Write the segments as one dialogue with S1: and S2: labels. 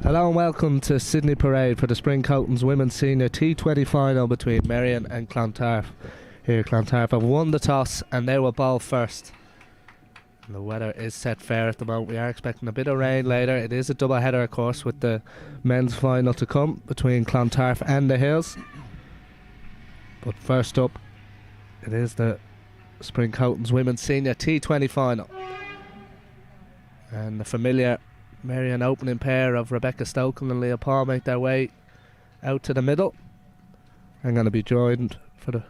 S1: Hello and welcome to Sydney Parade for the Spring Coatings Women's Senior T20 final between Merrion and Clontarf. Here Clontarf have won the toss and they will bowl first. And the weather is set fair at the moment. We are expecting a bit of rain later. It is a double header, of course, with the men's final to come between Clontarf and the Hills. But first up, it is the Spring Coatings Women's Senior T20 final. And the familiar Marion opening pair of Rebecca Stokel and Leah Paul make their way out to the middle. I'm going to be joined for the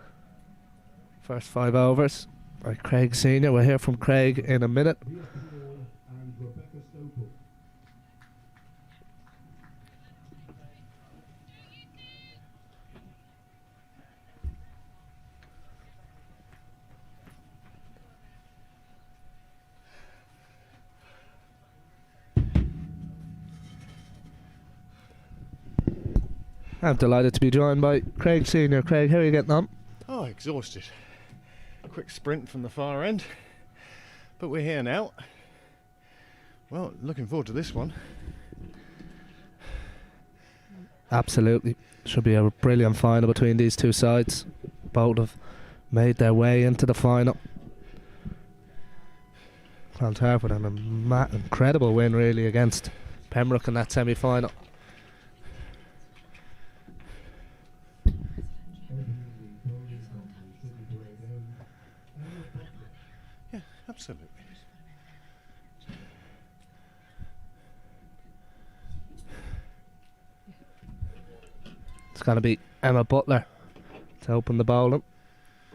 S1: first 5 overs by Craig Senior. We'll hear from Craig in a minute. I'm delighted to be joined by Craig Senior. Craig, how are you getting on?
S2: Oh, exhausted. A quick sprint from the far end, but we're here now. Well, looking forward to this one.
S1: Absolutely. Should be a brilliant final between these two sides. Both have made their way into the final. Clontarf with an incredible win really against Pembroke in that semi-final.
S2: Absolutely.
S1: It's going to be Emma Butler to open the bowling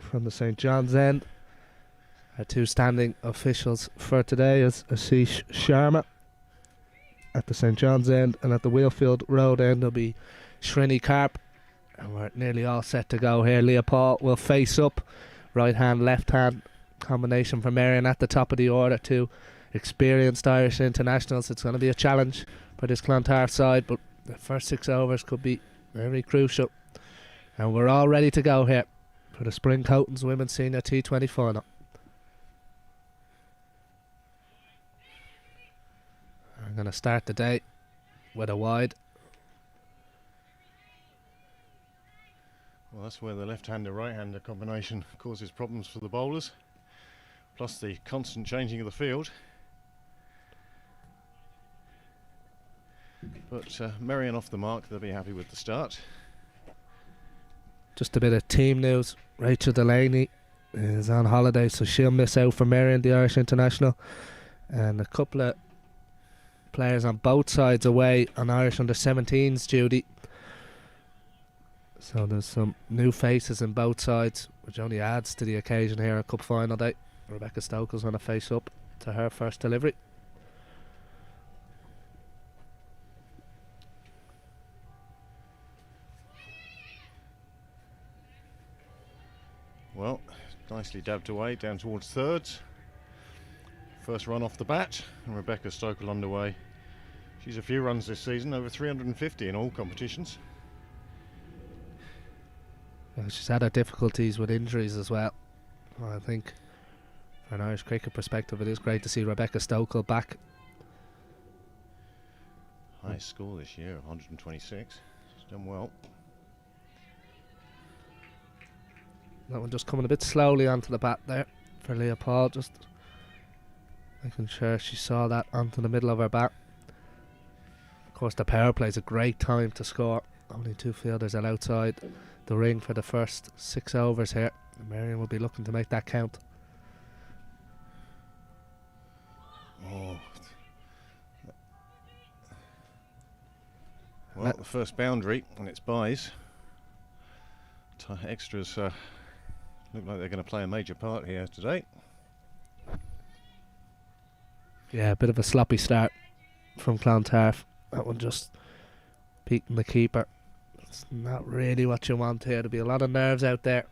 S1: from the St John's end. Our two standing officials for today is Ashish Sharma at the St John's end, and at the Wheelfield Road end will be Shrini Karp. And we're nearly all set to go here. Leah Paul will face up, right hand, left hand combination for Marion at the top of the order. Two experienced Irish internationals. It's going to be a challenge for this Clontarf side, but the first 6 overs could be very crucial. And we're all ready to go here for the Spring Coatings Women's Senior T20 final. I'm going to start the day with a wide.
S2: Well, that's where the left-hander, right-hander combination causes problems for the bowlers. Plus the constant changing of the field. But Merrion off the mark, they'll be happy with the start.
S1: Just a bit of team news. Rachel Delaney is on holiday, so she'll miss out for Marion, the Irish international. And a couple of players on both sides away on Irish under-17s duty. So there's some new faces in both sides, which only adds to the occasion here at Cup final day. Rebecca Stokel's going to face up to her first delivery.
S2: Well, nicely dabbed away down towards thirds. First run off the bat, and Rebecca Stokel underway. She's a few runs this season, over 350 in all competitions.
S1: She's had her difficulties with injuries as well. I think from an Irish cricket perspective it is great to see Rebecca Stokel back.
S2: Highest score this year, 126. She's done well.
S1: That one just coming a bit slowly onto the bat there for Leah Paul, just making sure she saw that onto the middle of her bat. Of course the power play is a great time to score. Only 2 fielders are outside the ring for the first 6 overs here. Marion will be looking to make that count.
S2: Oh. Well, the first boundary, and it's byes. Extras look like they're going to play a major part here today.
S1: Yeah, a bit of a sloppy start from Clontarf. That one just beating the keeper. It's not really what you want here. There'll be a lot of nerves out there.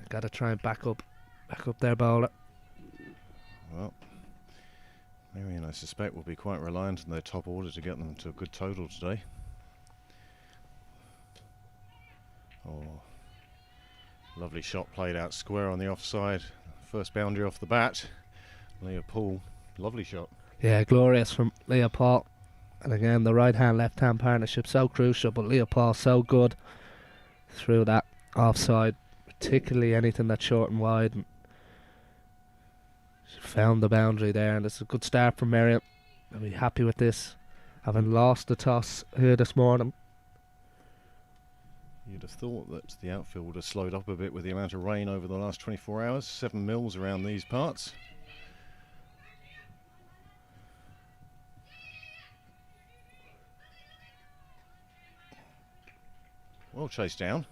S1: Got to try and back up their bowler.
S2: Well, Marion, I suspect, will be quite reliant on their top order to get them to a good total today. Oh, Lovely shot played out square on the offside. First boundary off the bat. Leah Paul, lovely shot.
S1: Yeah, glorious from Leah Paul. And again, the right-hand, left-hand partnership so crucial, but Leah Paul so good through that offside, particularly anything that's short and wide. And she found the boundary there, and it's a good start from Marion. I'll be happy with this, having lost the toss here this morning.
S2: You'd have thought that the outfield would have slowed up a bit with the amount of rain over the last 24 hours. 7 mils around these parts. Well chased down.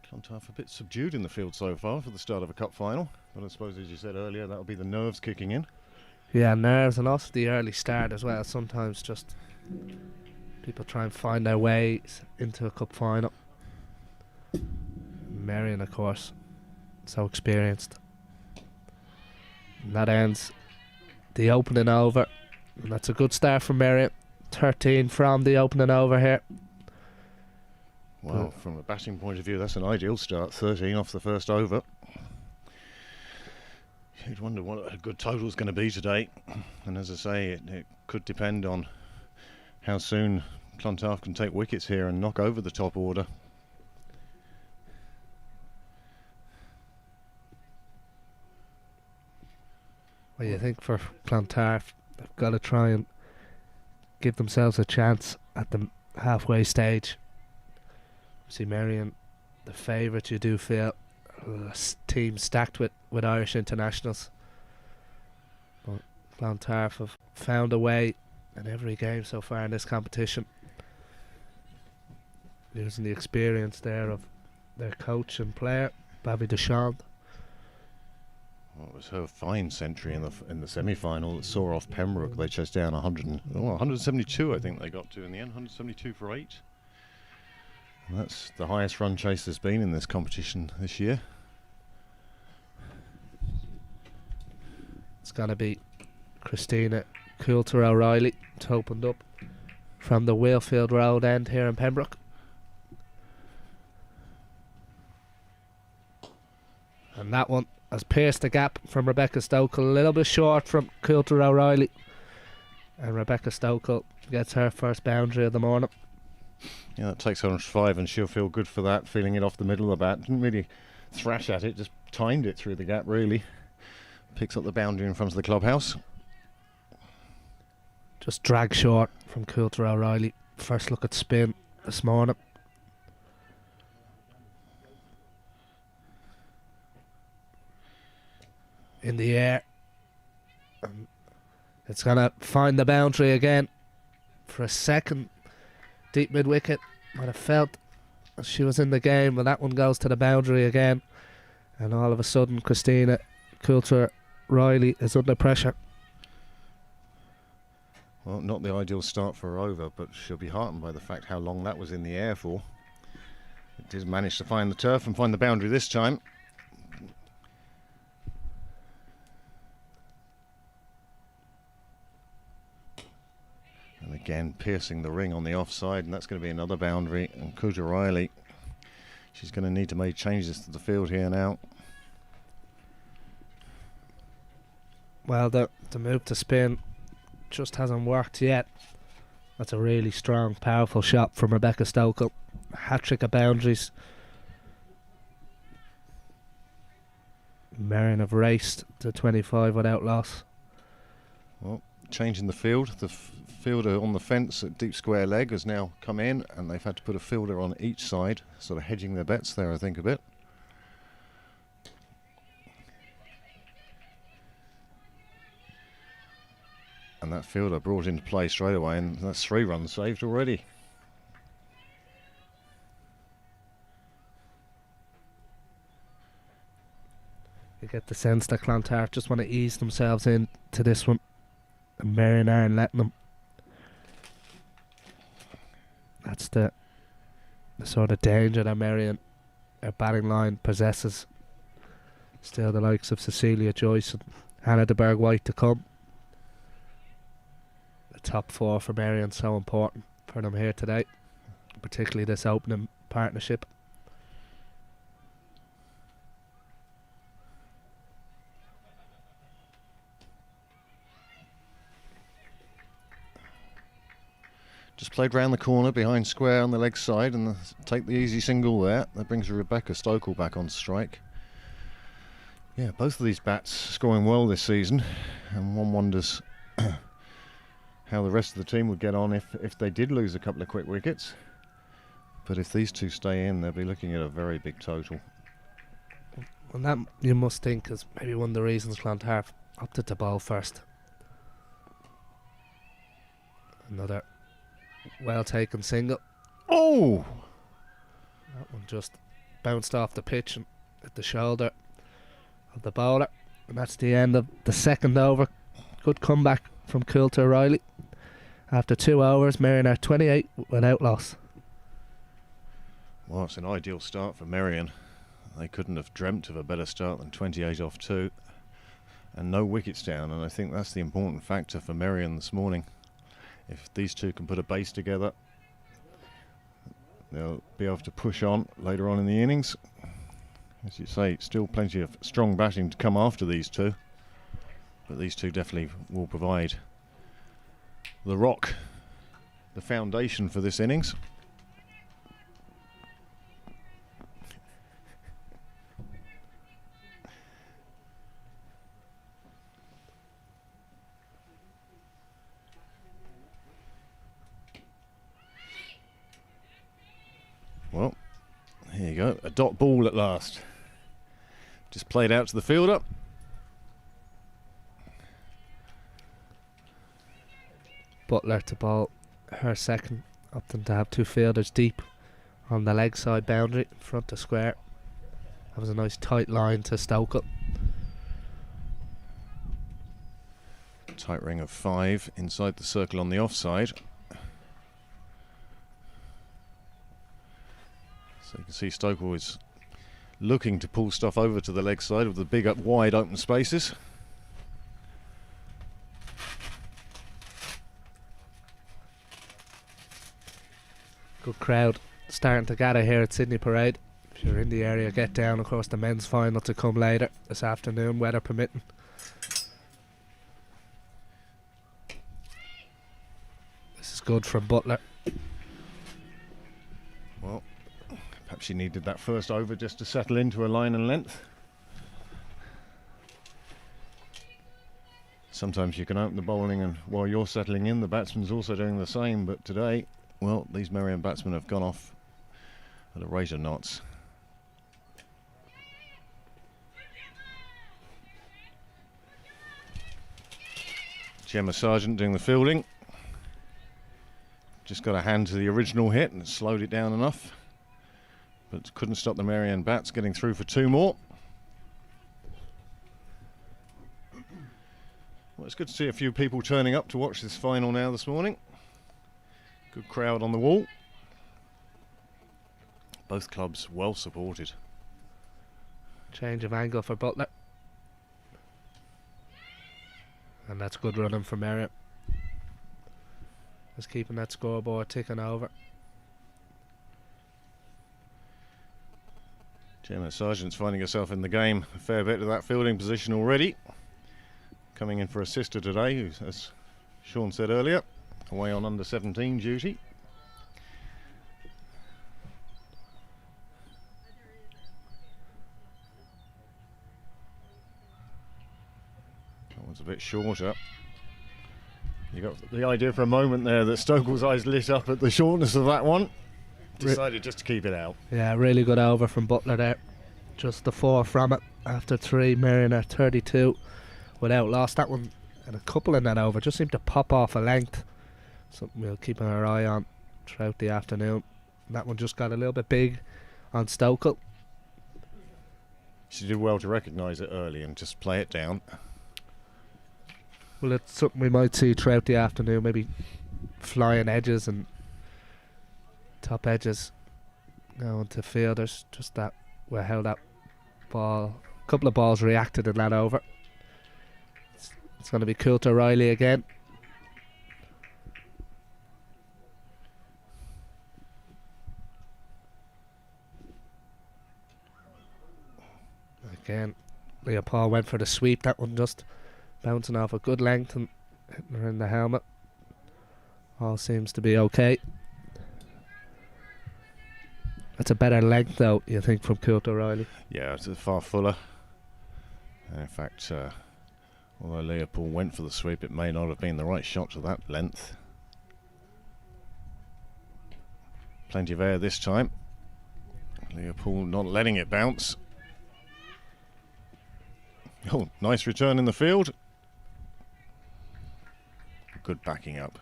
S2: Clontarf a bit subdued in the field so far for the start of a cup final, but I suppose, as you said earlier, that'll be the nerves kicking in.
S1: Yeah, nerves, and also the early start as well. Sometimes just people try and find their way into a cup final. Merrion, of course, so experienced. And that ends the opening over, and that's a good start from Merrion. 13 from the opening over here.
S2: Well, from a batting point of view, that's an ideal start. 13 off the first over. You'd wonder what a good total's going to be today. And as I say, it could depend on how soon Clontarf can take wickets here and knock over the top order.
S1: Well, you think for Clontarf, they've got to try and give themselves a chance at the halfway stage. See Marion, the favourite, you do feel. A team stacked with Irish internationals. But Clontarf have found a way in every game so far in this competition. Using the experience there of their coach and player, Bobby Deschamps.
S2: Well, it was her fine century in the semi-final that saw off Pembroke. They chased down 172, I think they got to in the end, 172 for 8. And that's the highest run chase there's been in this competition this year.
S1: It's going to be Christina Coulter-O'Reilly. It's opened up from the Wheelfield Road end here in Pembroke. And that one has pierced the gap from Rebecca Stokel, a little bit short from Coulter-O'Reilly. And Rebecca Stokel gets her first boundary of the morning.
S2: Yeah, that takes her on 5, and she'll feel good for that, feeling it off the middle of the bat. Didn't really thrash at it, just timed it through the gap, really. Picks up the boundary in front of the clubhouse.
S1: Just drag short from Coulter-O'Reilly. First look at spin this morning. In the air. It's going to find the boundary again for a second. Deep mid-wicket. Might have felt she was in the game, but that one goes to the boundary again. And all of a sudden, Christina Coulter-O'Reilly is under pressure.
S2: Well, not the ideal start for her over, but she'll be heartened by the fact how long that was in the air for. It did manage to find the turf and find the boundary this time. And again, piercing the ring on the offside, and that's going to be another boundary. And Coulter-O'Reilly, she's going to need to make changes to the field here now.
S1: Well, the move to spin just hasn't worked yet. That's a really strong, powerful shot from Rebecca Stokel. Hat-trick of boundaries. Marion have raced to 25 without loss.
S2: Well, changing the field. The fielder on the fence at deep square leg has now come in, and they've had to put a fielder on each side, sort of hedging their bets there, I think, a bit. And that fielder brought into play straight away, and that's 3 runs saved already.
S1: You get the sense that Clontarf just want to ease themselves into this one, and Marion aren't letting them. That's the sort of danger that Marion, their batting line, possesses. Still the likes of Cecilia Joyce and Hannah de Berg-White to come. The top 4 for Marion, so important for them here today. particularly this opening partnership.
S2: Just played round the corner behind square on the leg side and take the easy single there. That brings Rebecca Stokel back on strike. Yeah, both of these bats scoring well this season, and one wonders how the rest of the team would get on if they did lose a couple of quick wickets. But if these two stay in, they'll be looking at a very big total.
S1: And that, you must think, is maybe one of the reasons Clontarf opted to bowl first. Another well taken single.
S2: Oh!
S1: That one just bounced off the pitch and hit the shoulder of the bowler. And that's the end of the second over. Good comeback from Coulter Riley. After 2 overs, Marion are 28 without loss.
S2: Well, it's an ideal start for Merrion. They couldn't have dreamt of a better start than 28 off 2. And no wickets down, and I think that's the important factor for Merrion this morning. If these two can put a base together, they'll be able to push on later on in the innings. As you say, still plenty of strong batting to come after these two, but these two definitely will provide the rock, the foundation for this innings. Well, here you go, a dot ball at last. Just played out to the fielder.
S1: Butler to bowl her second, opting to have two fielders deep on the leg side boundary, front to square. That was a nice tight line to Stokel.
S2: Tight ring of 5 inside the circle on the offside. So you can see Stokel is looking to pull stuff over to the leg side of the big wide open spaces.
S1: Good crowd starting to gather here at Sydney Parade. If you're in the area, get down. Of course, the men's final to come later this afternoon, weather permitting. This is good from Butler.
S2: Well, perhaps she needed that first over just to settle into a line and length. Sometimes you can open the bowling and while you're settling in, the batsman's also doing the same, but today, well, these Marion batsmen have gone off at a rate of knots. Gemma Sargent doing the fielding. Just got a hand to the original hit and slowed it down enough, but couldn't stop the Marion bats getting through for 2 more. Well, it's good to see a few people turning up to watch this final now this morning. Good crowd on the wall. Both clubs well supported.
S1: Change of angle for Butler. And that's good running for Merrion. Just keeping that scoreboard ticking over.
S2: Gemma Sargent's finding herself in the game a fair bit of that fielding position already. Coming in for a sister today, who's, as Sean said earlier, away on under 17 duty. That one's a bit shorter. You got the idea for a moment there that Stokel's eyes lit up at the shortness of that one. Decided just to keep it out.
S1: Yeah, really good over from Butler there. Just the 4 from it. After 3, Marion are 32 without loss. That one and a couple in that over just seemed to pop off a length. Something we'll keep our eye on throughout the afternoon. That one just got a little bit big on Stokel.
S2: She did well to recognise it early and just play it down.
S1: Well, it's something we might see throughout the afternoon, maybe flying edges and top edges going to fielders. Just that, well, how that ball, a couple of balls reacted in that over. It's going to be Coulter Riley again. Again, Leopold went for the sweep. That one just bouncing off a good length and hitting her in the helmet. All seems to be okay. That's a better length though, you think, from Coulter Riley?
S2: Yeah, it's far fuller. And in fact, although Leopold went for the sweep, it may not have been the right shot to that length. Plenty of air this time. Leopold not letting it bounce. Oh, nice return in the field. Good backing up.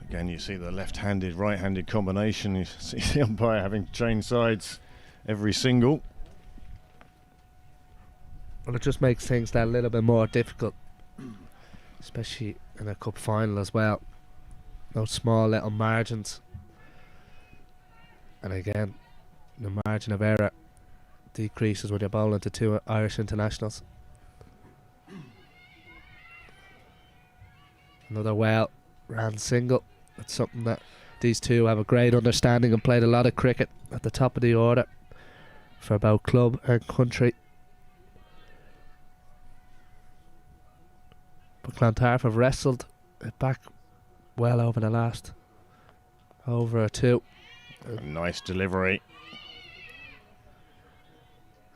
S2: Again, you see the left-handed, right-handed combination. You see the umpire having to change sides every single.
S1: Well, it just makes things that a little bit more difficult, especially in a cup final as well. Those small little margins. And again, the margin of error decreases when you're bowling to two Irish internationals. Another well-ran single. It's something that these two have a great understanding and played a lot of cricket at the top of the order for both club and country. But Clontarf have wrestled it back well over the last over or two.
S2: A nice delivery.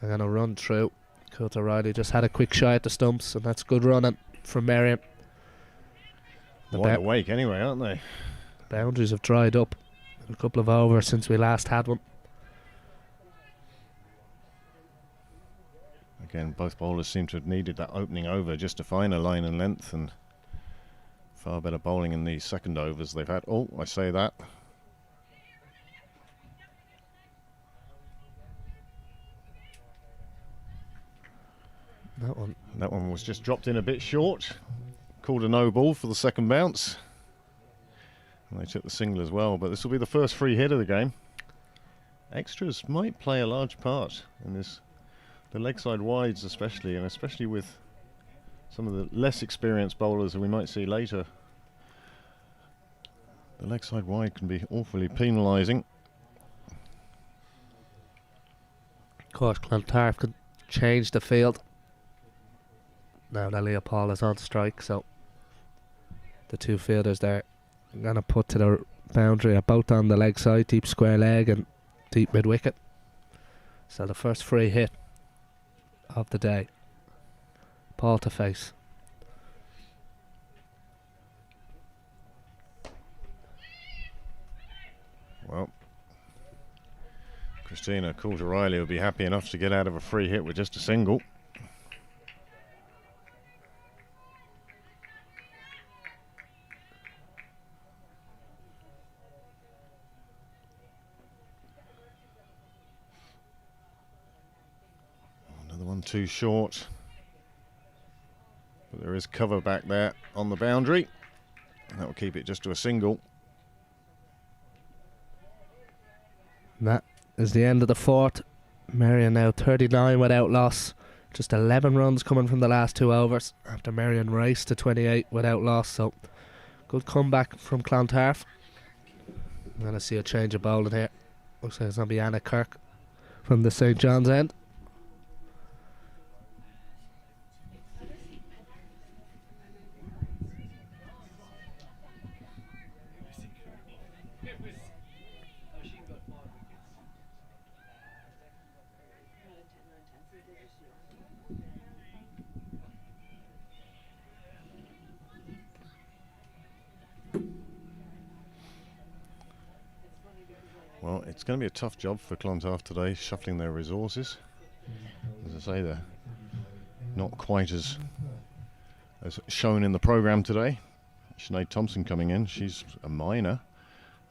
S1: I'm going to run through. Coulter Riley just had a quick shy at the stumps, and that's good running from Marion.
S2: Wide awake anyway, aren't they?
S1: Boundaries have dried up a couple of overs since we last had one.
S2: Again, both bowlers seem to have needed that opening over just to find a line and length, and far better bowling in the second overs they've had. Oh, I say that. That one was just dropped in a bit short. Called a no ball for the second bounce. And they took the single as well, but this will be the first free hit of the game. Extras might play a large part in this. The leg side wides especially, and especially with some of the less experienced bowlers that we might see later. The leg side wide can be awfully penalising.
S1: Of course, Clontarf could change the field now that Leopold is on strike, so the two fielders there are going to put to the boundary are both on the leg side, deep square leg and deep mid wicket. So the first free hit of the day. Paul to face.
S2: Well, Christina Coulter Riley will be happy enough to get out of a free hit with just a single. Another one too short. But there is cover back there on the boundary. That will keep it just to a single.
S1: That is the end of the fourth. Merrion now 39 without loss. Just 11 runs coming from the last two overs after Merrion raced to 28 without loss. So good comeback from Clontarf. I'm going to see a change of bowling here. Looks like it's going to be Anna Kirk from the St. John's end.
S2: Well, it's going to be a tough job for Clontarf today, shuffling their resources. As I say, they're not quite as shown in the programme today. Sinead Thompson coming in, she's a minor.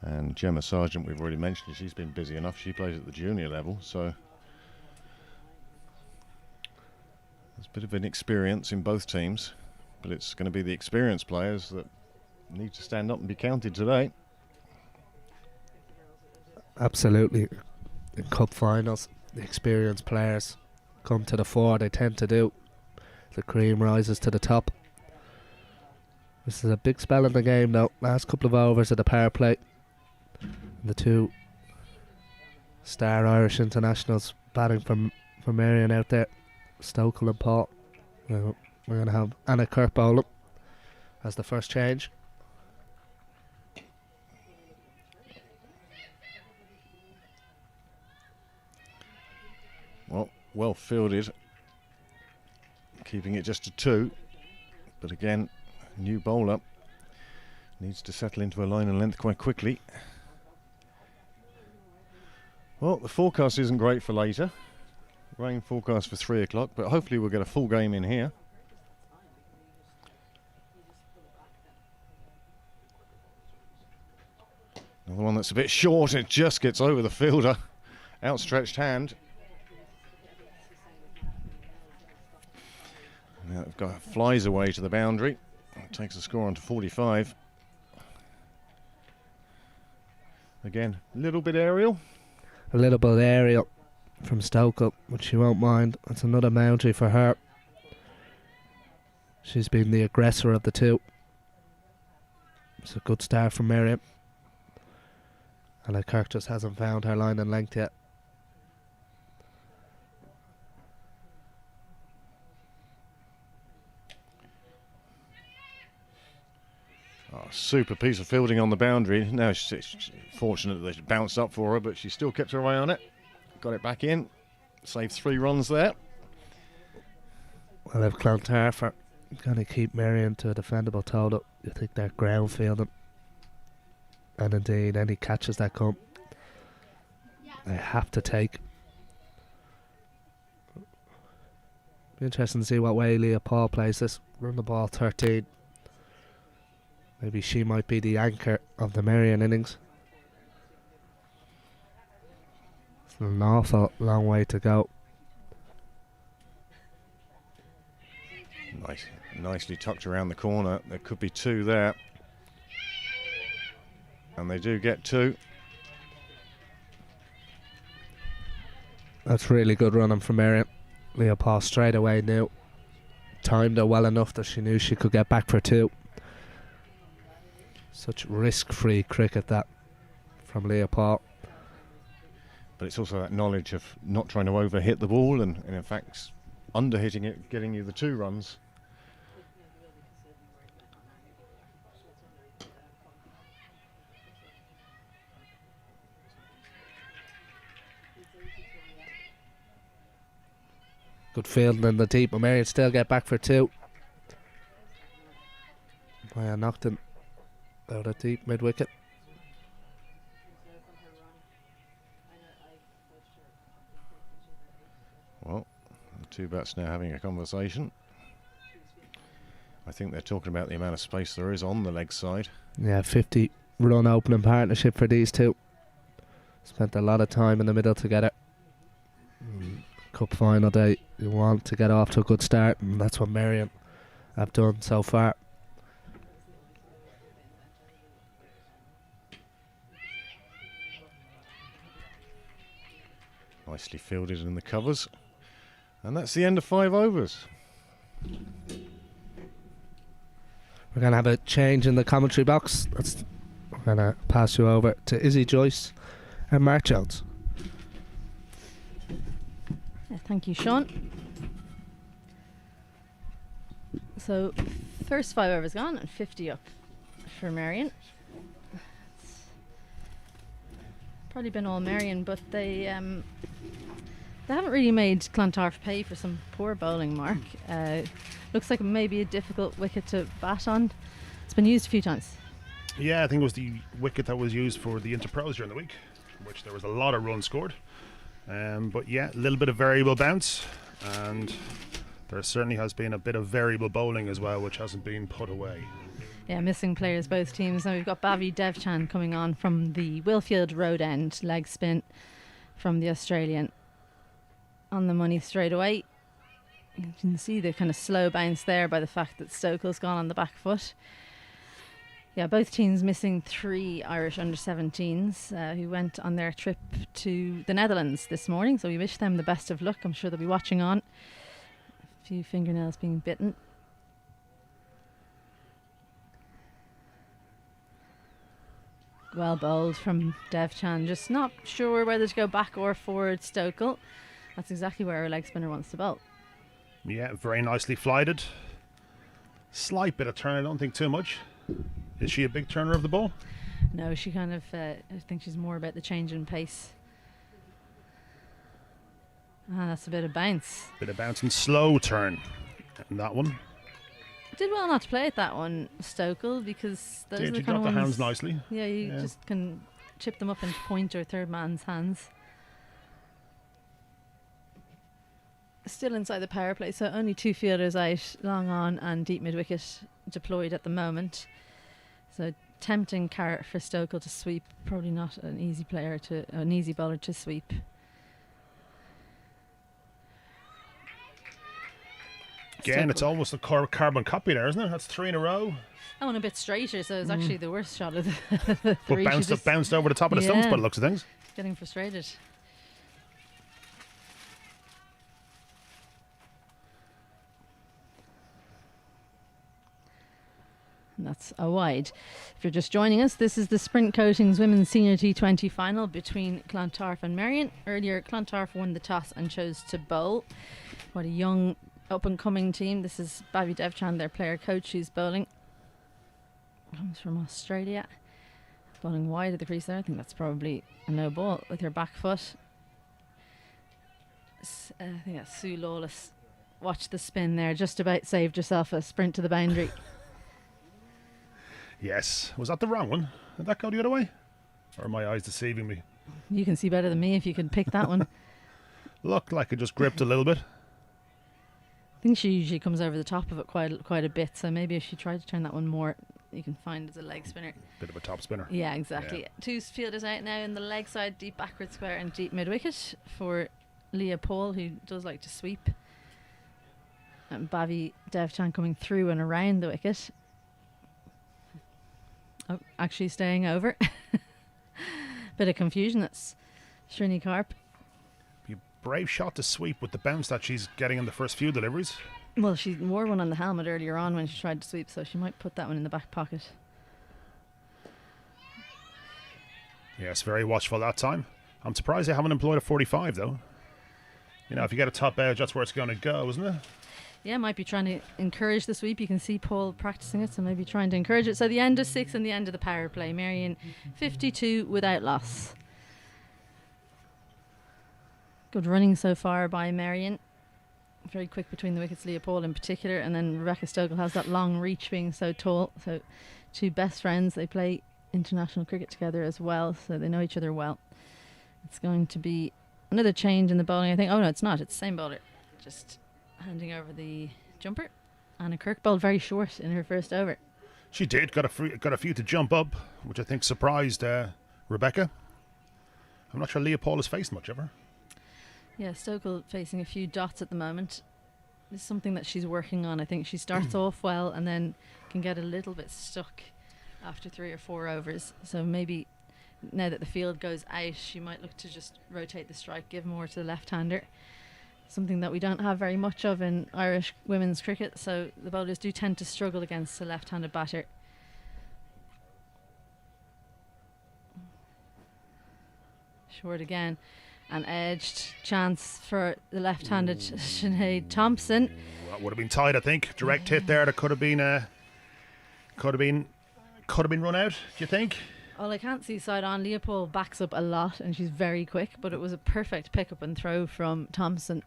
S2: And Gemma Sargent, we've already mentioned, she's been busy enough. She plays at the junior level, so there's a bit of an experience in both teams. But it's going to be the experienced players that need to stand up and be counted today.
S1: Absolutely. In cup finals, the experienced players come to the fore. They tend to do. The cream rises to the top. This is a big spell in the game now. Last couple of overs of the power play. The two star Irish internationals batting for Marion out there. Stokel and Paul. We're going to have Anna Kirk bowling as the first change.
S2: Well fielded, keeping it just to 2, but again, new bowler needs to settle into a line and length quite quickly. Well, the forecast isn't great for later. Rain forecast for 3 o'clock, but hopefully we'll get a full game in here. Another one that's a bit short, it just gets over the fielder. Outstretched hand. Now they've got flies away to the boundary. It takes the score on to 45. Again, a little bit aerial.
S1: A little bit aerial from Stokel, but she won't mind. It's another boundary for her. She's been the aggressor of the two. It's a good start from Merrion. And Kirk just hasn't found her line and length yet.
S2: Oh, super piece of fielding on the boundary. Now she's fortunate that it bounced up for her, but she still kept her eye on it. Got it back in. Saved 3 runs there.
S1: Well, if Clontarf are going to keep Marion to a defendable total, you think they're ground fielding. And indeed, any catches that come, they have to take. Be interesting to see what way Leah Paul plays this. Run the ball 13. Maybe she might be the anchor of the Marion innings. It's an awful long way to go.
S2: Nicely tucked around the corner. There could be 2 there. And they do get 2.
S1: That's really good running from Marion. Leah Paul straight away knew. Timed her well enough that she knew she could get back for 2. Such risk-free cricket that from Leah Paul.
S2: But it's also that knowledge of not trying to overhit the ball and in fact underhitting it, getting you the 2 runs.
S1: Good fielding in the deep, but Marion still get back for 2. Knocked him out at deep mid-wicket.
S2: Well, the 2 bats now having a conversation. I think they're talking about the amount of space there is on the leg side.
S1: Yeah, 50 run opening partnership for these 2. Spent a lot of time in the middle together. Cup final day, you want to get off to a good start, and that's what Marion have done so far.
S2: Nicely fielded in the covers. And that's the end of 5 overs.
S1: We're going to have a change in the commentary box. We're going to pass you over to Izzy Joyce and Mark Jones.
S3: Thank you, Sean. So, first 5 overs gone and 50 up for Marion. It's probably been all Marion, but they haven't really made Clontarf pay for some poor bowling, Mark. Looks like maybe a difficult wicket to bat on. It's been used a few times.
S4: Yeah, I think it was the wicket that was used for the Interpros during the week, which there was a lot of runs scored. But yeah, a little bit of variable bounce, and there certainly has been a bit of variable bowling as well, which hasn't been put away.
S3: Yeah, missing players both teams. Now we've got Bavi Devchan coming on from the Wilfield Road end, leg spin from the Australian. On the money straight away. You can see the kind of slow bounce there by the fact that Stokel's gone on the back foot. Yeah, both teams missing 3 Irish under-17s who went on their trip to the Netherlands this morning, so we wish them the best of luck. I'm sure they'll be watching on. A few fingernails being bitten. Well bowled from Dev Chan. Just not sure whether to go back or forward. Stokel. That's exactly where our leg spinner wants to bowl.
S4: Yeah, very nicely flighted. Slight bit of turn, I don't think too much. Is she a big turner of the ball?
S3: No, she kind of, I think she's more about the change in pace. That's a bit of bounce.
S4: Bit of bounce and slow turn in that one.
S3: Did well not to play at that one, Stokel, because those are
S4: Did
S3: the
S4: you
S3: kind
S4: drop
S3: of
S4: the
S3: ones.
S4: hands nicely?
S3: Yeah, you just can chip them up into point or third man's hands. Still inside the power play, so only 2 fielders out, long on and deep mid wicket deployed at the moment. So tempting carrot for Stokel to sweep. Probably not an easy bowler to sweep.
S4: Again, it's
S3: Stokel.
S4: almost a carbon copy there, isn't it? That's 3 in a row.
S3: Oh, and a bit straighter, so it's actually the worst shot of the three.
S4: But
S3: She just
S4: bounced over the top of the stumps by the looks of things.
S3: getting frustrated. And that's a wide. If you're just joining us, this is the Sprint Coatings Women's Senior T20 final between Clontarf and Marion. Earlier, Clontarf won the toss and chose to bowl. What a young, up-and-coming team. This is Bobby Devchan, their player coach, who's bowling. Comes from Australia. Bowling wide of the crease there. I think that's probably a no ball with her back foot. I think that's Sue Lawless. Watch the spin there. Just about saved herself a sprint to the boundary.
S4: Yes. Was that the wrong one? Did that go the other way? Or are my eyes deceiving me?
S3: You can see better than me if you can pick that one.
S4: Looked like it just gripped a little bit.
S3: I think she usually comes over the top of it quite a bit, so maybe if she tried to turn that one more, you can find as a leg spinner.
S4: Bit of a top spinner.
S3: Yeah, exactly.
S4: Yeah.
S3: 2 fielders out now in the leg side, deep backward square and deep mid wicket for Leah Paul, who does like to sweep. And Bavi Devchan coming through and around the wicket. Oh, actually staying over. Bit of confusion. That's Srini Karp.
S4: Be a brave shot to sweep with the bounce that she's getting in the first few deliveries.
S3: Well, she wore one on the helmet earlier on when she tried to sweep, so she might put that one in the back pocket.
S4: Yes, very watchful that time. I'm surprised they haven't employed a 45 though. You know, if you get a top edge, that's where it's going to go, isn't it?
S3: Yeah, might be trying to encourage the sweep. You can see Paul practicing it, so maybe trying to encourage it. So the end of 6 and the end of the power play. Marion 52 without loss. Good running so far by Marion. Very quick between the wickets, Leah Paul in particular, and then Rebecca Stokel has that long reach being so tall. So 2 best friends. They play international cricket together as well, so they know each other well. It's going to be another change in the bowling, I think. Oh no, it's not. It's the same bowler. Just handing over the jumper. Anna Kirk bowled very short in her first over.
S4: She did. Got a few to jump up, which I think surprised Rebecca. I'm not sure Leah Paul has faced much of her.
S3: Yeah, Stokel facing a few dots at the moment. This is something that she's working on. I think she starts off well and then can get a little bit stuck after 3 or 4 overs. So maybe now that the field goes out, she might look to just rotate the strike, give more to the left-hander. Something that we don't have very much of in Irish women's cricket, so the bowlers do tend to struggle against a left-handed batter. Short again, an edged chance for the left-handed Sinead Thompson.
S4: That would have been tight, I think. Direct hit there that could have been run out. Do you think?
S3: Well, I can't see side on. Leopold backs up a lot and she's very quick, but it was a perfect pick up and throw from Thompson.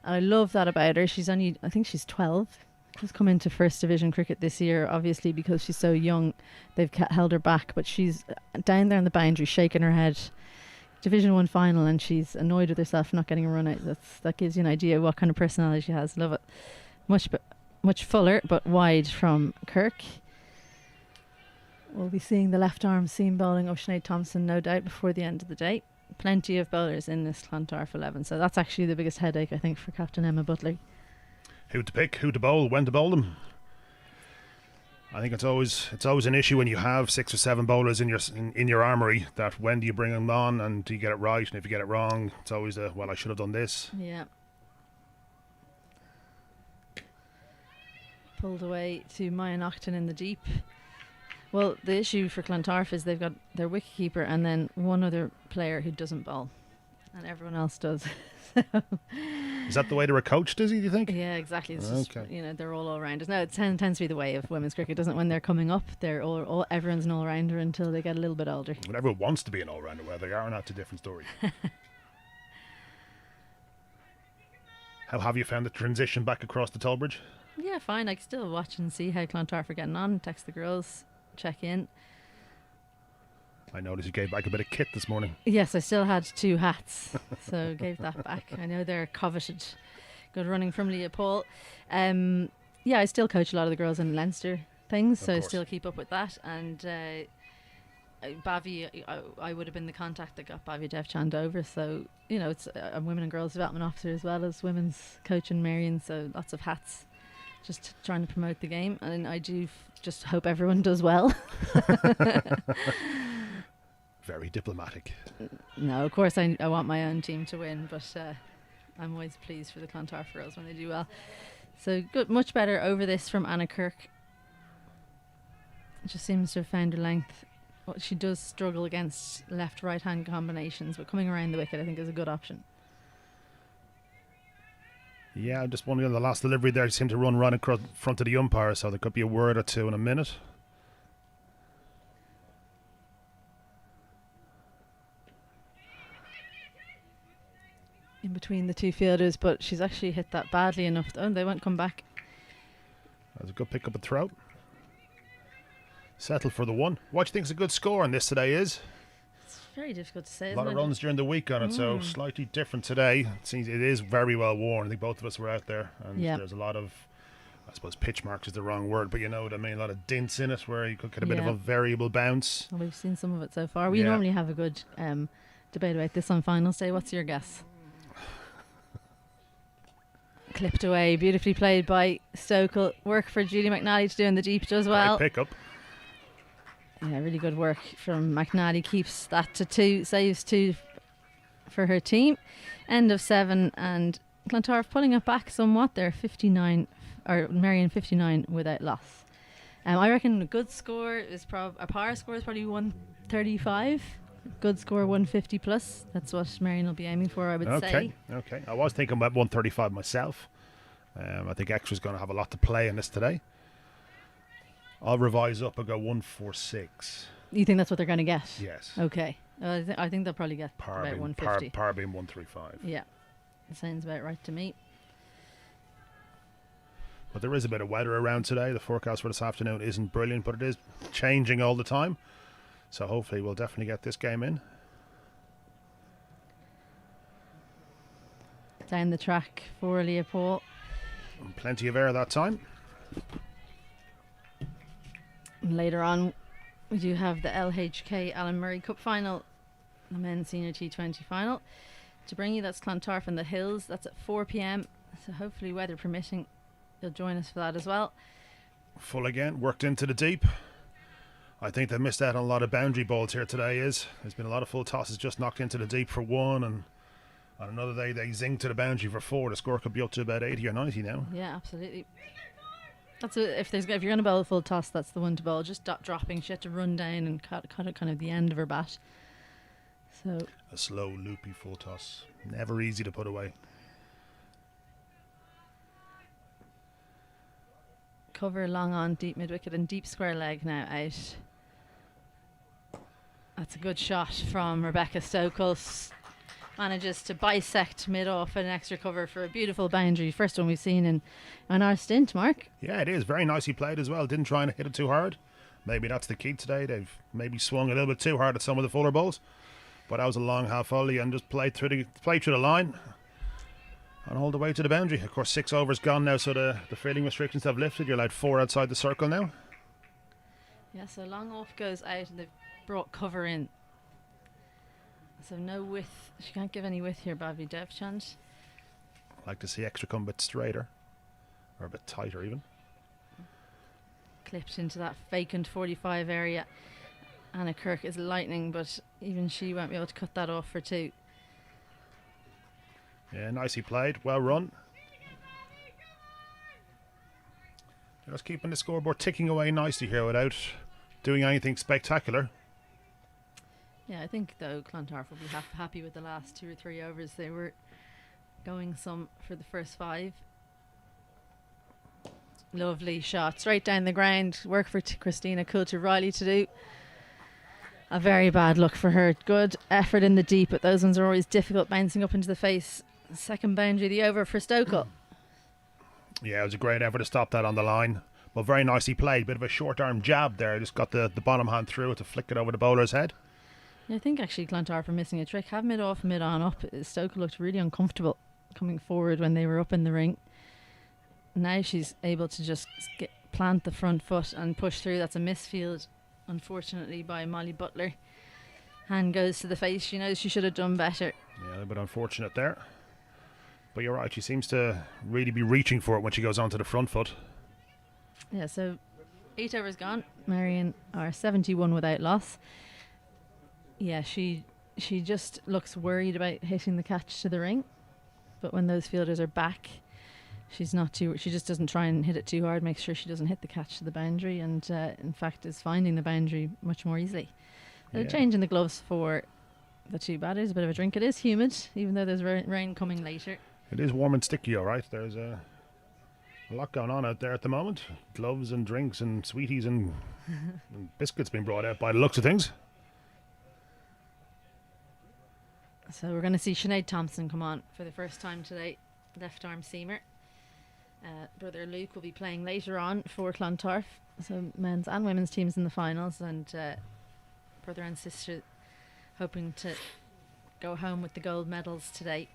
S3: And I love that about her. I think she's 12. She's come into first division cricket this year, obviously because she's so young. They've held her back, but she's down there on the boundary shaking her head. Division 1 final, and she's annoyed with herself for not getting a run out. That gives you an idea of what kind of personality she has. Love it. Much fuller, but wide from Kirk. We'll be seeing the left arm seam bowling of Sinead Thompson, no doubt, before the end of the day. Plenty of bowlers in this Clontarf 11, so that's actually the biggest headache, I think, for Captain Emma Butler.
S4: Who to pick, who to bowl, when to bowl them. I think it's always an issue when you have 6 or 7 bowlers in your armoury, that when do you bring them on and do you get it right, and if you get it wrong, it's always I should have done this.
S3: Yeah. Pulled away to Marion Octon in the deep. Well, the issue for Clontarf is they've got their wicketkeeper and then one other player who doesn't bowl, and everyone else does.
S4: Is that the way they were coached, is he, do you think?
S3: Yeah, exactly. It's just,
S4: Okay.
S3: you know, they're all rounders. No, it tends to be the way of women's cricket, doesn't it? When they're coming up, they're all everyone's an all rounder until they get a little bit older.
S4: Well, everyone wants to be an all-rounder, whether they are or not, it's a different story. How have you found the transition back across the Tollbridge?
S3: Yeah, fine. I can still watch and see how Clontarf are getting on. Text the girls, check in.
S4: I noticed you gave back a bit of kit this morning.
S3: Yes, I still had 2 hats, so gave that back. I know they're coveted. Good running from Leah Paul. Yeah, I still coach a lot of the girls in Leinster things,
S4: Of
S3: so I
S4: course.
S3: still keep up with that. And Bavi, I would have been the contact that got Bavi Devchand over. So, you know, it's I'm Women and Girls Development Officer as well as women's coach in Marion, so lots of hats. Just trying to promote the game, and I do just hope everyone does well.
S4: Very diplomatic.
S3: No, of course I want my own team to win, but I'm always pleased for the Clontarf girls when they do well. So good, much better over this from Anna Kirk. Just seems to have found her length. Well, she does struggle against left-right hand combinations, but coming around the wicket I think is a good option.
S4: Yeah, I'm just wondering on the last delivery there, he seemed to run right across front of the umpire, so there could be a word or two in a minute.
S3: In between the 2 fielders, but she's actually hit that badly enough. Oh, they won't come back.
S4: That was a good pick up and throw. Settle for the 1. What do you think is a good score on this today is?
S3: It's very difficult to say.
S4: A lot of
S3: isn't it?
S4: runs during the week on it, so slightly different today. It seems it is very well worn. I think both of us were out there, and
S3: Yeah.
S4: there's a lot of, I suppose pitch marks is the wrong word, but you know what I mean, a lot of dints in it where you could get a bit of
S3: Yeah.
S4: a variable bounce.
S3: Well, we've seen some of it so far. We
S4: Yeah.
S3: normally have a good debate about this on finals day. What's your guess? Clipped away, beautifully played by Stokel. Work for Julie McNally to do in the deep as well.
S4: Great pick up.
S3: Yeah, really good work from McNally. Keeps that to 2, saves 2 for her team. End of 7, and Clontarf pulling it back somewhat there. 59, or Marion 59 without loss. I reckon a good score is a power score is probably 135. Good score 150 plus. That's what Marion will be aiming for, I would say.
S4: Okay. I was thinking about 135 myself. I think extra's going to have a lot to play in this today. I'll revise up and go 146.
S3: You think that's what they're going to get?
S4: Yes.
S3: Okay. I think they'll probably get
S4: Par
S3: about
S4: being,
S3: 150.
S4: par being 135.
S3: Yeah. Sounds about right to me.
S4: But there is a bit of weather around today. The forecast for this afternoon isn't brilliant, but it is changing all the time. So hopefully we'll definitely get this game in.
S3: Down the track for Leah Paul.
S4: And plenty of air that time.
S3: And later on, we do have the LHK Alan Murray Cup final, the men's senior T20 final. To bring you, that's Clontarf in the Hills. That's at 4 p.m. So hopefully, weather permitting, you'll join us for that as well.
S4: Full again, worked into the deep. I think they missed out on a lot of boundary balls here today. There's been a lot of full tosses just knocked into the deep for 1, and on another day they zinged to the boundary for 4. The score could be up to about 80 or 90 now.
S3: Yeah, absolutely. If you're going to bowl a full toss, that's the one to bowl. Just dropping. She had to run down and cut it kind of the end of her bat. So
S4: A slow, loopy full toss. Never easy to put away.
S3: cover long on, deep mid wicket and deep square leg now out. That's a good shot from Rebecca Stokel. Manages to bisect mid off an extra cover for a beautiful boundary. First one we've seen in our stint, Mark.
S4: Yeah, it is. Very nicely played as well. Didn't try and hit it too hard. Maybe that's the key today. They've maybe swung a little bit too hard at some of the fuller balls. But that was a long half volley and just played through the line and all the way to the boundary. Of course, 6 overs gone now, so the fielding restrictions have lifted. You're allowed 4 outside the circle now.
S3: Yeah, so long off goes out and they've brought cover in. So no width. She can't give any width here, Bavi Devchand.
S4: Like to see extra come a bit straighter or a bit tighter even.
S3: Clipped into that vacant 45 area. Anna Kirk is lightning, but even she won't be able to cut that off for 2.
S4: Yeah, nicely played. Well run. Just keeping the scoreboard ticking away nicely here without doing anything spectacular.
S3: Yeah, I think though Clontarf will be happy with the last 2 or 3 overs. They were going some for the first 5. Lovely shot straight down the ground. Work for Christina Coulter-Riley to do. A very bad look for her. Good effort in the deep, but those ones are always difficult, bouncing up into the face. Second boundary of the over for Stokel.
S4: Yeah, it was a great effort to stop that on the line. But very nicely played. Bit of a short arm jab there. Just got the bottom hand through it to flick it over the bowler's head.
S3: Yeah, I think actually Clontarf are missing a trick. Have mid off, mid on up. Stokel looked really uncomfortable coming forward when they were up in the ring. Now she's able to just plant the front foot and push through. That's a misfield, unfortunately, by Molly Butler. Hand goes to the face. She knows she should have done better.
S4: Yeah, a little bit unfortunate there. But you're right, she seems to really be reaching for it when she goes onto the front foot.
S3: Yeah, so 8 overs gone. Marion are 71 without loss. Yeah, she just looks worried about hitting the catch to the ring. But when those fielders are back, she's not too. She just doesn't try and hit it too hard, makes sure she doesn't hit the catch to the boundary, and in fact is finding the boundary much more easily. Yeah. Change in the gloves for the 2 batters. A bit of a drink. It is humid, even though there's rain coming later.
S4: It is warm and sticky, all right. There's a lot going on out there at the moment. Gloves and drinks and sweeties and, and biscuits being brought out by the looks of things.
S3: So we're going to see Sinead Thompson come on for the first time today, left arm seamer. Brother Luke will be playing later on for Clontarf. So men's and women's teams in the finals, and brother and sister hoping to go home with the gold medals today.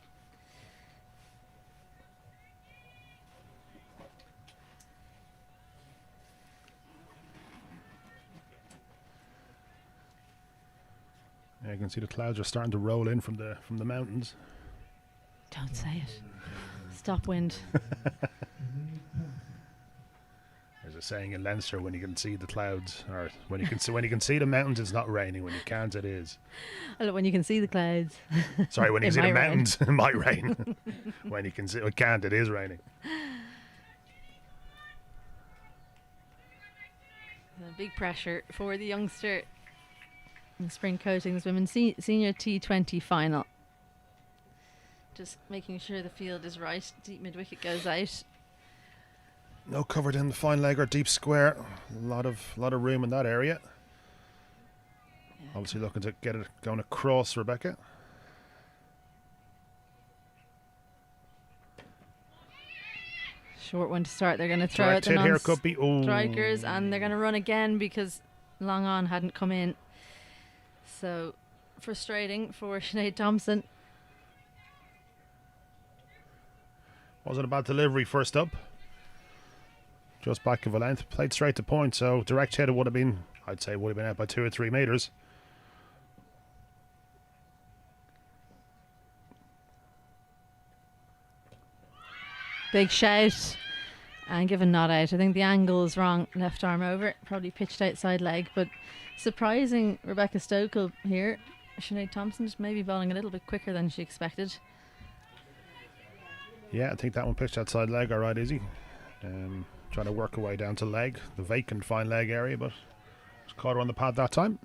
S4: Yeah, you can see the clouds are starting to roll in from the mountains.
S3: Don't say it. Stop wind.
S4: There's a saying in Leinster: when you can see the clouds, or when you can see the mountains, it's not raining. When you can't, it is.
S3: Well, when you can see the clouds.
S4: Sorry, when you can see the mountains,
S3: rain.
S4: it might rain. When you can see, it can't, it is raining.
S3: Big pressure for the youngster. The Spring Coatings Women's Senior T20 final. Just making sure the field is right. Deep mid wicket goes out.
S4: No covered in the fine leg or deep square. A lot of room in that area. Yeah. Obviously looking to get it going across Rebecca.
S3: Short one to start. They're going to throw it. The
S4: here could be
S3: strikers, and they're going to run again because long on hadn't come in. So frustrating for Sinead Thompson.
S4: Wasn't a bad delivery first up. Just back of a length. Played straight to point, so direct hit would have been, I'd say, would have been out by 2 or 3 metres.
S3: Big shout. And given not out. I think the angle is wrong. Left arm over. Probably pitched outside leg, but surprising Rebecca Stokel here. Sinead Thompson just maybe bowling a little bit quicker than she expected.
S4: Yeah, I think that one pitched outside leg, all right, Izzy. Trying to work her way down to leg, the vacant fine leg area, but just caught her on the pad that time.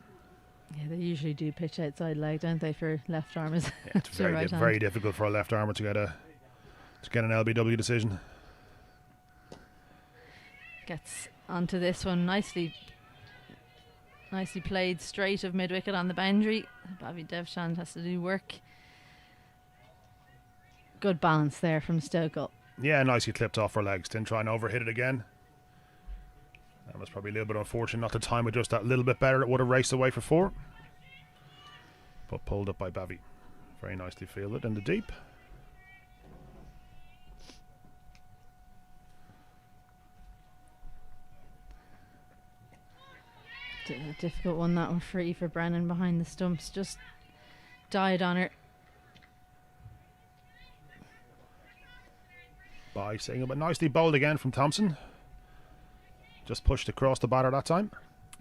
S3: Yeah, they usually do pitch outside leg, don't they, for left armers?
S4: Yeah, it's very difficult for a left armer to get an LBW decision.
S3: Gets onto this one nicely played straight of mid wicket on the boundary. Bobby Devchand has to do work. Good balance there from Stokel.
S4: Yeah, nicely clipped off her legs. Didn't try and overhit it again. That was probably a little bit unfortunate not to time it just that little bit better. It would have raced away for 4. But pulled up by Bavy. Very nicely fielded in the deep.
S3: A difficult one, that one free for Brennan behind the stumps. Just died on her.
S4: By saying it, but nicely bowled again from Thompson. Just pushed across the batter that time.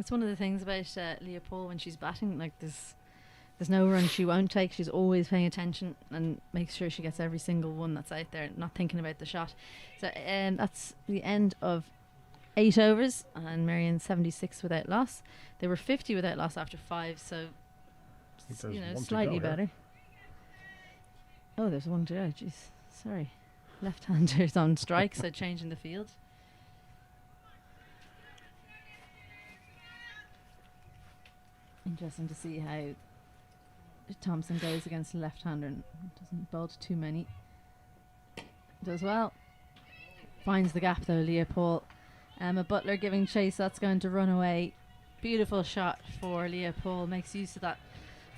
S3: It's one of the things about Leopold when she's batting. Like there's no run she won't take. She's always paying attention and makes sure she gets every single one that's out there, not thinking about the shot. So that's the end of 8 overs, and Marion 76 without loss. They were 50 without loss after 5, so slightly better. Oh, there's one to go. Jeez, sorry. Left-handers on strike, so changing the field. Interesting to see how Thompson goes against a left-hander and doesn't bowl to too many. Does well. Finds the gap though, Leopold. Emma Butler giving chase. That's going to run away. Beautiful shot for Leopold. Makes use of that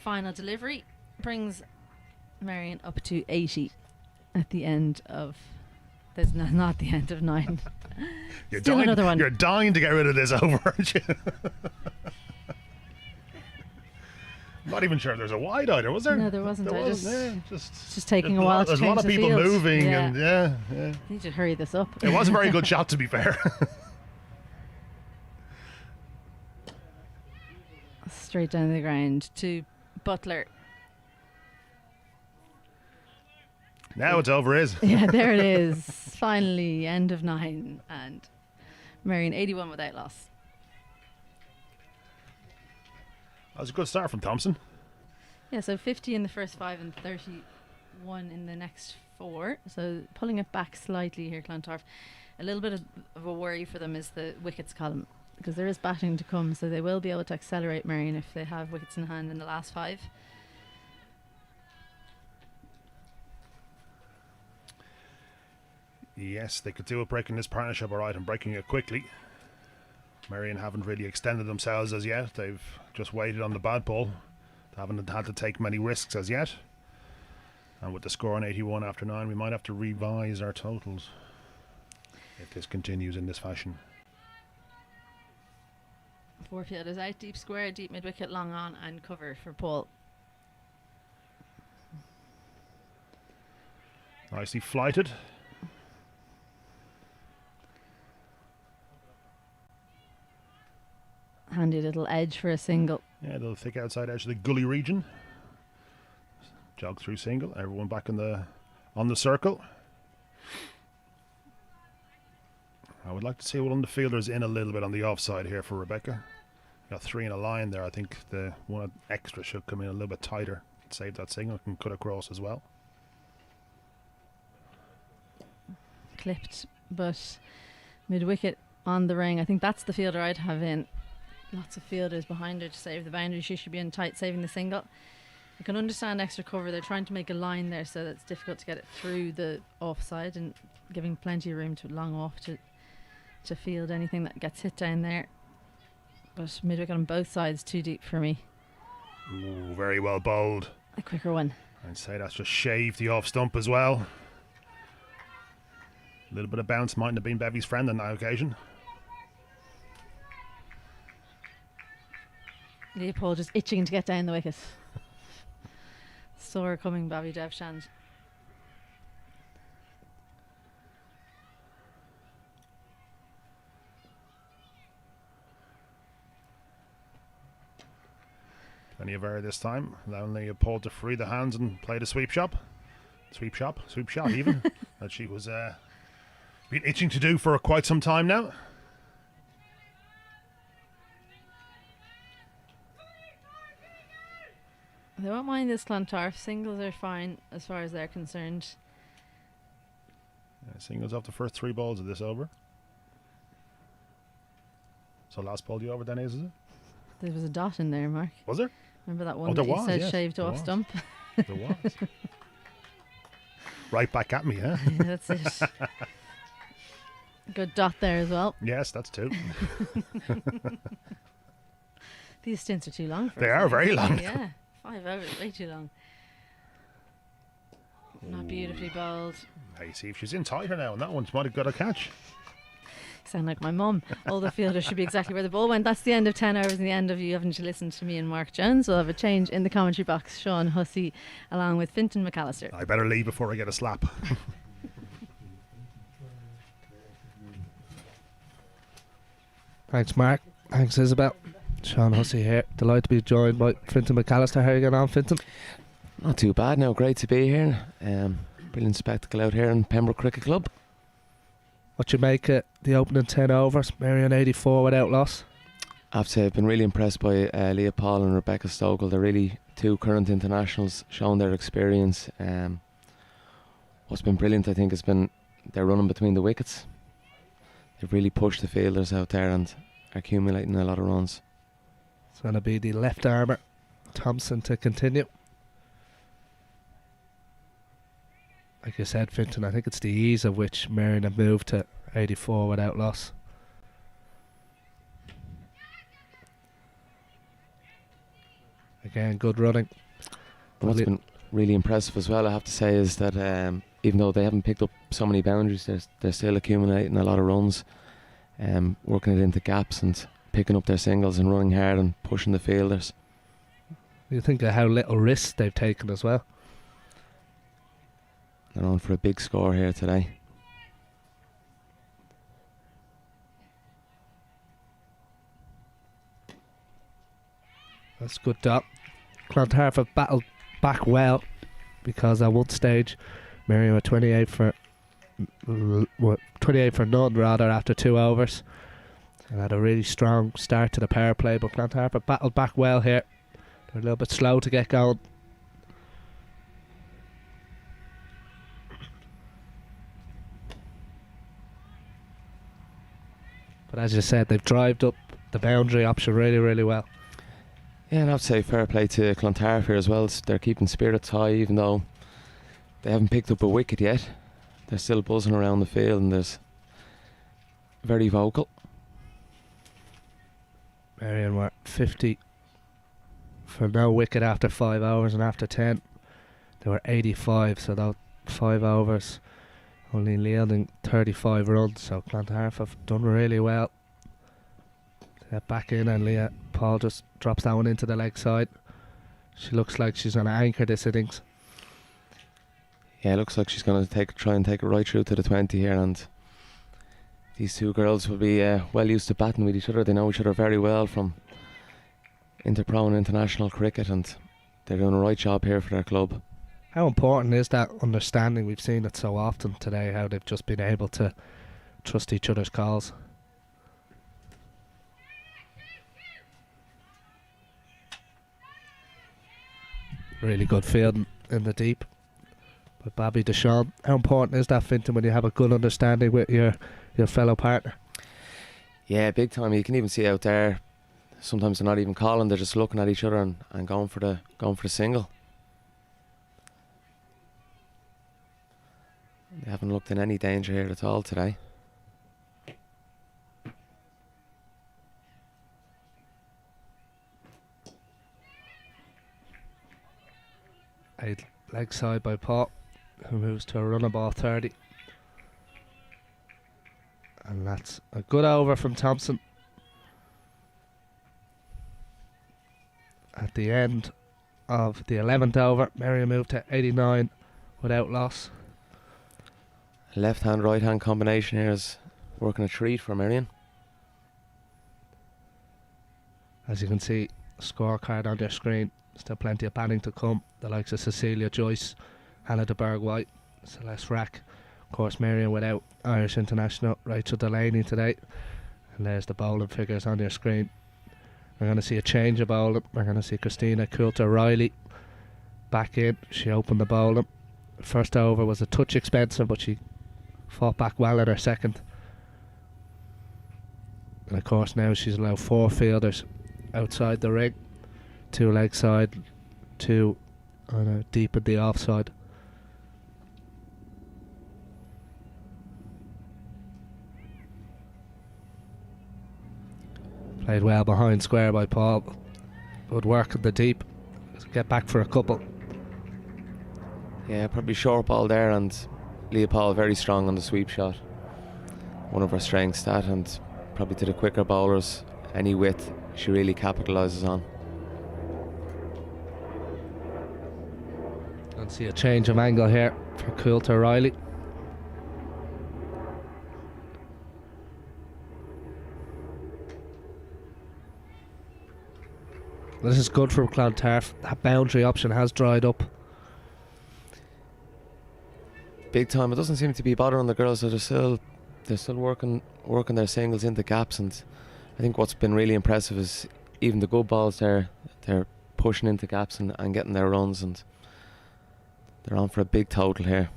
S3: final delivery. Brings Marion up to 80 at the end of... There's not the end of 9. Still another one.
S4: You're dying to get rid of this over, aren't you? Not even sure there's a wide either, was there?
S3: No, there wasn't.
S4: There
S3: It's
S4: wasn't.
S3: just taking a while to change the field.
S4: There's a lot of people moving, and yeah.
S3: Need to hurry this up.
S4: It was a very good shot, to be fair.
S3: Straight down the ground to Butler.
S4: Now it's over, is.
S3: Yeah, there it is. Finally, end of 9, and Marion 81 without loss.
S4: That was a good start from Thompson.
S3: Yeah, so 50 in the first 5 and 31 in the next 4. So pulling it back slightly here, Clontarf. A little bit of a worry for them is the wickets column, because there is batting to come, so they will be able to accelerate Marion if they have wickets in hand in the last 5.
S4: Yes, they could do it breaking this partnership all right and breaking it quickly. Marion haven't really extended themselves as yet. They've just waited on the bad ball. They haven't had to take many risks as yet. And with the score on 81 after 9, we might have to revise our totals if this continues in this fashion.
S3: 4 fielders out, deep square, deep mid wicket, long on and cover for Paul.
S4: Nicely flighted.
S3: Handy little edge for a single.
S4: Yeah, the thick outside edge of the gully region. Jog through single. Everyone back on the circle. I would like to see one of the fielders in a little bit on the offside here for Rebecca. Got 3 in a line there. I think the one extra should come in a little bit tighter. Save that single and cut across as well.
S3: Clipped, but mid wicket on the ring. I think that's the fielder I'd have in. Lots of fielders behind her to save the boundary. She should be in tight, saving the single. I can understand extra cover. They're trying to make a line there, so that it's difficult to get it through the offside and giving plenty of room to long off to field anything that gets hit down there. But mid wicket on both sides too deep for me.
S4: Ooh, very well bowled.
S3: A quicker one.
S4: I'd say that's just shaved the off stump as well. A little bit of bounce mightn't have been Bevy's friend on that occasion.
S3: Leopold just itching to get down the wicket. Saw her coming, Bobby Devchand.
S4: Plenty of error this time. Allowing Leopold to free the hands and play the sweep shot even. That she was been itching to do for quite some time now.
S3: They won't mind this Clontarf. Singles are fine as far as they're concerned.
S4: Singles off the first 3 balls of this over. So last ball you over then is it?
S3: There was a dot in there, Mark.
S4: Was there?
S3: Remember that one
S4: Oh,
S3: that
S4: there
S3: you
S4: was,
S3: said
S4: yes,
S3: shaved
S4: there
S3: off
S4: was.
S3: stump?
S4: There was. Right back at me, huh?
S3: Yeah, that's it. Good dot there as well.
S4: Yes, that's 2.
S3: These stints are too long for
S4: They
S3: us,
S4: are
S3: aren't
S4: very long.
S3: Yeah, 5 overs, way too long. Not beautifully bowled.
S4: Hey, see if she's in tighter now, and that one's might have got a catch.
S3: Sound like my mum. All the fielders should be exactly where the ball went. That's the end of 10 hours and the end of you having to listen to me and Mark Jones. We'll have a change in the commentary box. Sean Hussey along with Fintan McAllister.
S4: I better leave before I get a slap.
S1: Thanks, Mark. Thanks, Isabel. Sean Hussey here. Delighted to be joined by Fintan McAllister. How are you getting on, Fintan?
S5: Not too bad. No, great to be here. Brilliant spectacle out here in Pembroke Cricket Club.
S1: Brilliant. What you make it the opening 10 overs? Marion 84 without loss.
S5: I have to say I've been really impressed by Leah Paul and Rebecca Stokell. They're really two current internationals showing their experience. What's been brilliant, I think, has been their running between the wickets. They've really pushed the fielders out there and are accumulating a lot of runs.
S1: It's going to be the left armour, Thompson, to continue. Like you said, Finton, I think it's the ease of which Marion have moved to 84 without loss. Again, good running.
S5: What's been really impressive as well, I have to say, is that even though they haven't picked up so many boundaries, they're still accumulating a lot of runs, working it into gaps and picking up their singles and running hard and pushing the fielders.
S1: You think of how little risks they've taken as well.
S5: They're on for a big score here today.
S1: That's a good dot. Clontarf have battled back well, because at one stage Merrion were 28 for none rather after 2 overs, and had a really strong start to the power play, but Clontarf have battled back well here. They're a little bit slow to get going. But as you said, they've drived up the boundary option really, really well.
S5: Yeah, and I'd say fair play to Clontarf here as well. They're keeping spirits high, even though they haven't picked up a wicket yet. They're still buzzing around the field and there's very vocal.
S1: Marion were 50 for no wicket after 5 overs, and after 10 they were 85, so that 5 overs only yielding 35 runs, so Clontarf have done really well. They're back in, and Leah Paul just drops that one into the leg side. She looks like she's going to anchor this innings.
S5: Yeah, it looks like she's going to try and take it right through to the 20 here, and these two girls will be well used to batting with each other. They know each other very well from inter-pro and international cricket, and they're doing a right job here for their club.
S1: How important is that understanding? We've seen it so often today, how they've just been able to trust each other's calls. Really good fielding in the deep by Babby Deshawn. How important is that, Finton, when you have a good understanding with your fellow partner?
S5: Yeah, big time. You can even see out there, sometimes they're not even calling, they're just looking at each other and going for the single. They haven't looked in any danger here at all today.
S1: A leg side by Paul, who moves to a runner ball 30. And that's a good over from Thompson. At the end of the 11th over, Marion moved to 89 without loss.
S5: Left hand, right hand combination here is working a treat for Marion.
S1: As you can see, scorecard on your screen. Still plenty of batting to come. The likes of Cecilia Joyce, Hannah de Berg-White, Celeste Rack. Of course, Marion without Irish international Rachel Delaney today. And there's the bowling figures on your screen. We're going to see a change of bowling. We're going to see Christina Coulter-Riley back in. She opened the bowling. First over was a touch expensive, but she fought back well in her second. And of course now she's allowed 4 fielders outside the ring. 2 leg side, 2 deep in the offside. Played well behind square by Paul. Good work in the deep. Get back for a couple.
S5: Yeah, probably short ball there, and Leah Paul very strong on the sweep shot. One of her strengths, that, and probably to the quicker bowlers, any width she really capitalises on.
S1: And see a change of angle here for Coulter-Riley. This is good from Clontarf. That boundary option has dried up.
S5: Big time. It doesn't seem to be bothering the girls, so they're still they're still working their singles into gaps, and I think what's been really impressive is even the good balls they're pushing into gaps and getting their runs, and they're on for a big total here.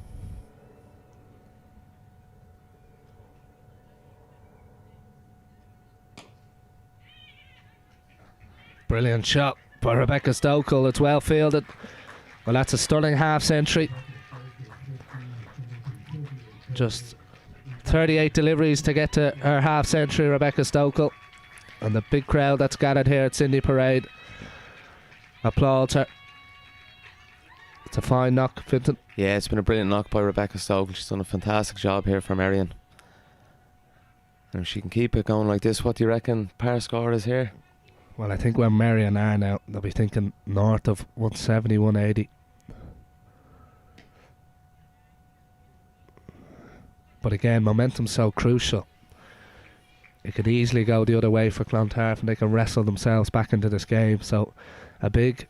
S1: Brilliant shot by Rebecca Stokel. It's well fielded. Well, that's a stunning half century. Just 38 deliveries to get to her half century, Rebecca Stokel. And the big crowd that's gathered here at Sydney Parade applauds her. It's a fine knock, Finton.
S5: Yeah, it's been a brilliant knock by Rebecca Stokel. She's done a fantastic job here for Marion. And if she can keep it going like this, what do you reckon par score is here?
S1: Well, I think where Marion are now, they'll be thinking north of 170, 180. But again, momentum's so crucial. It could easily go the other way for Clontarf, and they can wrestle themselves back into this game. So a big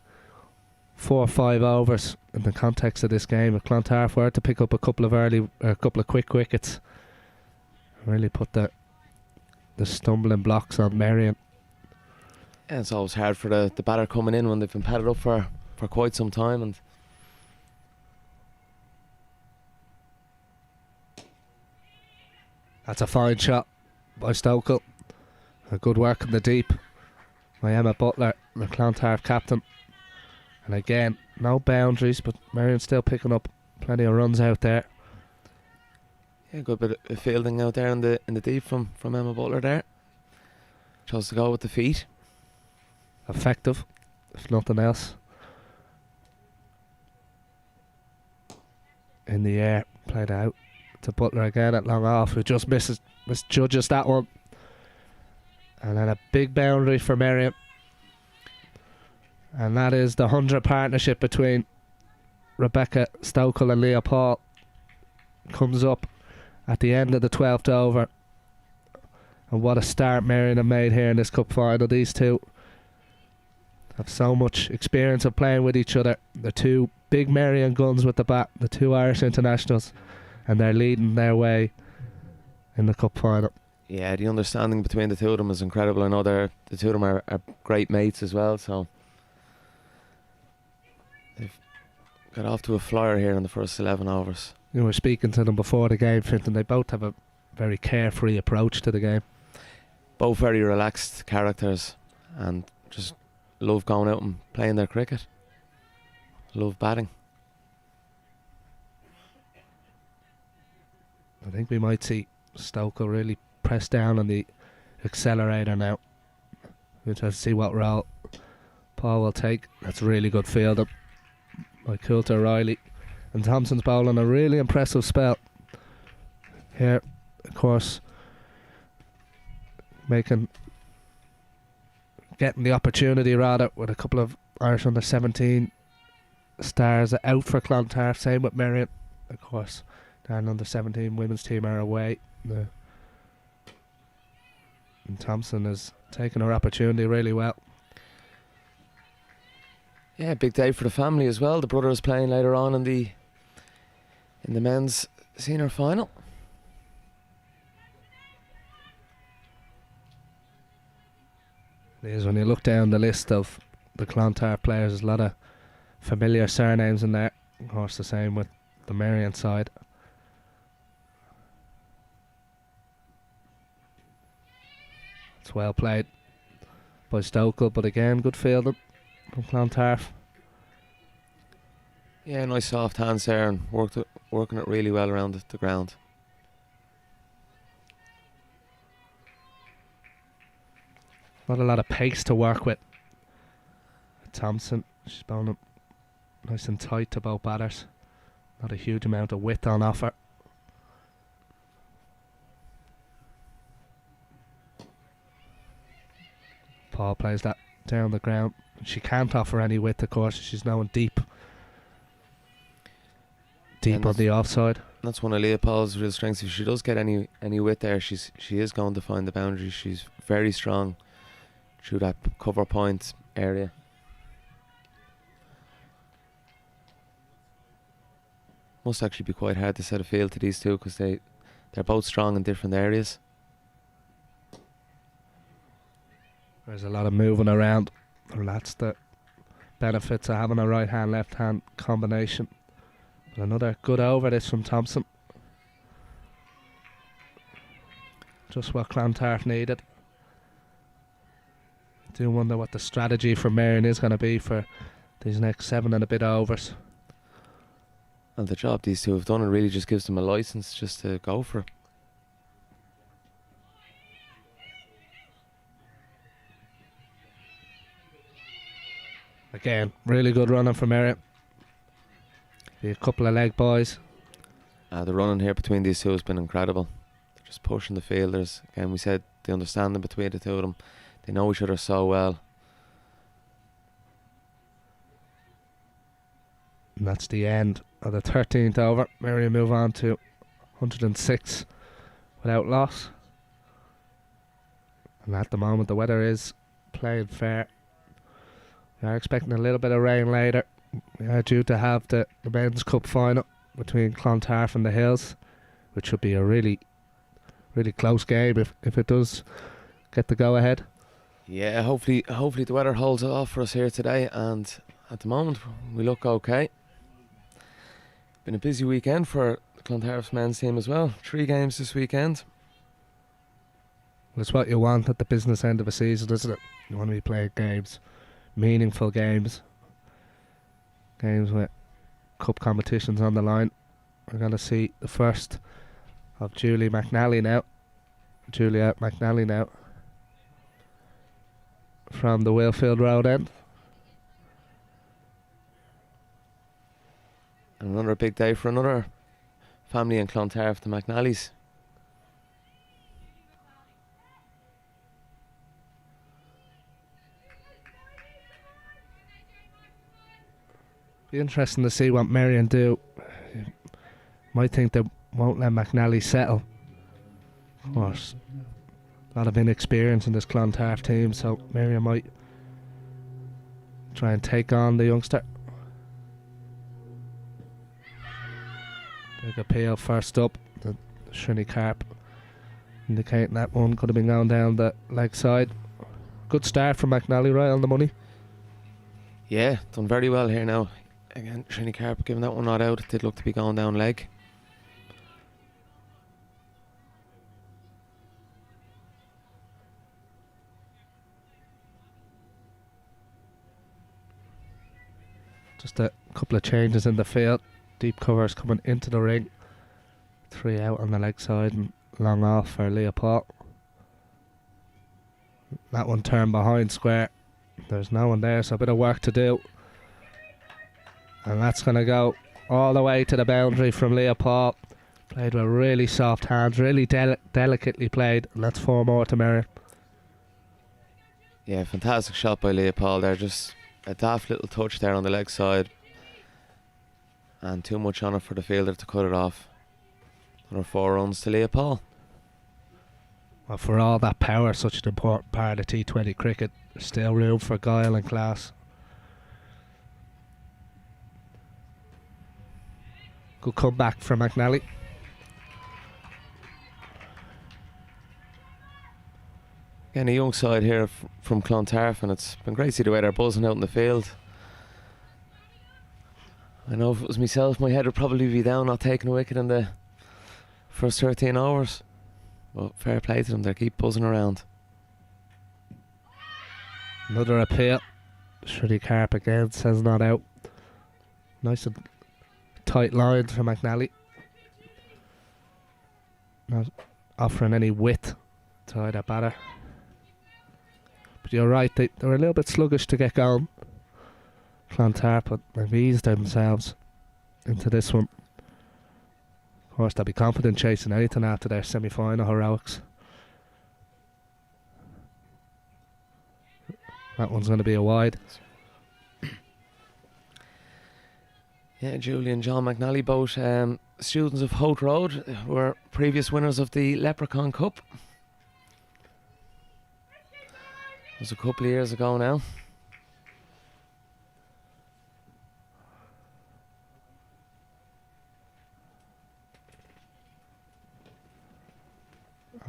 S1: 4 or 5 overs in the context of this game. If Clontarf were to pick up a couple of quick wickets, really put the stumbling blocks on Merrion.
S5: Yeah, it's always hard for the batter coming in when they've been padded up for quite some time. And
S1: that's a fine shot by Stokel. A good work in the deep by Emma Butler, the Clontarf captain. And again, no boundaries, but Marion's still picking up plenty of runs out there.
S5: yeah, good bit of fielding out there in the deep from Emma Butler there. Chose to go with the feet.
S1: Effective, if nothing else. In the air, played out to Butler again at long off, who just misjudges that one. And then a big boundary for Merrion. And that is the 100 partnership between Rebecca Stokel and Leah Paul. Comes up at the end of the 12th over. And what a start Marion have made here in this cup final. These two have so much experience of playing with each other. The two big Marion guns with the bat, the two Irish internationals, and they're leading their way in the cup final.
S5: Yeah, the understanding between the two of them is incredible. I know the two of them are great mates as well, so they've got off to a flyer here in the first 11 overs.
S1: You were speaking to them before the game, Finton. They both have a very carefree approach to the game.
S5: Both very relaxed characters and just love going out and playing their cricket. Love batting.
S1: I think we might see Stokel really press down on the accelerator now. We'll have to see what role Paul will take. That's really good fielding by Coulter Riley. And Thompson's bowling a really impressive spell. Here, of course, getting the opportunity rather with a couple of Irish under 17 stars out for Clontarf. Same with Merrion, of course. Their under 17 women's team are away. And Thompson has taken her opportunity really well.
S5: Yeah, big day for the family as well. The brother is playing later on in the men's senior final.
S1: It is, when you look down the list of the Clontarf players, there's a lot of familiar surnames in there. Of course, the same with the Marion side. It's well played by Stokel, but again, good fielding from Clontarf.
S5: Yeah, nice soft hands there and working it really well around the ground.
S1: Not a lot of pace to work with. Thompson, she's bowling nice and tight to both batters. Not a huge amount of width on offer. Paul plays that down the ground. She can't offer any width, of course. She's now in deep on the offside.
S5: That's one of Leah Paul's real strengths. If she does get any width there, she is going to find the boundary. She's very strong through that cover point area. Must actually be quite hard to set a field to these two because they they're both strong in different areas.
S1: There's a lot of moving around, and that's the benefits of having a right hand, left hand combination. But another good over this from Thompson. Just what Clontarf needed. Do wonder what the strategy for Marion is going to be for these next 7 and a bit overs.
S5: And the job these two have done, it really just gives them a license just to go for it.
S1: Again, really good running from Merrion. Be a couple of leg boys.
S5: The running here between these two has been incredible. They're just pushing the fielders. Again, we said the understanding between the two of them. They know each other so well.
S1: And that's the end of the 13th over. Marion move on to 106 without loss. And at the moment the weather is playing fair. We are expecting a little bit of rain later. We are due to have the men's cup final between Clontarf and the Hills, which should be a really close game if it does get the go ahead.
S5: Yeah, hopefully the weather holds off for us here today, and at the moment we look okay. Been a busy weekend for the Clontarf's men's team as well. 3 games this weekend.
S1: It's what you want at the business end of a season, isn't it? You want to be playing games, meaningful games with cup competitions on the line. We're going to see the first of Juliet McNally now from the Wheelfield Road end.
S5: Another big day for another family in Clontarf, the McNallys.
S1: Be interesting to see what Marion do. Might think they won't let McNally settle. Of course, a lot of inexperience in this Clontarf team, so Marion might try and take on the youngster. Big appeal first up. The Shrinny Carp indicating that one could have been going down the leg side. Good start from McNally, right on the money.
S5: Yeah, done very well here now. Again, Shrinny Carp giving that one not out. It did look to be going down leg.
S1: Just a couple of changes in the field. Deep covers coming into the ring. 3 out on the leg side and long off for Leopold. That one turned behind square. There's no one there, so a bit of work to do. And that's going to go all the way to the boundary from Leopold. Played with really soft hands, really delicately played. And that's 4 more to Marion.
S5: Yeah, fantastic shot by Leopold there. Just a daft little touch there on the leg side. And too much on it for the fielder to cut it off. Another 4 runs to Leopold.
S1: Well, for all that power, such an important part of T20 cricket, there's still room for guile and class. Good comeback from McNally.
S5: Again, a young side here from Clontarf, and it's been great to see the way they're buzzing out in the field. I know if it was myself, my head would probably be down not taking a wicket in the first 13 overs. But fair play to them, they keep buzzing around.
S1: Another appeal. Shrinny Carp again says not out. Nice and tight lines for McNally. Not offering any width to either batter. But you're right, they were a little bit sluggish to get going. Clontarf, but they've eased themselves into this one. Of course, they'll be confident chasing anything after their semi-final heroics. That one's going to be a wide.
S5: Yeah, Julie and John McNally, both students of Holt Road, were previous winners of the Leprechaun Cup. It was a couple of years ago now.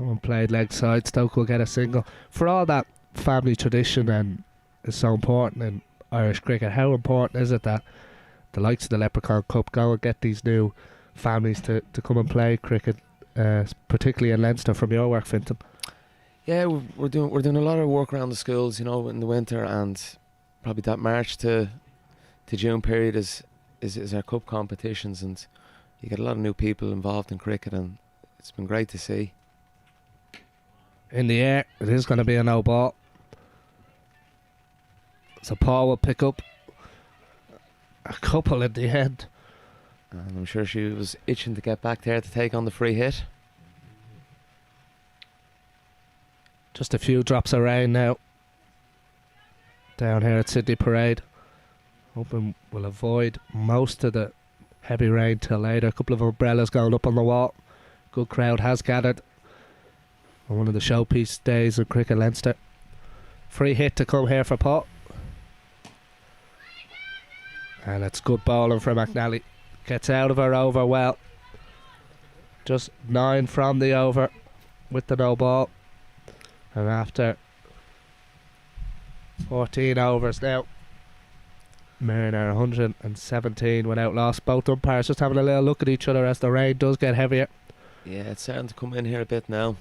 S1: Someone played leg side. Stoke will get a single. For all that family tradition and is so important in Irish cricket, how important is it that the likes of the Leprechaun Cup go and get these new families to come and play cricket, particularly in Leinster, from your work, Fintan?
S5: Yeah, we're doing a lot of work around the schools, you know, in the winter, and probably that March to June period is our cup competitions, and you get a lot of new people involved in cricket, and it's been great to see.
S1: In the air, it is going to be a no ball. So Paul will pick up a couple at the end.
S5: And I'm sure she was itching to get back there to take on the free hit.
S1: Just a few drops of rain now down here at Sydney Parade. Hoping we'll avoid most of the heavy rain till later. A couple of umbrellas going up on the wall. Good crowd has gathered on one of the showpiece days of Cricket Leinster. Free hit to come here for Paul. And it's good bowling from McNally. Gets out of her over well. Just 9 from the over with the no ball. And after 14 overs now, Marion are 117 without loss. Both umpires just having a little look at each other as the rain does get heavier.
S5: Yeah, it's starting to come in here a bit now.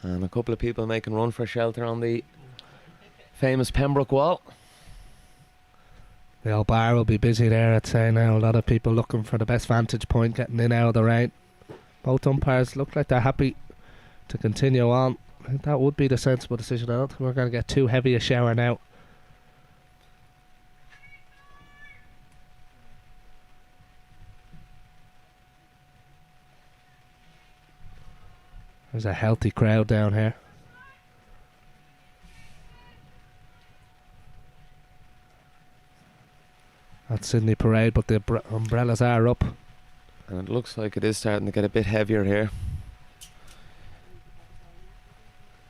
S5: And a couple of people making run for shelter on the famous Pembroke wall.
S1: The old bar will be busy there, I'd say now. A lot of people looking for the best vantage point, getting in out of the rain. Both umpires look like they're happy to continue on. I think that would be the sensible decision. I don't think we're going to get too heavy a shower now. There's a healthy crowd down here. At Sydney Parade, but the umbrellas are up.
S5: And it looks like it is starting to get a bit heavier here.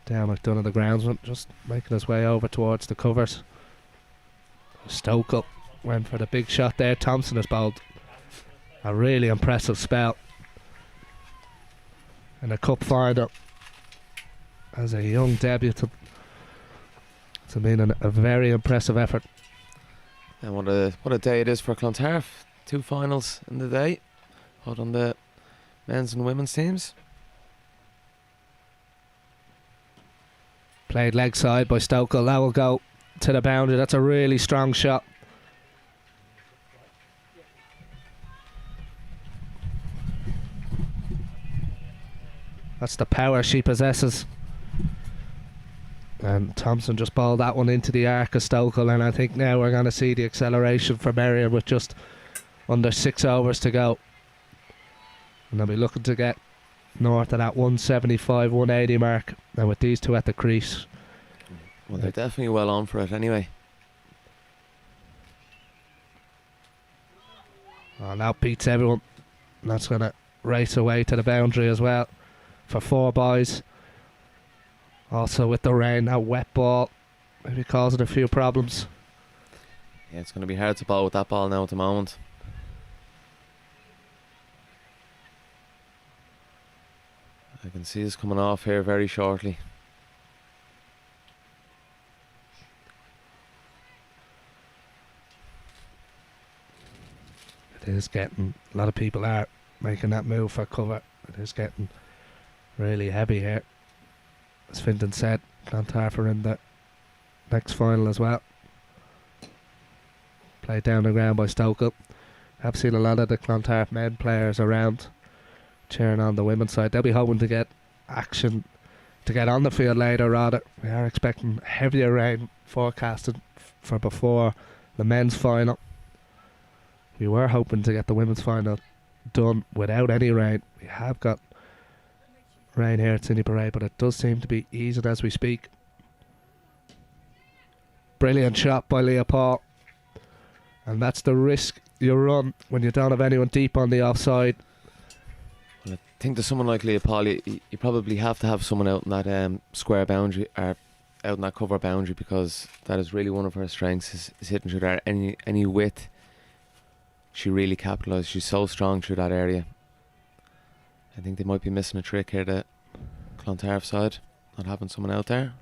S1: Down McDonough, the groundsman, just making his way over towards the covers. Stokel went for the big shot there. Thompson has bowled a really impressive spell in a cup final as a young debutant. It's been a very impressive effort.
S5: And what a day it is for Clontarf. 2 finals in the day, out on the men's and women's teams.
S1: Played leg side by Stokel. That will go to the boundary. That's a really strong shot. That's the power she possesses. And Thompson just bowled that one into the arc of Stokel, and I think now we're going to see the acceleration for Merrion with just under 6 overs to go. And they'll be looking to get north of that 175, 180 mark. And with these two at the crease.
S5: Well, they're definitely well on for it anyway.
S1: Oh, now beats everyone. And that's going to race away to the boundary as well for 4 boys. Also with the rain, that wet ball maybe causing a few problems.
S5: Yeah, it's going to be hard to bowl with that ball now at the moment. I can see this coming off here very shortly.
S1: It is getting, a lot of people are making that move for cover. It is getting really heavy here. As Fintan said, Clontarf are in the next final as well. Played down the ground by Stokel. I've seen a lot of the Clontarf men players around cheering on the women's side. They'll be hoping to get action to get on the field later rather. We are expecting heavier rain forecasted for before the men's final. We were hoping to get the women's final done without any rain. We have got rain here at Sydney Parade, but it does seem to be easing as we speak. Brilliant shot by Leah Paul. And that's the risk you run when you don't have anyone deep on the offside.
S5: Well, I think to someone like Leah Paul, you probably have to have someone out in that square boundary, or out in that cover boundary, because that is really one of her strengths, is hitting through there. Any width, she really capitalised. She's so strong through that area. I think they might be missing a trick here, the Clontarf side, not having someone out there.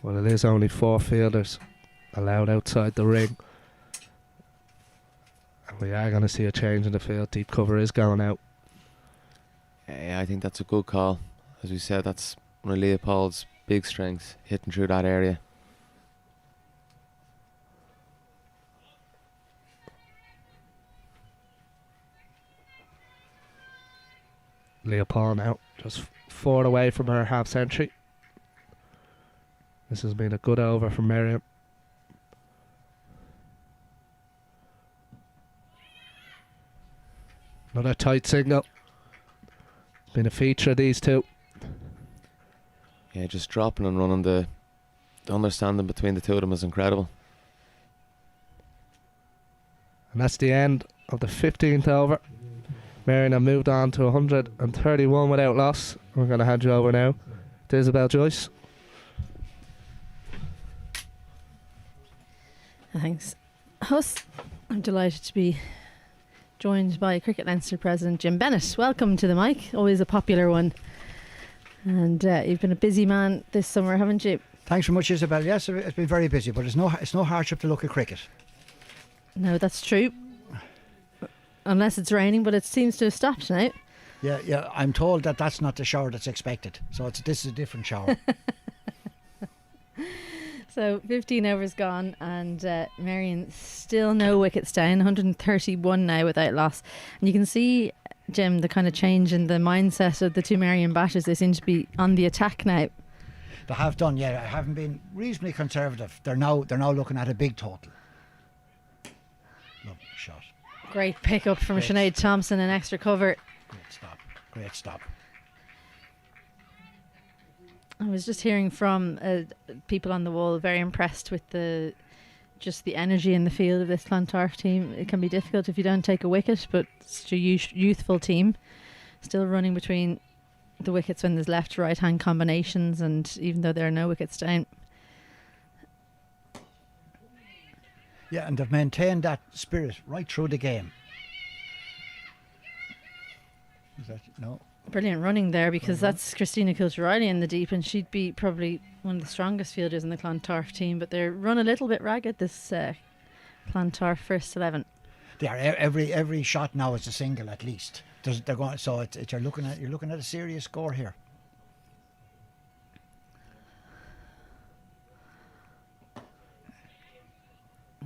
S1: Well, it is only 4 fielders allowed outside the ring. And we are going to see a change in the field. Deep cover is going out.
S5: Yeah, I think that's a good call. As we said, that's one of Leopold's big strengths, hitting through that area.
S1: Leopold now just 4 away from her half century. This has been a good over from Marion. Another tight signal. Been a feature of these two.
S5: Yeah, just dropping and running, the understanding between the two of them is incredible.
S1: And that's the end of the 15th over. Marion have moved on to 131 without loss. We're going to hand you over now to Isabel Joyce.
S3: Thanks, Huss. I'm delighted to be joined by Cricket Leinster President Jim Bennett. Welcome to the mic, always a popular one. And you've been a busy man this summer, haven't you?
S6: Thanks very much, Isabel. Yes, it's been very busy, but it's no hardship to look at cricket.
S3: No, that's true. Unless it's raining, but it seems to have stopped now.
S6: Yeah. I'm told that that's not the shower that's expected. So this is a different shower.
S3: So 15 overs gone, and Marion still no wickets down, 131 now without loss. And you can see, Jim, the kind of change in the mindset of the two Marion batters. They seem to be on the attack now.
S6: They have done, yeah. I haven't been reasonably conservative. They're now looking at a big total. Lovely shot.
S3: Great pick-up from Sinead Thompson and extra cover.
S6: Great stop.
S3: I was just hearing from people on the wall, very impressed with the energy in the field of this Clontarf team. It can be difficult if you don't take a wicket, but it's a youthful team, still running between the wickets when there's left to right hand combinations, and even though there are no wickets down.
S6: Yeah, and they've maintained that spirit right through the game. Is that no?
S3: Brilliant running there, because that's Christina Kilter-Riley in the deep, and she'd be probably one of the strongest fielders in the Clontarf team, but they're run a little bit ragged, this Clontarf first 11.
S6: They are. Every shot now is a single at least. They're going, so you're looking at a serious score here.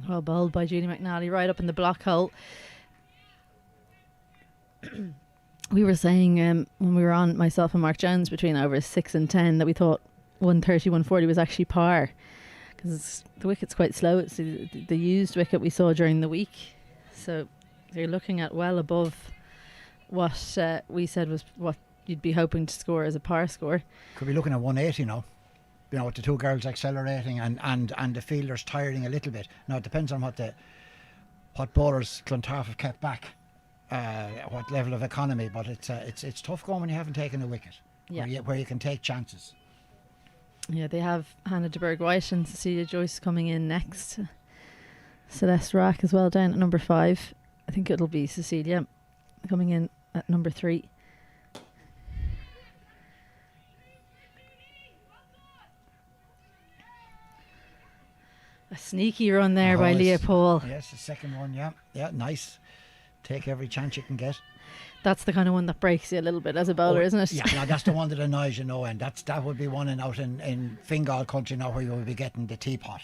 S3: Well bowled by Julie McNally, right up in the block hole. We were saying when we were on, myself and Mark Jones, between overs 6 and 10, that we thought 130, 140 was actually par, because the wicket's quite slow. It's the used wicket we saw during the week, so you're looking at well above what we said was what you'd be hoping to score as a par score.
S6: Could be looking at 180 now. You know, with the two girls accelerating and the fielders tiring a little bit. Now it depends on what bowlers Clontarf have kept back, what level of economy. But it's tough going when you haven't taken a wicket.
S3: Yeah.
S6: Where you can take chances.
S3: Yeah, they have Hannah de Berg-White and Cecilia Joyce coming in next. Celeste Rack as well down at number 5. I think it'll be Cecilia coming in at number 3. A sneaky run there by Leah Paul.
S6: Yes, the second one, yeah, nice. Take every chance you can get.
S3: That's the kind of one that breaks you a little bit as a bowler, isn't it?
S6: Yeah, that's the one that annoys you, and that would be one out in Fingal country now, where you would be getting the teapot.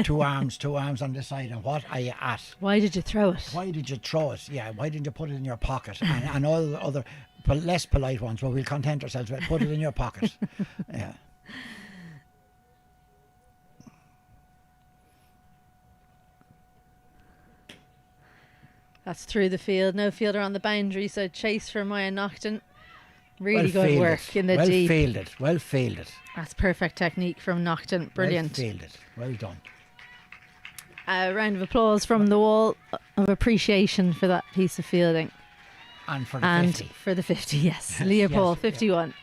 S6: two arms on the side, and what are you at?
S3: Why did you throw it?
S6: Yeah, why didn't you put it in your pocket? and all the other less polite ones, but we'll content ourselves with put it in your pocket. Yeah.
S3: That's through the field. No fielder on the boundary, so chase for Maya Naughton. Really good work in the deep.
S6: Well fielded.
S3: That's perfect technique from Naughton. Brilliant.
S6: Well fielded. Well done.
S3: A round of applause from the wall of appreciation for that piece of fielding.
S6: And for the 50.
S3: For the 50, yes. Leah Paul, 51.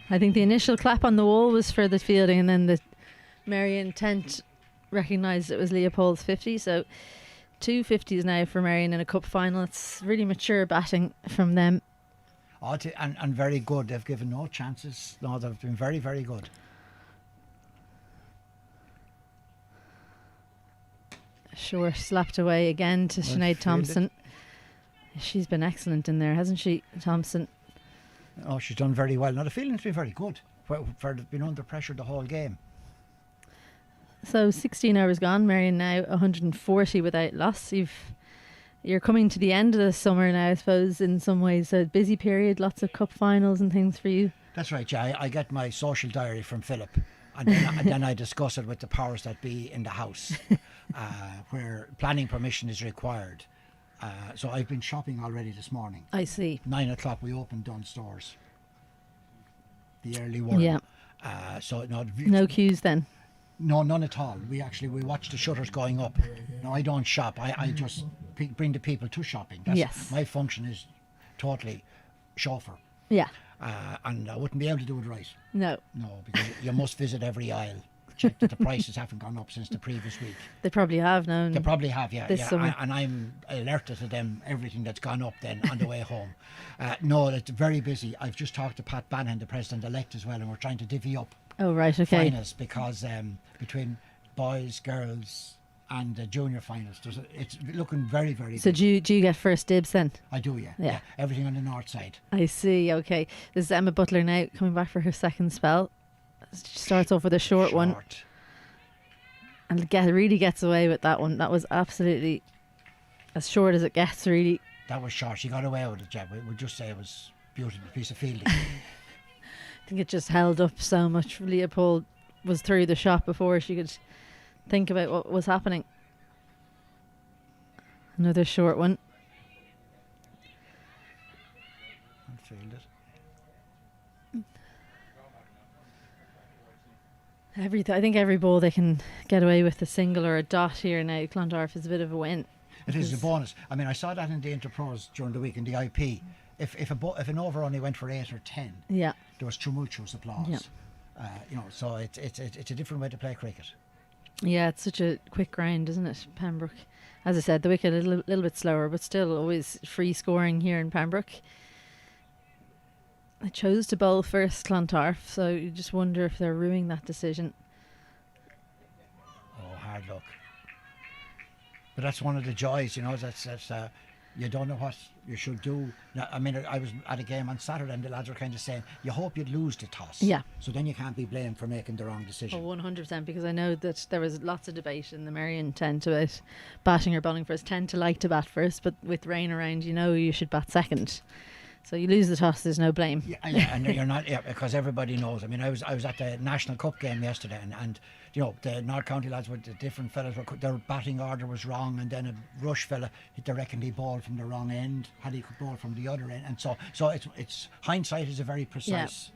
S3: I think the initial clap on the wall was for the fielding, and then the Merrion tent recognised it was Leopold's 50, so 2 50s now for Marion in a cup final. It's really mature batting from them.
S6: And very good. They've given no chances. No, they've been very, very good.
S3: Short slapped away again to Sinead Thompson. She's been excellent in there, hasn't she, Thompson?
S6: Oh, she's done very well. Now, the fielding's been very good for being under pressure the whole game.
S3: So 16 hours gone. Marion now 140 without loss. You're coming to the end of the summer now, I suppose, in some ways. A busy period, lots of cup finals and things for you.
S6: That's right, yeah. I get my social diary from Philip, and then I discuss it with the powers that be in the house, where planning permission is required. So I've been shopping already this morning.
S3: I see.
S6: 9 o'clock we opened Dunn stores. The early one.
S3: Yeah.
S6: So
S3: no queues then?
S6: No, none at all. We watch the shutters going up. No, I don't shop. I just bring the people to shopping.
S3: Yes.
S6: My function is totally chauffeur.
S3: Yeah.
S6: And I wouldn't be able to do it right.
S3: No.
S6: No, because you must visit every aisle. Check that the prices haven't gone up since the previous week.
S3: They probably have now.
S6: They probably have, yeah.
S3: This summer.
S6: And I'm alerted to them, everything that's gone up then on the way home. No, it's very busy. I've just talked to Pat Bannon, the president-elect as well, and we're trying to divvy up
S3: Oh, right, okay.
S6: finals because between boys, girls and the junior finals, it's looking very, very
S3: So
S6: good.
S3: do you get first dibs then?
S6: I do, yeah.
S3: Yeah.
S6: Everything on the north side.
S3: I see, okay. This is Emma Butler now coming back for her second spell. She starts off with a short one and really gets away with that one. That was absolutely as short as it gets, really.
S6: That was short. She got away with it, Jeb. We'll just say it was a beautiful piece of fielding.
S3: I think it just held up so much. Leopold was through the shot before she could think about what was happening. Another short one.
S6: I'll field it.
S3: I think every ball they can get away with a single or a dot here now. Clontarf is a bit of a win.
S6: It is a bonus. I mean, I saw that in the Interpros during the week in the IP. If an over only went for 8 or 10,
S3: Yeah.
S6: there was tumultuous applause.
S3: Yeah.
S6: So it's a different way to play cricket.
S3: Yeah, it's such a quick grind, isn't it, Pembroke? As I said, the wicket a little bit slower, but still always free scoring here in Pembroke. I chose to bowl first, Clontarf, so you just wonder if they're ruining that decision.
S6: Oh, hard luck. But that's one of the joys, that's you don't know what you should do. Now, I mean, I was at a game on Saturday and the lads were kind of saying, you hope you'd lose the toss.
S3: Yeah.
S6: So then you can't be blamed for making the wrong decision.
S3: Oh, 100%, because I know that there was lots of debate in the Merrion tent about batting or bowling first. Tend to like to bat first, but with rain around, you should bat second. So you lose the toss, there's no blame.
S6: Yeah, and you're not, because everybody knows. I mean, I was at the National Cup game yesterday, and the North County lads were the different fellas. Their batting order was wrong, and then a rush fella, they reckoned he bowled from the wrong end. Had he could bowl from the other end, and so it's hindsight is a very precise.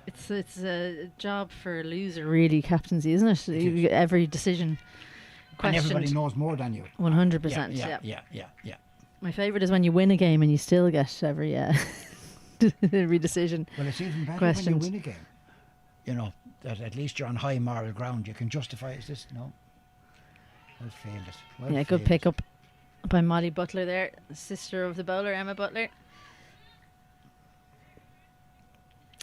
S3: Yeah. It's a job for a loser, really, captaincy, isn't it? You get every decision questioned.
S6: And everybody knows more than you.
S3: 100%.
S6: Yeah.
S3: My favourite is when you win a game and you still get every every decision.
S6: Well, it's even better
S3: questioned.
S6: when you win a game. That at least you're on high moral ground. You can justify it. No. Well failed it.
S3: Good pick up by Molly Butler there, sister of the bowler, Emma Butler.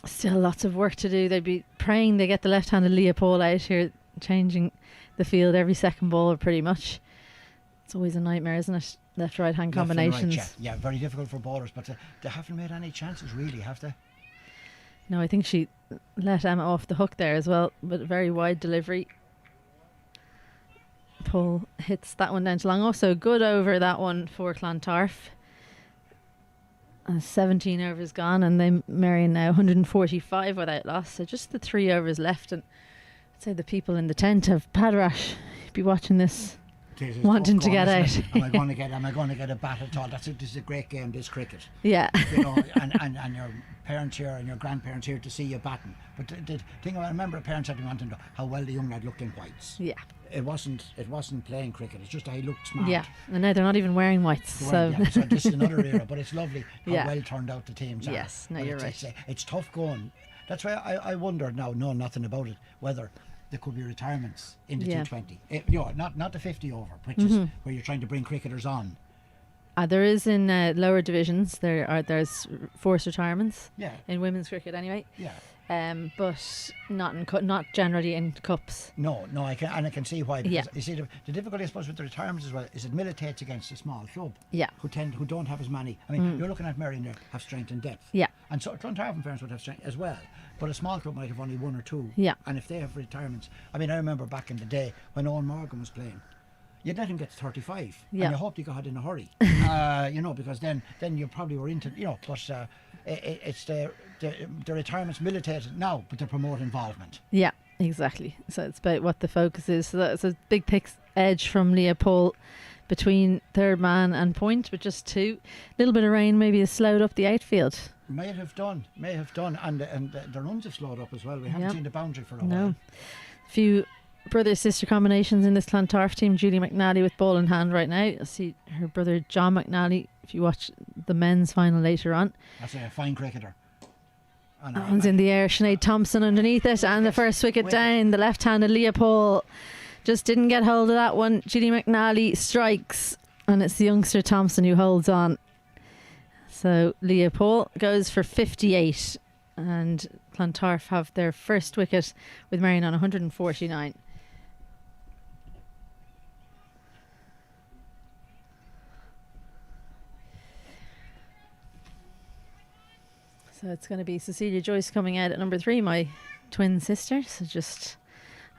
S3: Still lots of work to do. They'd be praying they get the left-handed Leopold out here, changing the field every second ball pretty much. It's always a nightmare, isn't it? Left-right hand
S6: Left and right,
S3: combinations.
S6: yeah, very difficult for bowlers, but they haven't made any chances really, have they?
S3: No, I think she let Emma off the hook there as well, but a very wide delivery. Paul hits that one down to long. Also, good over that one for Clontarf. 17 overs gone, and they Marion now 145 without loss. So just the 3 overs left, and I'd say the people in the tent have pad rash. Be watching this, wanting to get out.
S6: Am I going to get a bat at all? This is a great game. This cricket.
S3: Yeah.
S6: And your parents here and your grandparents here to see you batting. But the thing I remember, parents had to want to know how well the young lad looked in whites.
S3: Yeah.
S6: It wasn't playing cricket. It's just that he looked smart.
S3: Yeah, and now they're not even wearing whites. So
S6: this is another era, but it's lovely how well turned out the teams are.
S3: Yes, no,
S6: But
S3: you're right.
S6: It's tough going. That's why I wonder now, know nothing about it, whether there could be retirements in the
S3: Yeah.
S6: T20. Not the 50 over, which is where you're trying to bring cricketers on.
S3: There is in lower divisions. There's forced retirements
S6: Yeah,
S3: in women's cricket anyway.
S6: yeah.
S3: But not not generally in cups.
S6: No, I can see why. Because
S3: Yeah.
S6: you see, the difficulty, I suppose, with the retirements as well is it militates against a small club.
S3: Yeah.
S6: Who don't have as many. I mean, you're looking at Merrion there, have strength and depth.
S3: Yeah.
S6: And so Clontarf in fairness would have strength as well. But a small club might have only one or two.
S3: Yeah.
S6: And if they have retirements, I mean, I remember back in the day when Owen Morgan was playing, you'd let him get to 35.
S3: Yeah.
S6: And you hoped he got in a hurry. Because then you probably were into, but it's the retirement's militated now, but they promote involvement.
S3: Yeah, exactly. So it's about what the focus is. So that's a big edge from Leopold between third man and point, but just two. A little bit of rain maybe has slowed up the outfield.
S6: May have done, and the runs have slowed up as well. We haven't
S3: Yeah.
S6: seen the boundary for a
S3: No.
S6: while.
S3: Few brother-sister combinations in this Clontarf team. Julie McNally with ball in hand right now. You'll see her brother John McNally if you watch the men's final later on.
S6: That's a fine cricketer. And
S3: That one's in the air. Sinead Thompson underneath it, and the first wicket down. The left-handed Leopold just didn't get hold of that one. Julie McNally strikes, and it's the youngster Thompson who holds on. So Leopold goes for 58, and Clontarf have their first wicket with Marion on 149. So it's going to be Cecilia Joyce coming out at number 3, my twin sister. So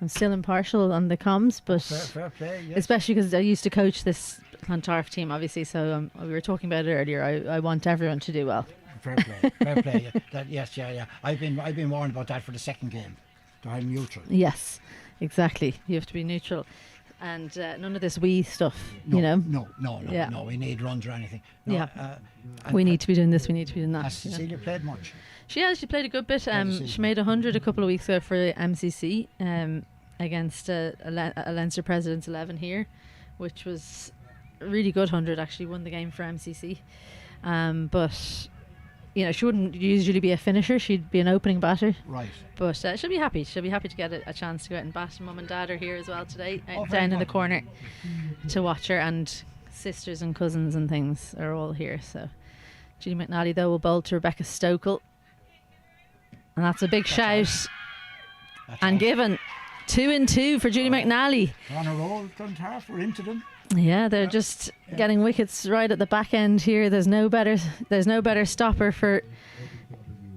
S3: I'm still impartial on the comms, but
S6: fair play, yes.
S3: especially because I used to coach this Clontarf team, obviously. So we were talking about it earlier. I want everyone to do well.
S6: Fair play. Yeah. I've been warned about that for the second game. I'm neutral.
S3: Yes, exactly. You have to be neutral, and none of this we stuff.
S6: No,
S3: you know.
S6: No. We need runs or anything. No,
S3: Yeah. We need to be doing this. We need to be doing that.
S6: Has
S3: you know.
S6: Cecilia played much?
S3: She played a good bit.
S6: season.
S3: She made 100 a couple of weeks ago for MCC against a Leinster President's 11 here, which was a really good 100. Actually, won the game for MCC. But she wouldn't usually be a finisher. She'd be an opening batter.
S6: Right.
S3: But she'll be happy. She'll be happy to get a chance to go out and bat. Mum and Dad are here as well today,
S6: Oh, very
S3: down in the
S6: good.
S3: corner to watch her, and sisters and cousins and things are all here. So Julie McNally though will bowl to Rebecca Stokel, and that's a big shout. And given 2 and 2 for Julie McNally.
S6: We're on a roll, Clontarf. We're into them.
S3: Yeah, they're just getting wickets right at the back end here. There's no better stopper for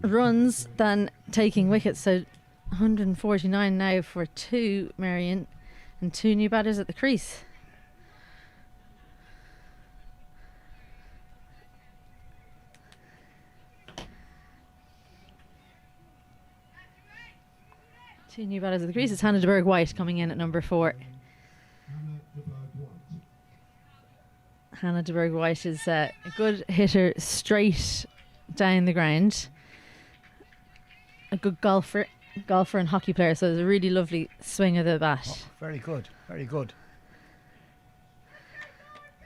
S3: runs than taking wickets. So 149 now for 2 Marion, and 2 new batters at the crease. Two new batters at the crease. It's Hannah de Berg White coming in at number 4. Hannah de Berg White is a good hitter straight down the ground. A good golfer and hockey player, so it's a really lovely swing of the bat.
S6: Oh, very good.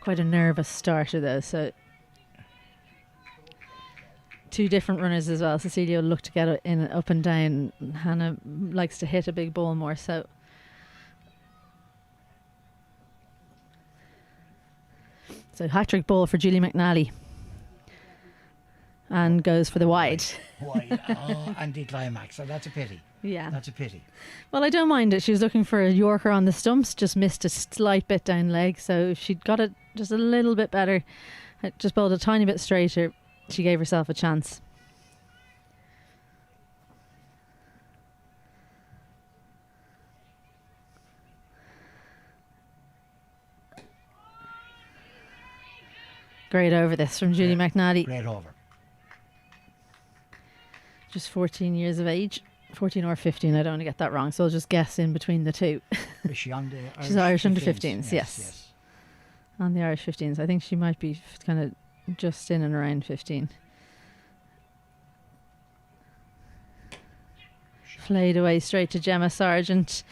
S3: Quite a nervous starter though, so 2 different runners as well. Cecilia will look to get it in up and down. Hannah likes to hit a big ball more, so hat-trick ball for Julie McNally, and goes for the wide.
S6: Anti-climax. So that's a pity.
S3: Yeah.
S6: That's a pity.
S3: Well, I don't mind it. She was looking for a Yorker on the stumps, just missed a slight bit down leg. So if she'd got it just a little bit better, just bowled a tiny bit straighter, she gave herself a chance. Great over this from Julie McNally.
S6: Great over.
S3: Just 14 years of age. 14 or 15, I don't want to get that wrong, so I'll just guess in between the two.
S6: Is she on the Irish
S3: She's Irish under
S6: 15s?
S3: 15s, yes. On the Irish 15s. I think she might be kind of just in and around 15. Played away straight to Gemma Sargent.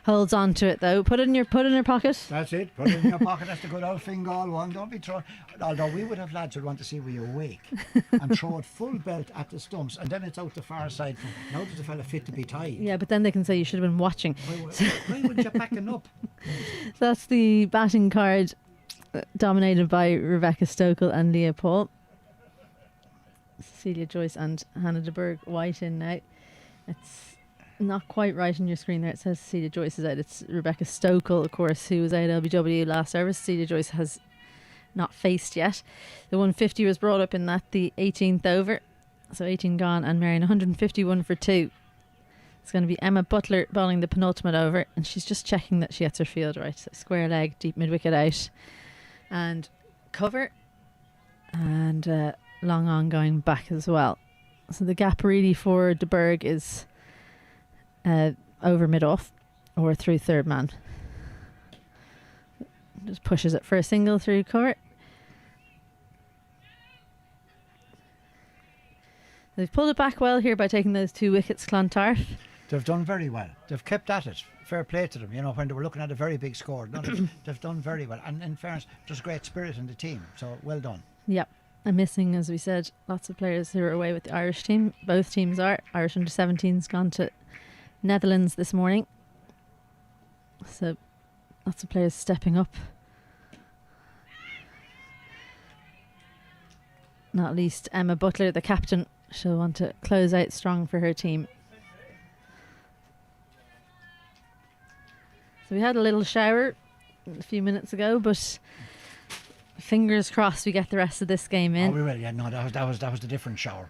S3: Holds on to it though. Put it in your pocket.
S6: That's it. Put it in your pocket. That's the good old Fingal one. Don't be throwing. Although we would have lads who want to see were you awake and throw it full belt at the stumps, and then it's out the far side. Now does the fella fit to be tied?
S3: Yeah, but then they can say you should have been watching.
S6: Why wouldn't you backing up?
S3: So that's the batting card, dominated by Rebecca Stokel and Leah Paul. Cecilia Joyce and Hannah de Burgh White in now. It's not quite right on your screen there. It says Cecilia Joyce is out. It's Rebecca Stokel, of course, who was out LBW last service. Cecilia Joyce has not faced yet. The 150 was brought up in that, the 18th over. So 18 gone, and Marion 151 for 2. It's going to be Emma Butler bowling the penultimate over, and she's just checking that she gets her field right. So square leg, deep mid wicket out, and cover, and long on going back as well. So the gap really for de Burgh is over mid off or through third man. Just pushes it for a single through cover. They've pulled it back well here by taking those 2 wickets, Clontarf.
S6: They've done very well. They've kept at it. Fair play to them. You know, when they were looking at a very big score, they've done very well. And in fairness, there's great spirit in the team. So well done.
S3: Yep. And missing, as we said, lots of players who are away with the Irish team. Both teams are. Irish under-17's gone to Netherlands this morning. So lots of players stepping up. Not least Emma Butler, the captain. She'll want to close out strong for her team. So we had a little shower a few minutes ago, but fingers crossed we get the rest of this game in.
S6: Oh, we will. Yeah, no, that was the different shower.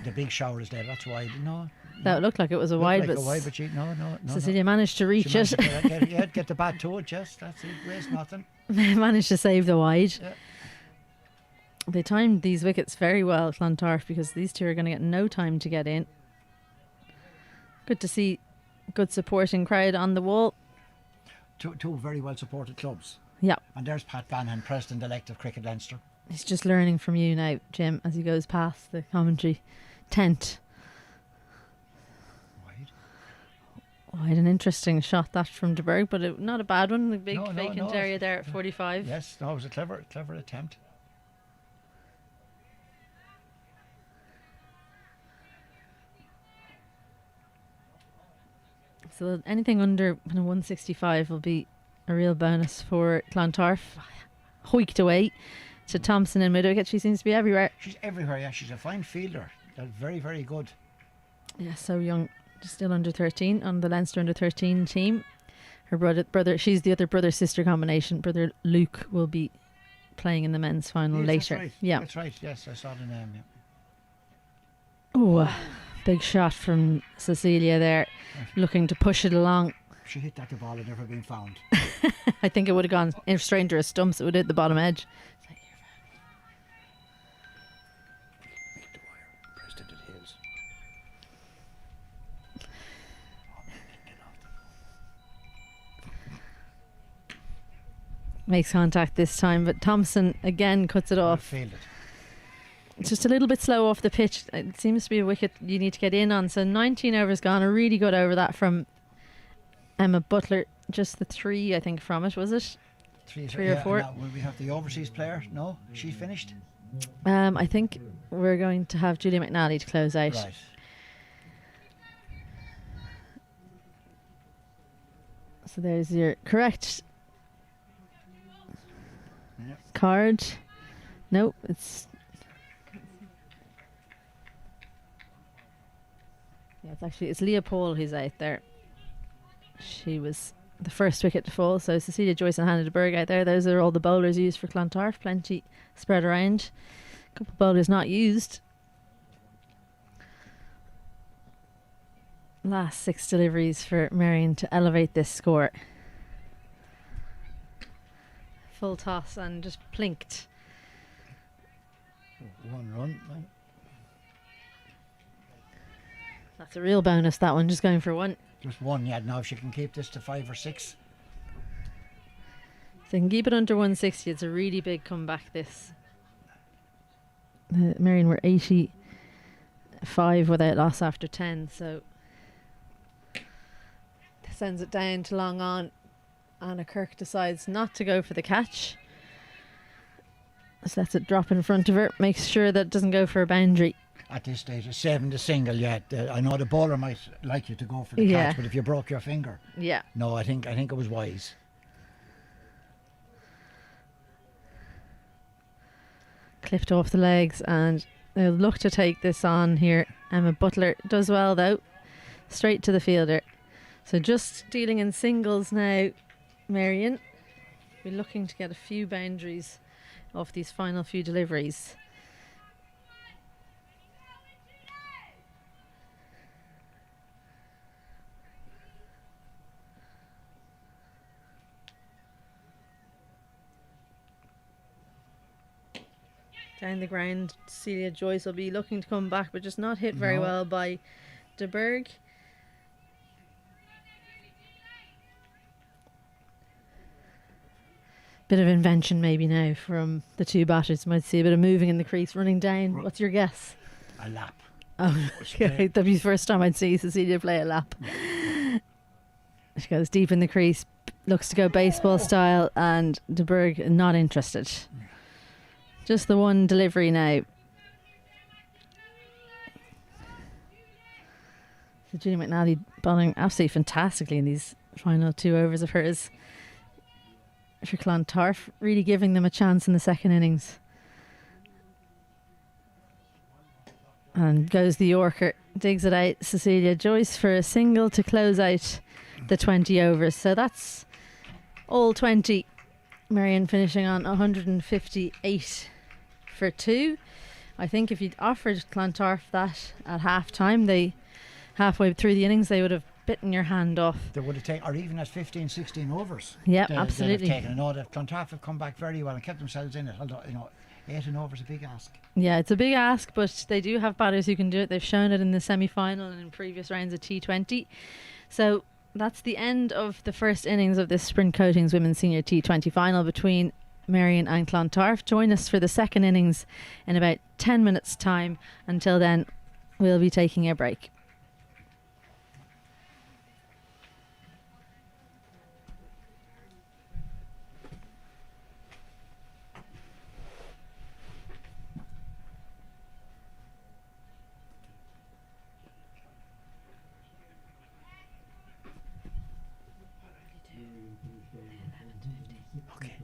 S6: the big shower is there. That's why. No.
S3: That looked like it was a wide,
S6: like
S3: but
S6: a wide, but no.
S3: Cecilia managed to reach
S6: She
S3: it.
S6: managed to get the bat to it. Just that's it. Waste nothing.
S3: Managed to save the wide.
S6: Yeah.
S3: They timed these wickets very well, Clontarf, because these two are going to get no time to get in. Good to see good supporting crowd on the wall.
S6: Two very well supported clubs.
S3: Yeah.
S6: And there's Pat Bannon, President-elect of Cricket Leinster.
S3: He's just learning from you now, Jim, as he goes past the commentary tent. Wide, an interesting shot that from de Burgh, but not a bad one. The big vacant area there at 45.
S6: Yes, no, it was a clever attempt.
S3: So anything under 165 will be a real bonus for Clontarf. Hoiked away to Thompson in mid-wicket. She seems to be everywhere.
S6: She's everywhere, yeah. She's a fine fielder. They're very, very good.
S3: Yeah, so young. Just still under 13 on the Leinster under 13 team. Her brother, she's the other brother-sister combination. Brother Luke will be playing in the men's final later.
S6: That's right.
S3: Yeah,
S6: that's right. Yes, I saw the name. Yeah.
S3: Oh, big shot from Cecilia there, looking to push it along.
S6: If she hit that, the ball had never been found.
S3: I think it would have gone straight into her stumps. It would hit the bottom edge. Makes contact this time, but Thompson again cuts it off. It's just a little bit slow off the pitch. It seems to be a wicket you need to get in on. So 19 overs gone. A really good over that from Emma Butler. Just the 3, I think, from it, was it? Three or 4.
S6: Will we have the overseas player? No, she finished.
S3: I think we're going to have Julia McNally to close out.
S6: Right.
S3: So there's your correct card. No, it's it's Leah Paul who's out there. She was the first wicket to fall. So Cecilia Joyce and Hannah de Burgh out there. Those are all the bowlers used for Clontarf. Plenty spread around. A couple of bowlers not used. Last 6 deliveries for Marion to elevate this score. Full toss and just plinked.
S6: 1 run.
S3: That's a real bonus, that one, just going for 1.
S6: Just 1, yeah. Now if she can keep this to 5 or 6.
S3: If they can keep it under 160, it's a really big comeback, this. Marion were 85 without loss after 10, so sends it down to long on. Anna Kirk decides not to go for the catch. Just lets it drop in front of her, makes sure that it doesn't go for a boundary.
S6: At this stage, it's saving the single. Yeah, I know the bowler might like you to go for the catch, but if you broke your finger,
S3: Yeah.
S6: no, I think it was wise.
S3: Clipped off the legs, and they'll look to take this on here. Emma Butler does well though, straight to the fielder. So just dealing in singles now, Marion. We're looking to get a few boundaries off these final few deliveries. Down the ground, Celia Joyce will be looking to come back, but just not hit very well by de Burgh. Bit of invention maybe now from the two batters. Might see a bit of moving in the crease, running down. What's your guess?
S6: A lap.
S3: Oh, okay. That'd be the first time I'd see Cecilia play a lap. She goes deep in the crease, looks to go baseball style, and de Burgh not interested. Just the one delivery now. So Julie McNally bowling absolutely fantastically in these final 2 overs of hers. For Clontarf, really giving them a chance in the second innings. And goes the Yorker, digs it out. Cecilia Joyce for a single to close out the 20 overs. So that's all 20. Marion finishing on 158 for 2. I think if you'd offered Clontarf that at half time, halfway through the innings, they would have bitten your hand off.
S6: They would have taken, or even at 15, 16 overs.
S3: Yeah,
S6: they'd
S3: absolutely.
S6: have taken. I know that Clontarf have come back very well and kept themselves in it. Although 18 overs is a big ask.
S3: Yeah, it's a big ask, but they do have batters who can do it. They've shown it in the semi-final and in previous rounds of T20. So that's the end of the first innings of this Sprint Coatings Women's Senior T20 final between Merrion and Clontarf. Join us for the second innings in about 10 minutes time. Until then, we'll be taking a break.
S6: Okay.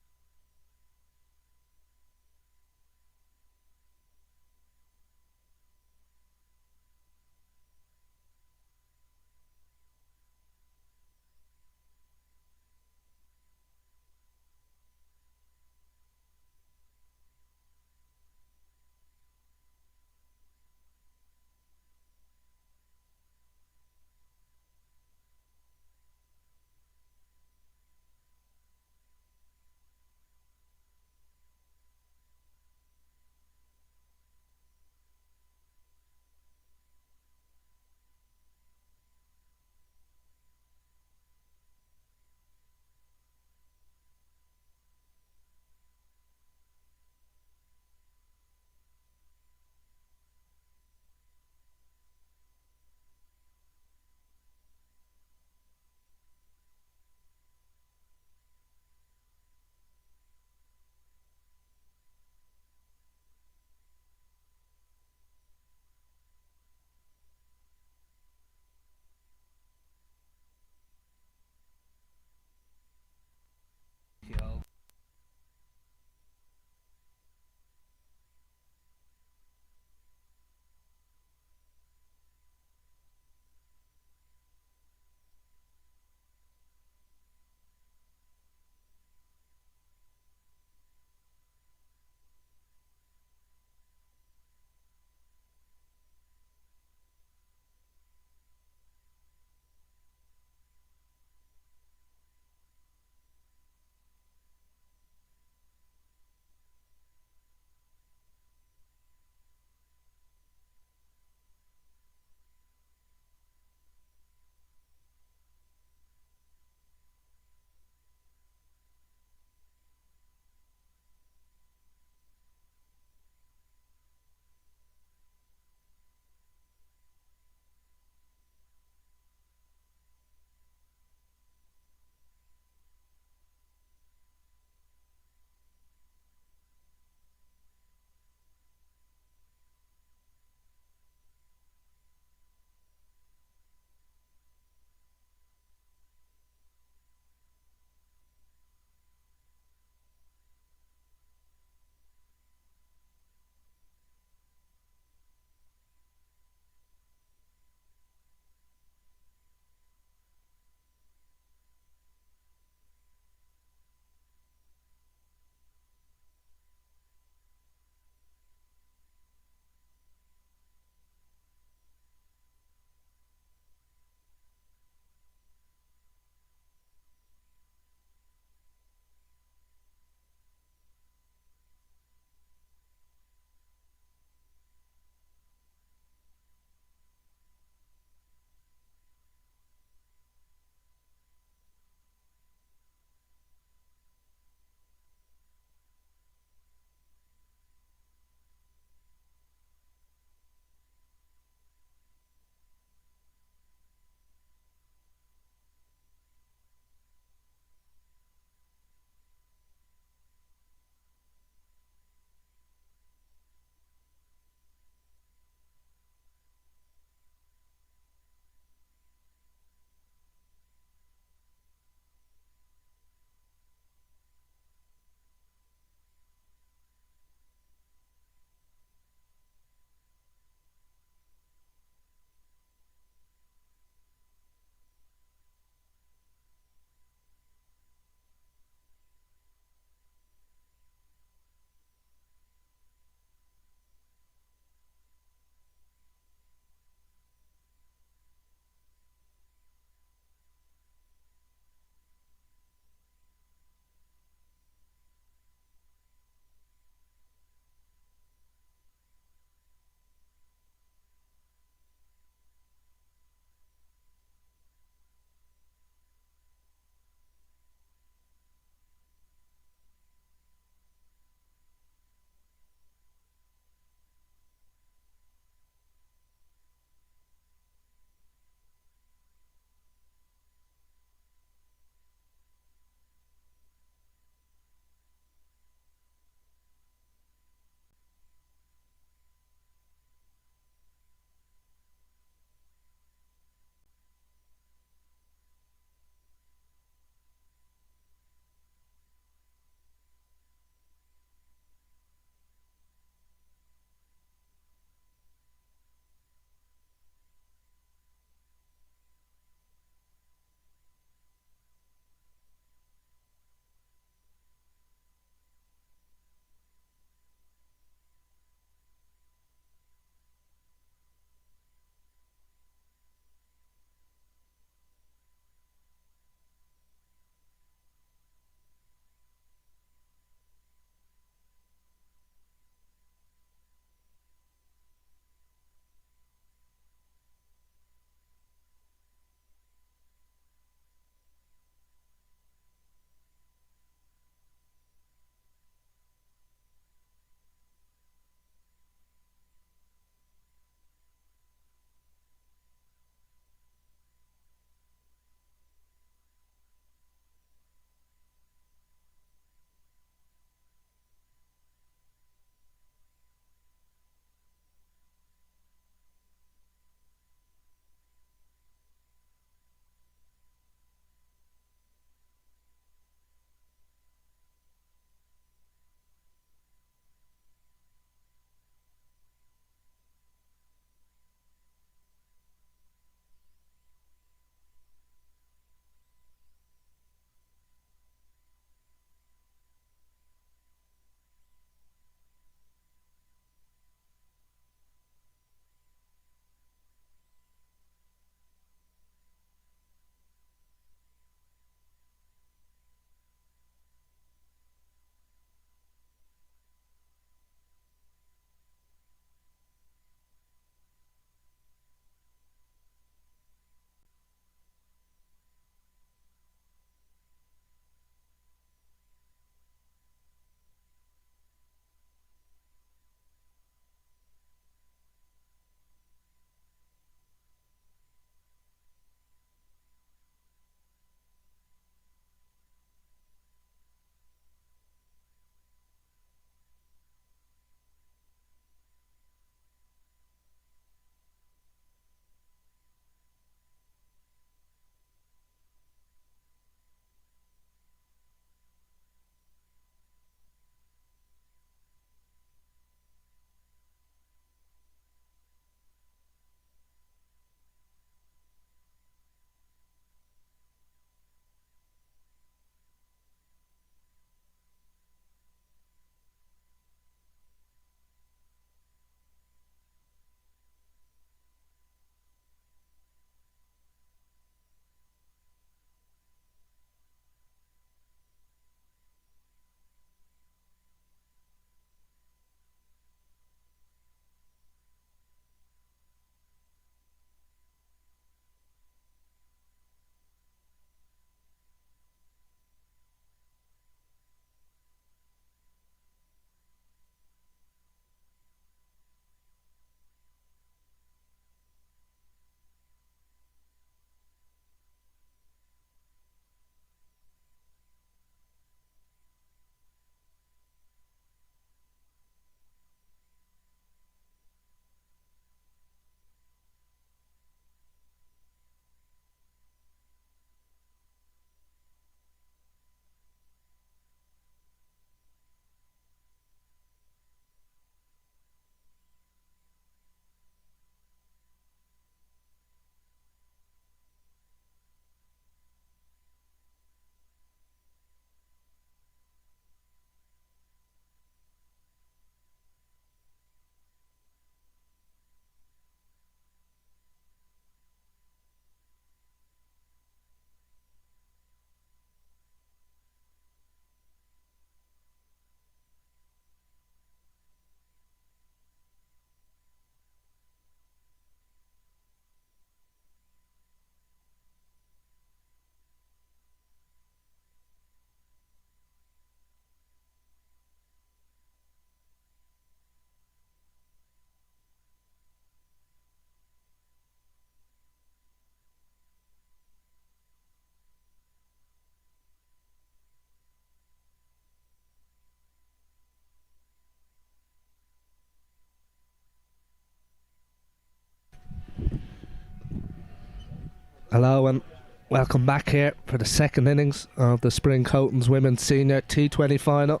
S1: Hello and welcome back here for the second innings of the Spring Coatings Women's Senior T20 final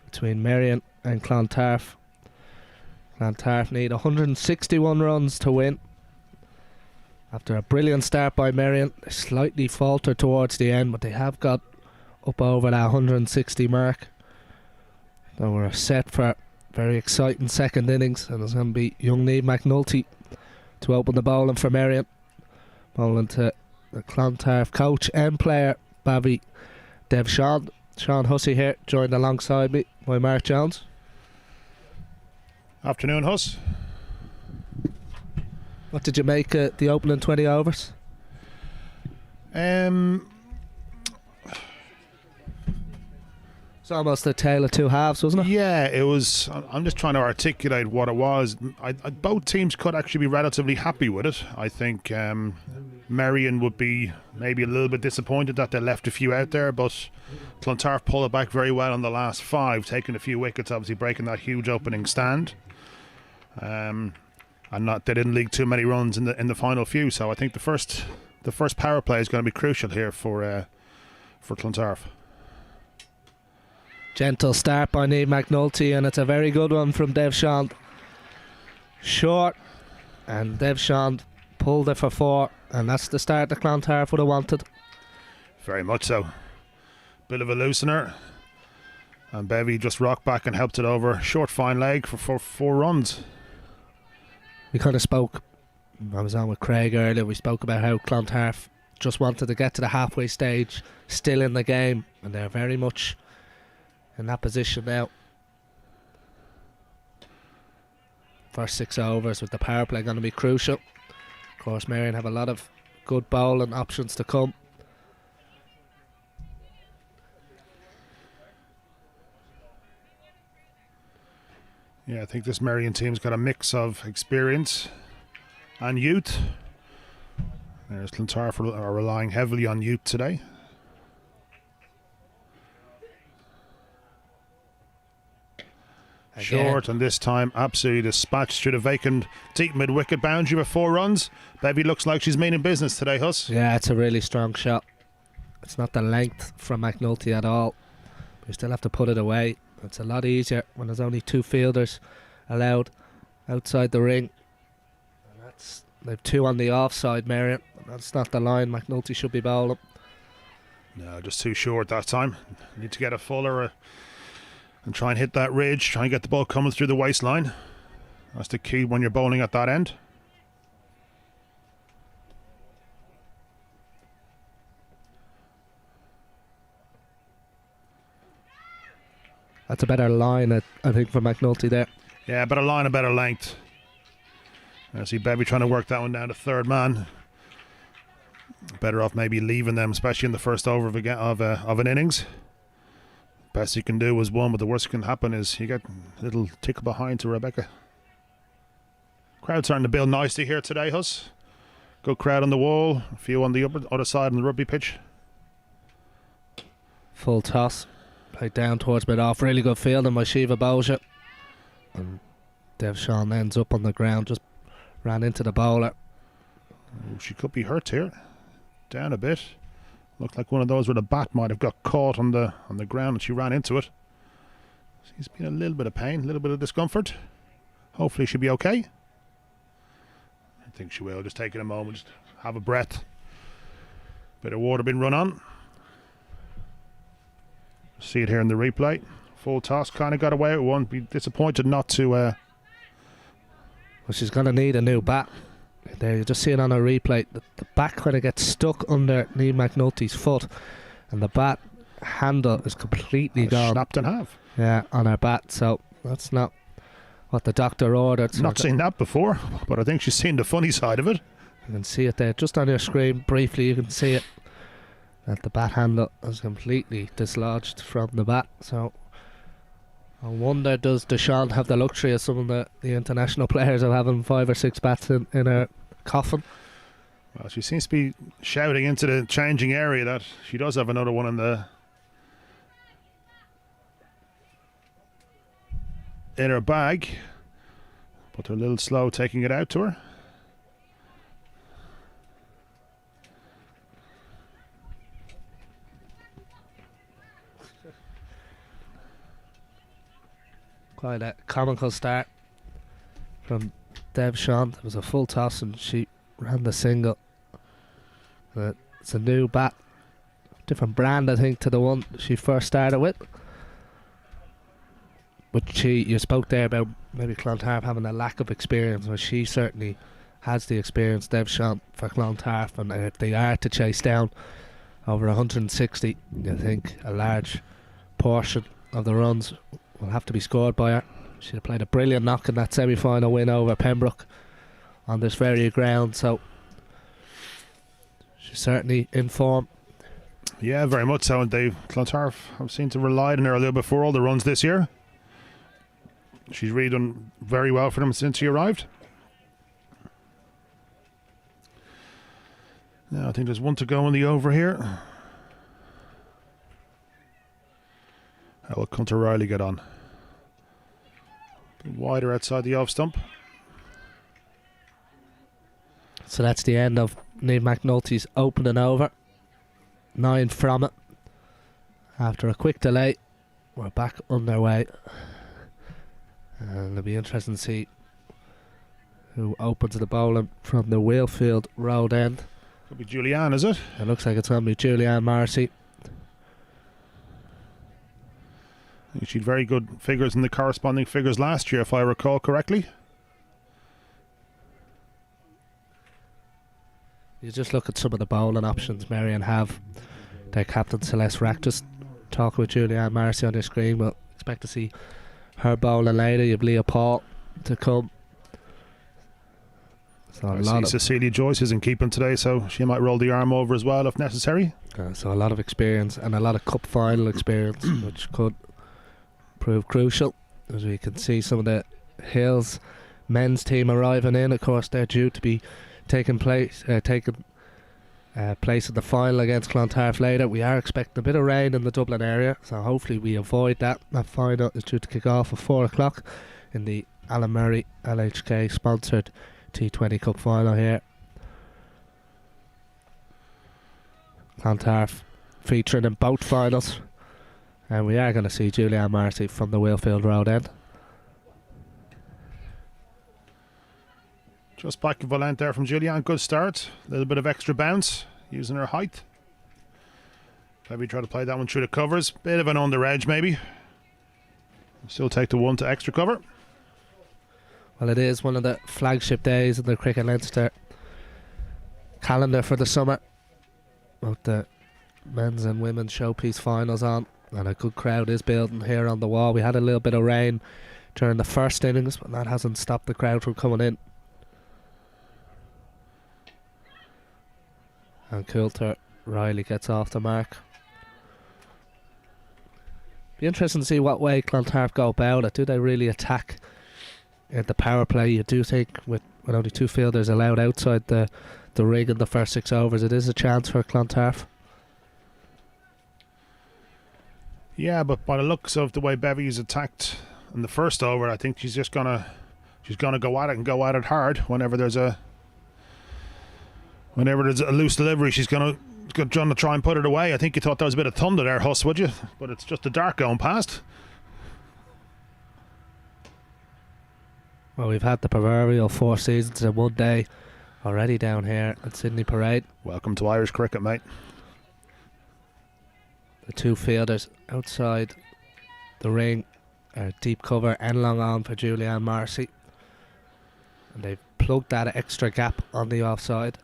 S1: between Marion and Clontarf. Clontarf need 161 runs to win. After a brilliant start by Merrion, they slightly faltered towards the end, but they have got up over that 160 mark. So we're set for a very exciting second innings, and it's going to be young Niamh McNulty to open the bowling for Merrion. Bowling to the Clontarf coach and player, Bavy Devshan. Sean Hussey here, joined alongside me by Mark Jones.
S4: Afternoon, Huss.
S1: What did you make of the opening 20 overs?
S4: Um,
S1: It's almost a tale of two halves, wasn't it?
S4: Yeah, it was. I'm just trying to articulate what it was. Both teams could actually be relatively happy with it. I think Marion would be maybe a little bit disappointed that they left a few out there, but Clontarf pulled it back very well on the last 5, taking a few wickets, obviously breaking that huge opening stand. And they didn't leak too many runs in the final few. So I think the first power play is going to be crucial here for Clontarf.
S1: Gentle start by Niamh McNulty, and it's a very good one from Devshan. Short, and Devshan pulled it for 4, and that's the start that Clontarf would have wanted.
S4: Very much so. Bit of a loosener, and Bevy just rocked back and helped it over. Short fine leg for 4 runs.
S1: We kind of spoke, I was on with Craig earlier, we spoke about how Clontarf just wanted to get to the halfway stage, still in the game, and they're very much in that position now. First 6 overs with the power play going to be crucial. Of course, Marion have a lot of good bowling options to come.
S4: Yeah, I think this Merrion team's got a mix of experience and youth. There's Clontarf are relying heavily on youth today.
S1: Again.
S4: Short, and this time absolutely dispatched through the vacant deep mid-wicket boundary with 4 runs. Bevy looks like she's meaning business today, Huss.
S1: Yeah, it's a really strong shot. It's not the length from McNulty at all. You still have to put it away. It's a lot easier when there's only 2 fielders allowed outside the ring. And they've 2 on the offside, Marion. That's not the line McNulty should be bowling.
S4: No, just too short that time. Need to get a fuller and try and hit that ridge. Try and get the ball coming through the waistline. That's the key when you're bowling at that end.
S1: That's a better line, I think, for McNulty there.
S4: Yeah, better line, a better length. I see Bevy trying to work that one down to third man. Better off maybe leaving them, especially in the first over of an innings. Best you can do is 1, but the worst that can happen is you get a little tick behind to Rebecca. Crowd starting to build nicely here today, Huss. Good crowd on the wall, a few on the other side on the rugby pitch.
S1: Full toss. Played down towards mid-off. Really good fielding by Shiva Bowser. And Devshan ends up on the ground, just ran into the bowler.
S4: Oh, she could be hurt here. Down a bit. Looked like one of those where the bat might have got caught on the ground and she ran into it. She's been a little bit of pain, a little bit of discomfort. Hopefully she'll be okay. I think she will. Just take it a moment, just have a breath. Bit of water been run on. See it here in the replay. Full toss, kind of got away with one. Be disappointed not to.
S1: Well, she's going to need a new bat. There, you just see it on a replay. The bat kind of gets stuck under Niamh McNulty's foot, and the bat handle is completely gone.
S4: Snapped in half.
S1: Yeah, on her bat. So that's not what the doctor ordered. So
S4: Not seen that before, but I think she's seen the funny side of it.
S1: you can see it there, just on your screen. Briefly, you can see it. That the bat handle is completely dislodged from the bat. So I wonder, does Devshan have the luxury of some of the international players of having 5 or 6 bats in her coffin?
S4: Well, she seems to be shouting into the changing area that she does have another one in her bag, but they're a little slow taking it out to her.
S1: Quite a comical start from Dev Sean. It was a full toss and she ran the single. It's a new bat, different brand I think to the one she first started with. But you spoke there about maybe Clontarf having a lack of experience. Well, she certainly has the experience, Dev Sean, for Clontarf, and if they are to chase down over 160, I think a large portion of the runs will have to be scored by her. She'd have played a brilliant knock in that semi-final win over Pembroke on this very ground, so she's certainly in form.
S4: Yeah, very much so. And Clontarf have seemed to rely on her a little bit for all the runs this year. She's really done very well for them since she arrived. Now I think there's one to go in the over here. How will Cunter Riley get on? Wider outside the off stump.
S1: So that's the end of Niamh McNulty's opening over. 9 from it. After a quick delay, we're back underway. And it'll be interesting to see who opens the bowling from the Wheelfield Road end.
S4: Could be Julianne, is it?
S1: It looks like it's going to be Julianne Marcy.
S4: I think she had very good figures in the corresponding figures last year, if I recall correctly.
S1: You just look at some of the bowling options Marion have. Their captain Celeste Rack, just talking with Julianne Marcy on your screen. We'll expect to see her bowling later. You have Leah Paul to come. So
S4: I see Cecilia Joyce isn't keeping today, so she might roll the arm over as well if necessary.
S1: So a lot of experience and a lot of cup final experience, which could prove crucial. As we can see some of the Hills men's team arriving in. Of course, they're due to be taking place in the final against Clontarf later. We are expecting a bit of rain in the Dublin area, so hopefully we avoid that. That final is due to kick off at 4 o'clock in the Alan Murray LHK sponsored T20 Cup final here. Clontarf featuring in both finals, and we are going to see Julianne Marcy from the Wheelfield Road end.
S4: Just back of Volent there from Julianne. Good start. A little bit of extra bounce using her height. Maybe try to play that one through the covers. Bit of an under edge maybe. Still take the one to extra cover.
S1: Well, it is one of the flagship days in the Cricket Leinster calendar for the summer. Both the men's and women's showpiece finals on, and a good crowd is building here on the wall. We had a little bit of rain during the first innings, but that hasn't stopped the crowd from coming in. And Coulter Riley gets off the mark. Be interesting to see what way Clontarf go about it. Do they really attack at the power play? You do think with only 2 fielders allowed outside the rig in the first 6 overs, it is a chance for Clontarf.
S4: Yeah, but by the looks of the way Bevy's attacked in the first over, I think she's gonna go at it and go at it hard. Whenever there's a loose delivery, she's gonna try and put it away. I think you thought there was a bit of thunder there, Huss, would you? But it's just the dark going past.
S1: Well, we've had the proverbial 4 seasons in one day already down here at Sydney Parade.
S4: Welcome to Irish cricket, mate.
S1: The 2 fielders outside the ring are deep cover and long on for Julianne Marcy. And they've plugged that extra gap on the offside.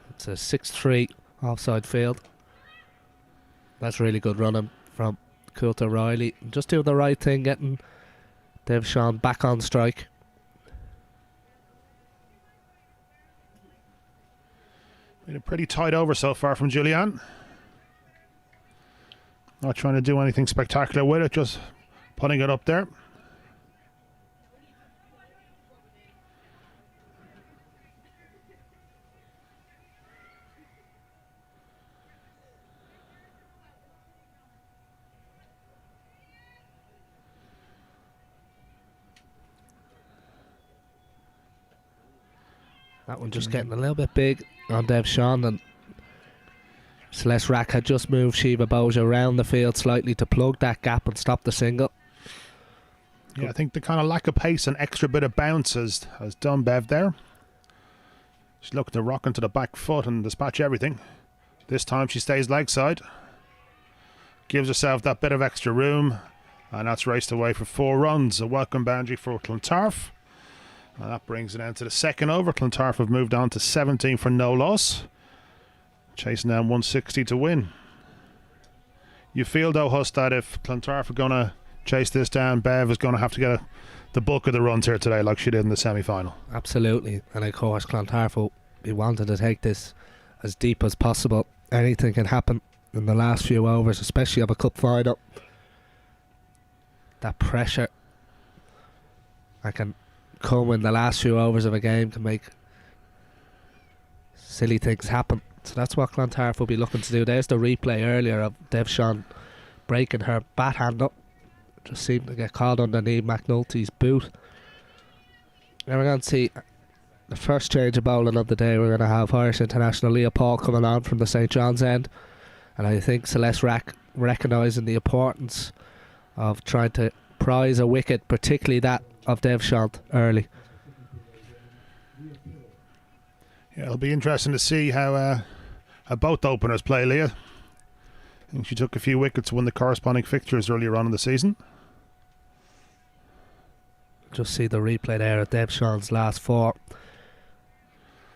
S1: It's a 6-3 offside field. That's really good running from Coulter Riley. Just doing the right thing, getting Dev Sean back on strike.
S4: Been a pretty tight over so far from Julianne. Not trying to do anything spectacular with it, just putting it up there.
S1: That one just getting a little bit big on Dev Sean, and Celeste Rack had just moved Shiva Boja around the field slightly to plug that gap and stop the single.
S4: Yeah, I think the kind of lack of pace and extra bit of bounce has done Bev there. She's looking to rock into the back foot and dispatch everything. This time she stays leg side. Gives herself that bit of extra room. And that's raced away for 4 runs. A welcome boundary for Clontarf. And that brings it down to the second over. Clontarf have moved on to 17 for no loss. Chasing down 160 to win. You feel though, Huss, that if Clontarf are going to chase this down, Bev is going to have to get the bulk of the runs here today like she did in the semi-final.
S1: Absolutely. And of course Clontarf will be wanting to take this as deep as possible. Anything can happen in the last few overs, especially of a cup final. That pressure that can come in the last few overs of a game can make silly things happen. So that's what Clontarf will be looking to do. There's the replay earlier of Devshawn breaking her bat hand up. Just seemed to get caught underneath McNulty's boot. And we're going to see the first change of bowling of the day. We're going to have Irish international Leah Paul coming on from the St. John's end. And I think Celeste Rack recognising the importance of trying to prize a wicket, particularly that of Devshawn early.
S4: Yeah, it'll be interesting to see how both openers play, Leah. I think she took a few wickets to win the corresponding fixtures earlier on in the season.
S1: Just see the replay there of Devshawn's last 4.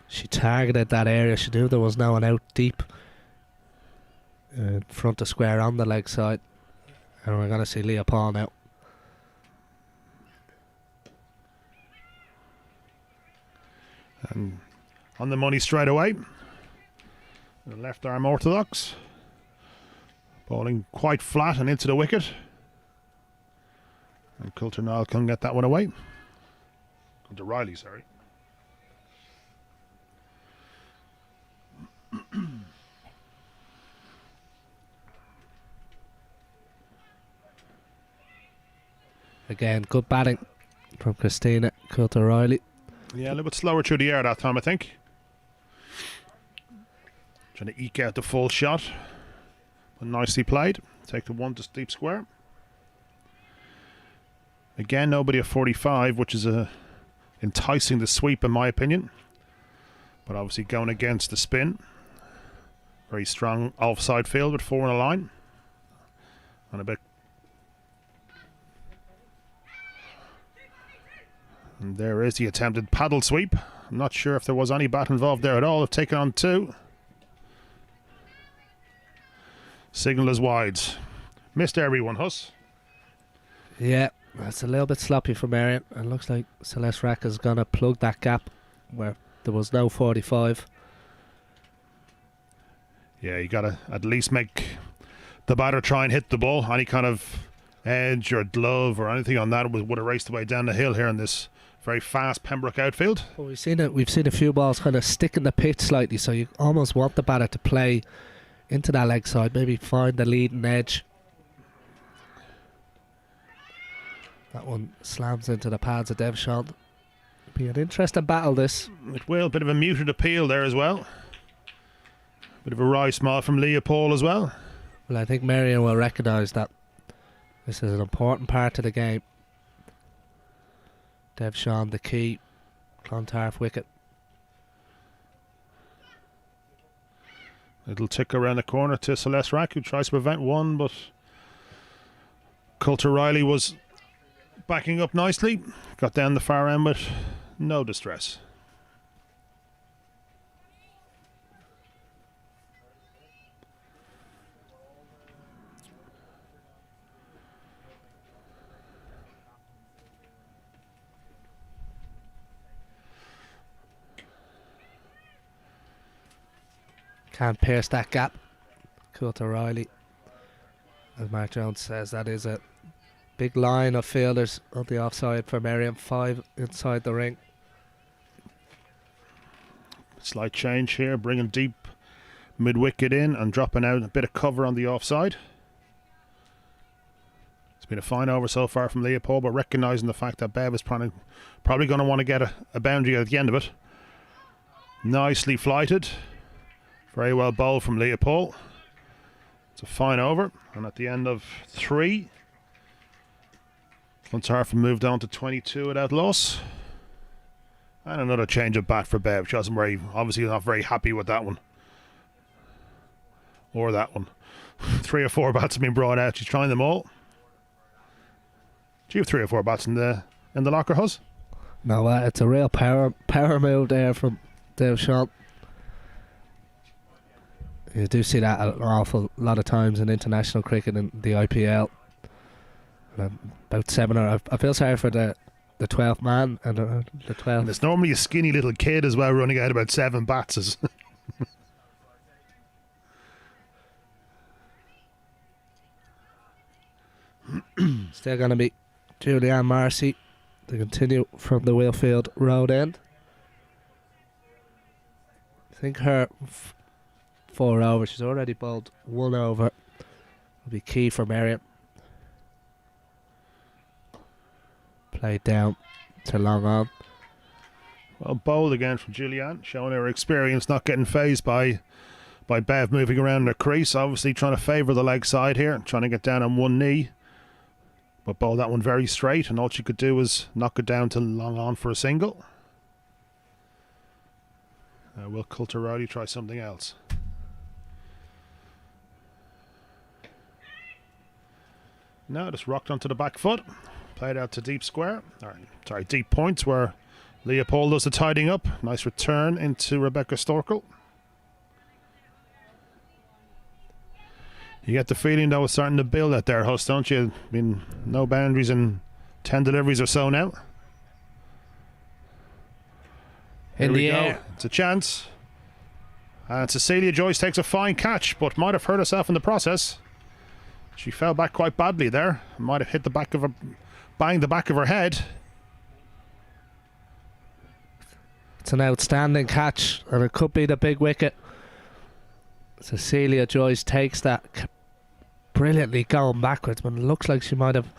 S1: She targeted that area. She knew there was no one out deep in front of square on the leg side. And we're going to see Leah Paul now.
S4: And on the money straight away. The left arm orthodox. Bowling quite flat and into the wicket. And Coulter Nile can get that one away. Coulter Riley, sorry.
S1: Again, good batting from Christina Coulter Riley.
S4: Yeah, a little bit slower through the air that time, I think. Trying to eke out the full shot. But nicely played. Take the one to deep square. Again, nobody at 45, which is enticing the sweep in my opinion. But obviously going against the spin. Very strong offside field with 4 on the line. And a bit. And there is the attempted paddle sweep. I'm not sure if there was any bat involved there at all. They've taken on 2. Signal is wide. Missed everyone, Huss.
S1: Yeah, that's a little bit sloppy for Marion. It looks like Celeste Rack is going to plug that gap where there was no 45.
S4: Yeah, you got to at least make the batter try and hit the ball. Any kind of edge or glove or anything on that would have raced away down the hill here in this very fast Pembroke outfield.
S1: Well, we've seen a few balls kind of stick in the pitch slightly, so you almost want the batter to play into that leg side, maybe find the leading edge. That one slams into the pads of Devshawn. Be an interesting battle, this.
S4: It will. Bit of a muted appeal there as well. Bit of a wry smile from Leah Paul as well.
S1: Well, I think Merrion will recognise that this is an important part of the game. Devshawn, the key. Clontarf wicket.
S4: Little tick around the corner to Celeste Rack, who tries to prevent one, but Coulter Riley was backing up nicely. Got down the far end with no distress.
S1: Can't pierce that gap. Coulter Riley. As Mark Jones says, that is a big line of fielders on the offside for Merrion. 5 inside the ring.
S4: Slight change here, bringing deep mid-wicket in and dropping out a bit of cover on the offside. It's been a fine over so far from Leopold, but recognising the fact that Bev is probably going to want to get a boundary at the end of it. Nicely flighted. Very well bowled from Leopold. It's a fine over, and at the end of 3, Clontarf moved on to 22 without loss. And another change of bat for Bev. She wasn't obviously not very happy with that one. Or that one. 3 or 4 bats have been brought out. She's trying them all. Do you have 3 or 4 bats in the locker, Hus?
S1: No, it's a real power move there from Dave Sean. You do see that an awful lot of times in international cricket in the IPL. About 7 or I feel sorry for the 12th man and the 12th.
S4: And it's normally a skinny little kid as well running out about 7 bats.
S1: Still going to be Julianne Marcy to continue from the Wheelfield Road end. I think her 4 overs, she's already bowled 1 over, will be key for Marion. Played down to long on.
S4: Well, bowled again from Julianne, showing her experience, not getting phased by Bev moving around the crease. Obviously trying to favour the leg side here, trying to get down on one knee. But bowled that one very straight, and all she could do was knock it down to long on for a single. Will Clontarf try something else? No, just rocked onto the back foot. Played out to deep square. Deep points where Leopold does the tidying up. Nice return into Rebecca Storkel. You get the feeling that was starting to build out there, Huss, don't you? I mean, no boundaries in 10 deliveries or so now. Here we go. It's a chance. And Cecilia Joyce takes a fine catch, but might have hurt herself in the process. She fell back quite badly there. Might have hit the back of her, banged the back of her head.
S1: It's an outstanding catch, and it could be the big wicket. Cecilia Joyce takes that brilliantly going backwards, but it looks like she might have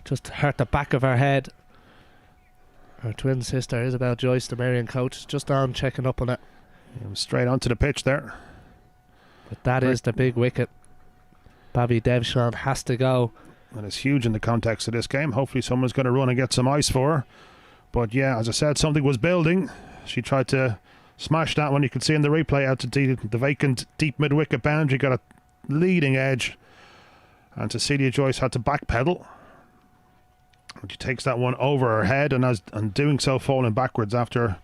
S1: just hurt the back of her head. Her twin sister Isabel Joyce, the Merrion coach, is just on checking up on it.
S4: Straight onto the pitch there.
S1: But that is the big wicket. Bobby Devshon has to go.
S4: And it's huge in the context of this game. Hopefully someone's going to run and get some ice for her. But yeah, as I said, something was building. She tried to smash that one. You can see in the replay out to the vacant deep mid-wicket boundary. Got a leading edge. And Cecilia Joyce had to backpedal. And she takes that one over her head, and doing so falling backwards after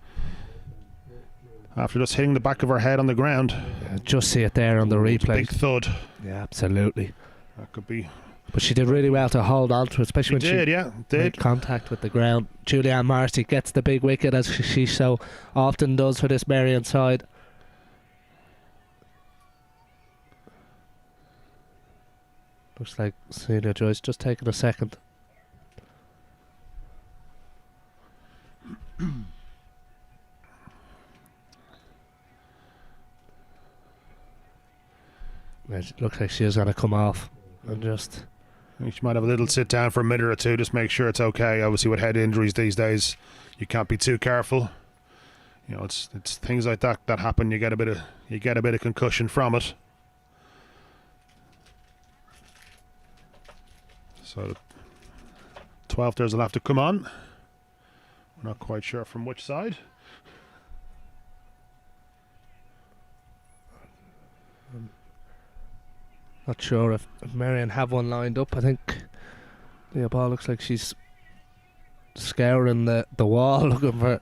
S4: just hitting the back of her head on the ground.
S1: Yeah, just see it there on the replay.
S4: Big thud.
S1: Yeah, absolutely.
S4: That could be.
S1: But she did really well to hold on to it, especially when she made contact with the ground. Julianne Marcy gets the big wicket, as she so often does for this Marion side. Looks like Celia Joyce just taking a second. It looks like she is going to come off and just.
S4: I think she might have a little sit down for a minute or two, just make sure it's okay. Obviously, with head injuries these days, you can't be too careful. You know, it's things like that happen. You get a bit of concussion from it. So the 12ers will have to come on. We're not quite sure from which side.
S1: Not sure if Marion have one lined up. I think the ball looks like she's scouring the wall looking for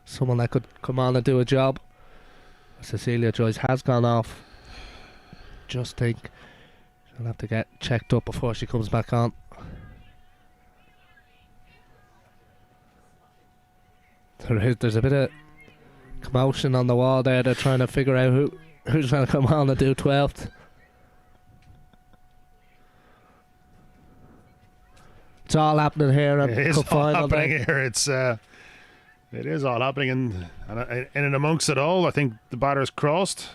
S1: someone that could come on and do a job. Cecilia Joyce has gone off. Just think she'll have to get checked up before she comes back on. There's a bit of commotion on the wall there. They're trying to figure out who's going to come on and do 12th. It's all happening here.
S4: It is all happening here. It is all happening, and in and amongst it all, I think the batter's crossed.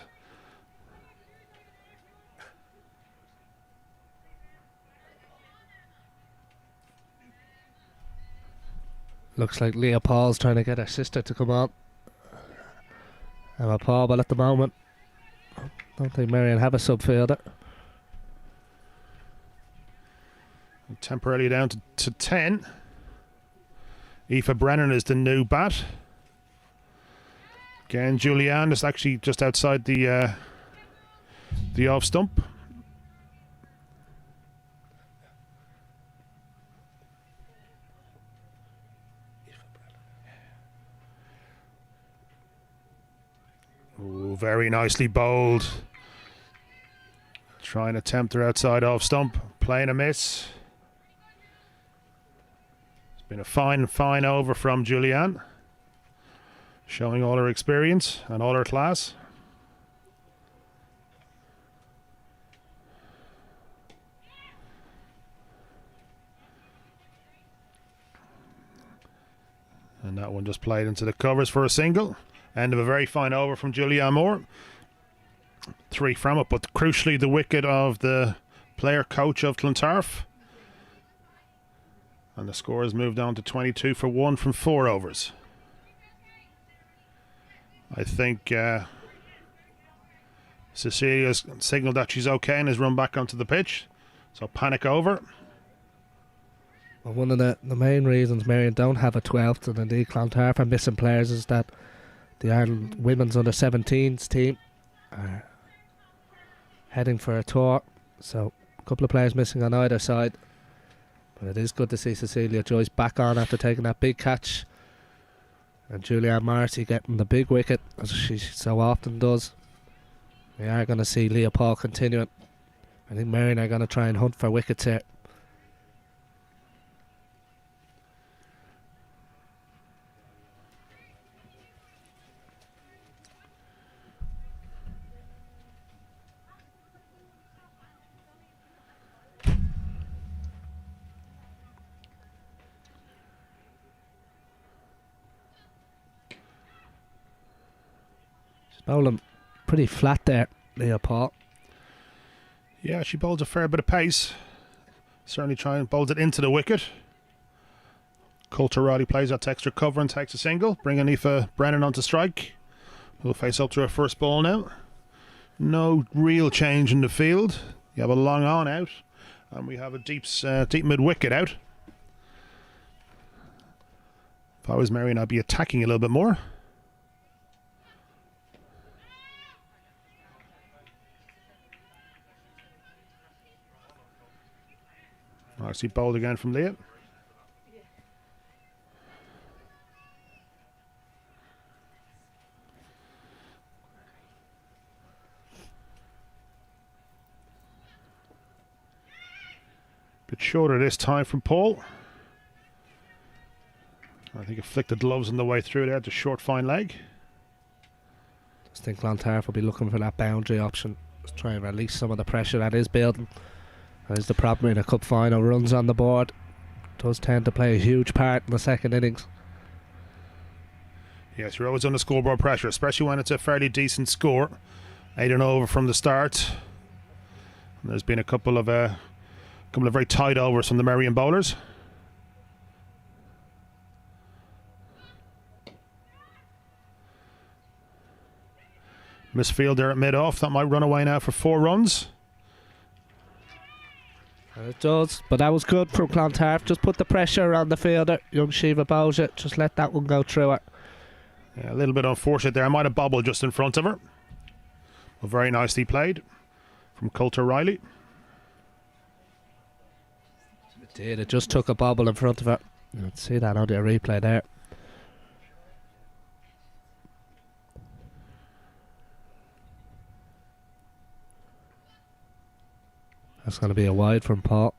S1: Looks like Leah Paul's trying to get her sister to come on. Emma Paul, but at the moment, I don't think Marion have a subfielder.
S4: Temporarily down to 10. Aoife Brennan is the new bat. Again, Julianne is actually just outside the off stump. Ooh, very nicely bowled. Trying to tempt her outside off stump. Playing a miss. It's been a fine over from Julianne. Showing all her experience and all her class. And that one just played into the covers for a single. End of a very fine over from Julianne Moore. 3 from it, but crucially the wicket of the player coach of Clontarf. And the score has moved on to 22 for 1 from 4 overs. I think Cecilia's signalled that she's okay and has run back onto the pitch. So panic over.
S1: Well, one of the main reasons Marion don't have a 12th, and indeed Clontarf are missing players, is that the Ireland women's under 17s team are heading for a tour. So a couple of players missing on either side. But it is good to see Cecilia Joyce back on after taking that big catch. And Julianne Marcy getting the big wicket, as she so often does. We are going to see Leah Paul continuing. I think Marion are going to try and hunt for wickets here. Bowling pretty flat there, Leah Paul.
S4: Yeah, she bowls a fair bit of pace. Certainly try and bowls it into the wicket. Coulter Riley plays that extra cover and takes a single, bringing Aoife Brennan onto strike. We'll face up to her first ball now. No real change in the field. You have a long on out, and we have a deep mid wicket out. If I was Marion, I'd be attacking a little bit more. Nicely bowled again from Leah. Bit shorter this time from Paul. I think it flicked the gloves on the way through there to short fine leg.
S1: I think Clontarf will be looking for that boundary option. Just try and release some of the pressure that is building. That is the problem in a cup final. Runs on the board does tend to play a huge part in the second innings.
S4: Yes, you're always under scoreboard pressure, especially when it's a fairly decent score. 8-0 over from the start. And there's been a couple of very tight overs from the Merrion bowlers. Misfield there at mid-off. That might run away now for 4 runs.
S1: And it does, but that was good from Clontarf. Just put the pressure on the fielder, young Shiva Bowser. Just let that one go through her.
S4: Yeah, a little bit unfortunate there. I might have bobbled just in front of her. But very nicely played from Coulter Riley.
S1: It did, it just took a bobble in front of her. You can see that on the replay there. That's going to be a wide from Paul.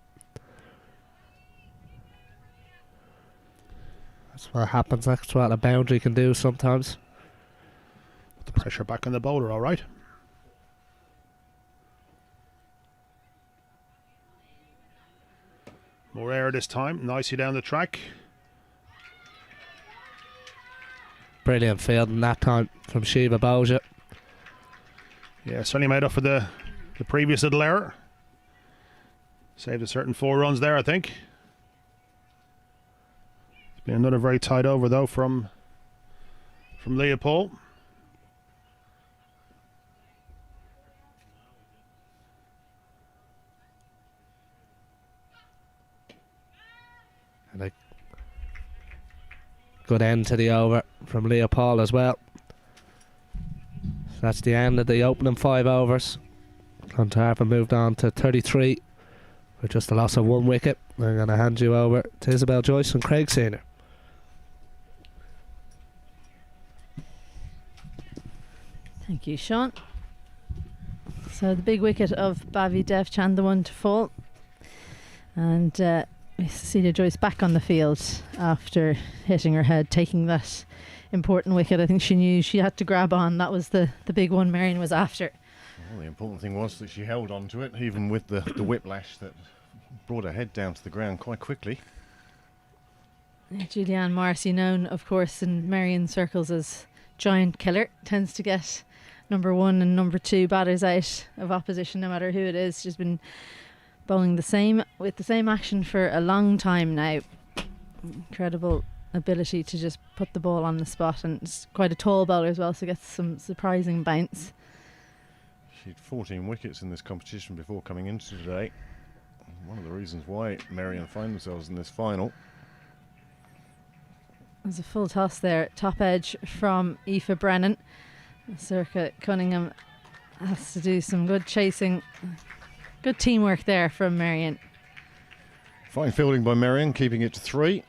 S1: That's what happens. That's what a boundary can do sometimes.
S4: Put the pressure back on the bowler, all right. More air this time. Nicely down the track.
S1: Brilliant fielding that time from Shiva Bowser.
S4: Yeah, certainly made up for the previous little error. Saved a certain 4 runs there, I think. It's been another very tight over, though, from Leopold.
S1: And a good end to the over from Leopold as well. So that's the end of the opening 5 overs. Clontarf have moved on to 33 with just a loss of 1 wicket. I'm going to hand you over to Isabel Joyce and Craig Senior.
S3: Thank you, Sean. So the big wicket of Bavi Devchan, the one to fall. And Cecilia Joyce back on the field after hitting her head, taking that important wicket. I think she knew she had to grab on. That was the big one Marion was after.
S2: Well, the important thing was that she held on to it, even with the whiplash that brought her head down to the ground quite quickly.
S3: Julianne Marcy, known of course in Merrion circles as Giant Killer, tends to get number 1 and number 2 batters out of opposition no matter who it is. She's been bowling with the same action for a long time now. Incredible ability to just put the ball on the spot, and it's quite a tall bowler as well, so gets some surprising bounce.
S2: She had 14 wickets in this competition before coming into today. One of the reasons why Marion find themselves in this final.
S3: There's a full toss there, top edge from Aoife Brennan. Circa Cunningham has to do some good chasing. Good teamwork there from Marion.
S2: Fine fielding by Marion, keeping it to 3.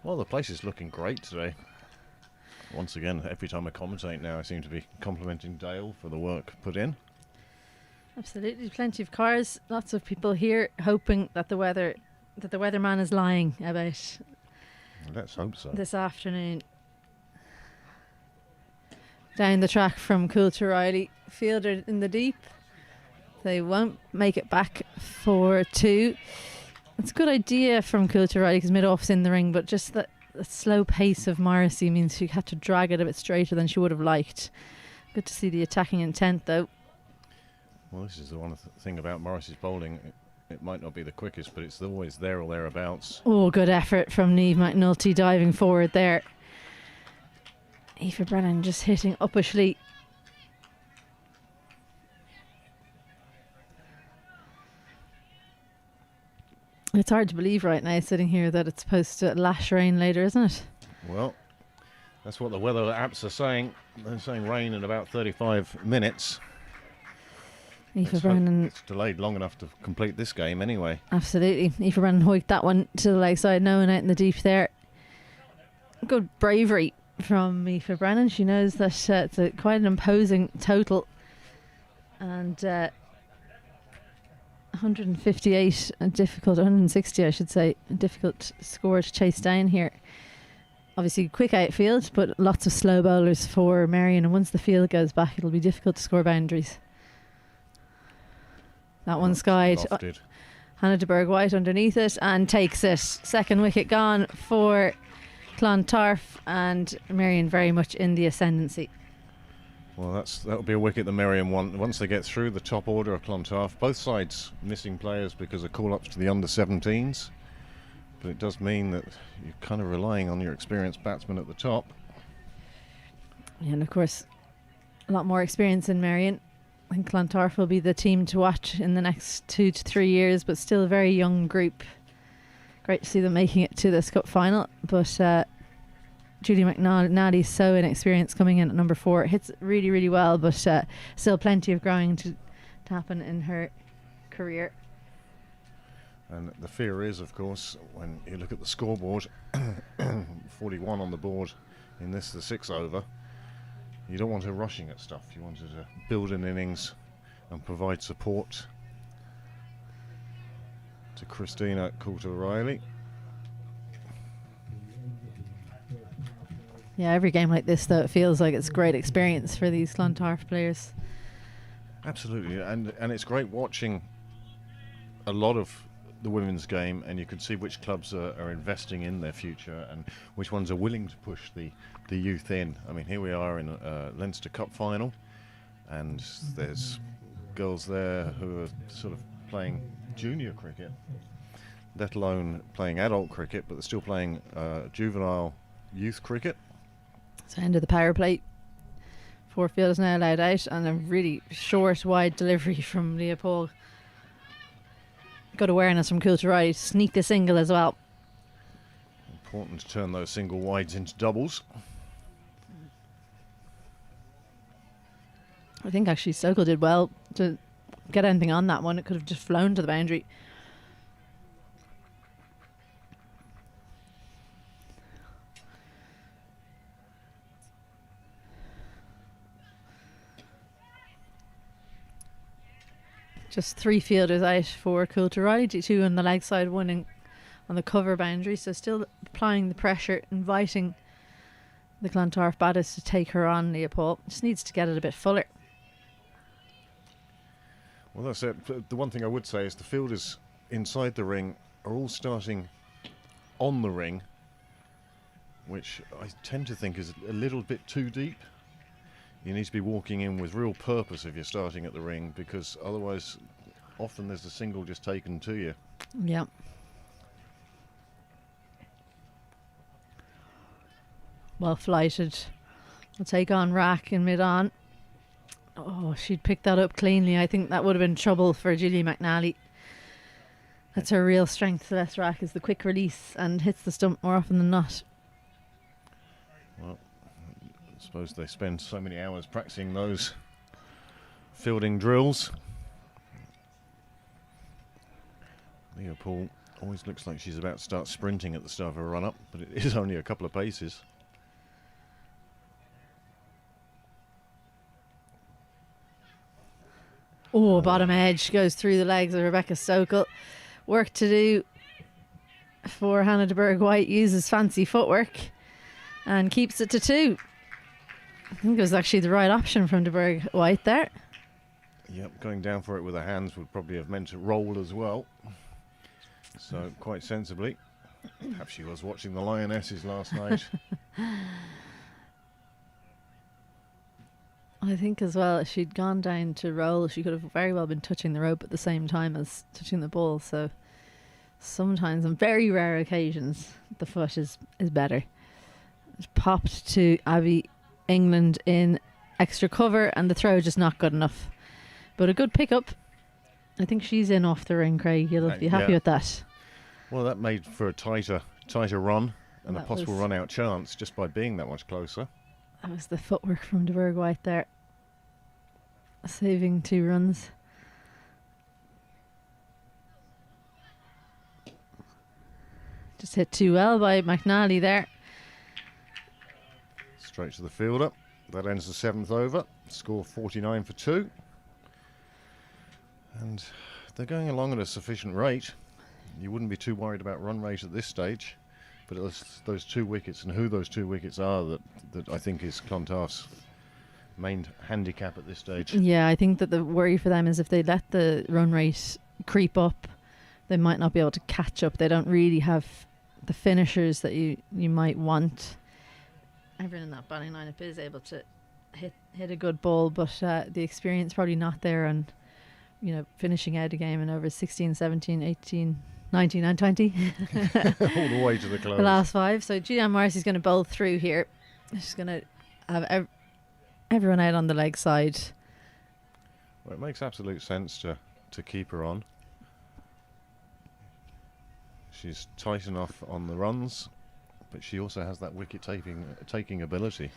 S2: Well, the place is looking great today. Once again, every time I commentate now, I seem to be complimenting Dale for the work put in.
S3: Absolutely, plenty of cars. Lots of people here hoping that the weatherman is lying about.
S2: Let's hope so.
S3: This afternoon. Down the track from Coulter-Riley, fielder in the deep. They won't make it back for 2. It's a good idea from Coulter-Riley because mid-off's in the ring, but just the slow pace of Morrissey means she had to drag it a bit straighter than she would have liked. Good to see the attacking intent though.
S2: Well, this is the one thing about Morris's bowling. It might not be the quickest, but it's always there or thereabouts.
S3: Oh, good effort from Niamh McNulty diving forward there. Aoife Brennan just hitting uppishly. It's hard to believe right now, sitting here, that it's supposed to lash rain later, isn't it?
S2: Well, that's what the weather apps are saying. They're saying rain in about 35 minutes.
S3: Aoife Brennan.
S2: It's delayed long enough to complete this game anyway.
S3: Absolutely. Aoife Brennan hoiked that one to the leg side, no one out in the deep there. Good bravery from Aoife Brennan. She knows that it's quite an imposing total. And 158, 160 I should say, a difficult score to chase down here. Obviously quick outfield, but lots of slow bowlers for Marion, and once the field goes back it'll be difficult to score boundaries. That one skied. Hannah de Berg-White underneath it and takes it. Second wicket gone for Clontarf, and Marion very much in the ascendancy.
S2: Well, that'll be a wicket that Merrion want once they get through the top order of Clontarf. Both sides missing players because of call-ups to the under-17s. But it does mean that you're kind of relying on your experienced batsmen at the top.
S3: Yeah, and of course, a lot more experience in Marion. I think Clontarf will be the team to watch in the next 2 to 3 years, but still a very young group. Great to see them making it to this cup final, but Julie McNally's so inexperienced coming in at number 4. Hits really, really well, but still plenty of growing to happen in her career.
S2: And the fear is, of course, when you look at the scoreboard, 41 on the board in this, the 6 over, you don't want her rushing at stuff. You want her to build an innings and provide support to Christina Coulter-Riley.
S3: Yeah, every game like this, though, it feels like it's great experience for these Clontarf players.
S2: Absolutely, and it's great watching a lot of the women's game, and you can see which clubs are investing in their future and which ones are willing to push the youth in. I mean, here we are in a Leinster Cup final, and there's girls there who are sort of playing junior cricket, let alone playing adult cricket, but they're still playing juvenile youth cricket.
S3: So end of the power play. 4 fielders now allowed out, and a really short, wide delivery from Leopold Good awareness from Clontarf to sneak the single as well.
S2: Important to turn those single wides into doubles.
S3: I think actually Stokel did well to get anything on that one. It could have just flown to the boundary. Just 3 fielders out for Clontarf, 2 on the leg side, 1 on the cover boundary. So still applying the pressure, inviting the Clontarf batters to take her on, Leopold. Just needs to get it a bit fuller.
S2: Well, that's it. The one thing I would say is the fielders inside the ring are all starting on the ring, which I tend to think is a little bit too deep. You need to be walking in with real purpose if you're starting at the ring, because otherwise often there's a single just taken to you.
S3: Yeah. Well flighted. We'll take on Rack in mid-on. Oh, she'd picked that up cleanly. I think that would have been trouble for Julie McNally. That's her real strength, Celeste Rack, is the quick release and hits the stump more often than not.
S2: Well, I suppose they spend so many hours practicing those fielding drills. Leopold always looks like she's about to start sprinting at the start of her run-up, but it is only a couple of paces.
S3: Oh, bottom edge goes through the legs of Rebecca Stokel. Work to do for Hannah de Berg-White. Uses fancy footwork and keeps it to 2. I think it was actually the right option from de Berg-White there.
S2: Yep, going down for it with her hands would probably have meant a roll as well. So quite sensibly. Perhaps she was watching the Lionesses last night.
S3: I think as well, if she'd gone down to roll, she could have very well been touching the rope at the same time as touching the ball. So sometimes, on very rare occasions, the foot is better. It's popped to Abby England in extra cover, and the throw just not good enough. But a good pickup. I think she's in off the ring, Craig. You'll be happy with that.
S2: Well, that made for a tighter run and a
S3: That
S2: possible
S3: was-
S2: run-out chance just by being that much closer.
S3: That was the footwork from de Berg-White there. Saving 2 runs. Just hit too well by McNally there.
S2: Straight to the fielder. That ends the 7th over. Score 49 for 2. And they're going along at a sufficient rate. You wouldn't be too worried about run rate at this stage. But it was those 2 wickets and who those 2 wickets are that I think is Clontarf's main handicap at this stage.
S3: Yeah, I think that the worry for them is if they let the run rate creep up, they might not be able to catch up. They don't really have the finishers that you might want. Everyone in that batting lineup is able to hit a good ball, but the experience probably not there, and finishing out a game in over 16, 17, 18, 19 and 20.
S2: All the way to the close.
S3: The last 5. So Julianne Marcy's going to bowl through here. She's going to have everyone out on the leg side.
S2: Well, it makes absolute sense to keep her on. She's tight enough on the runs, but she also has that wicket taking ability.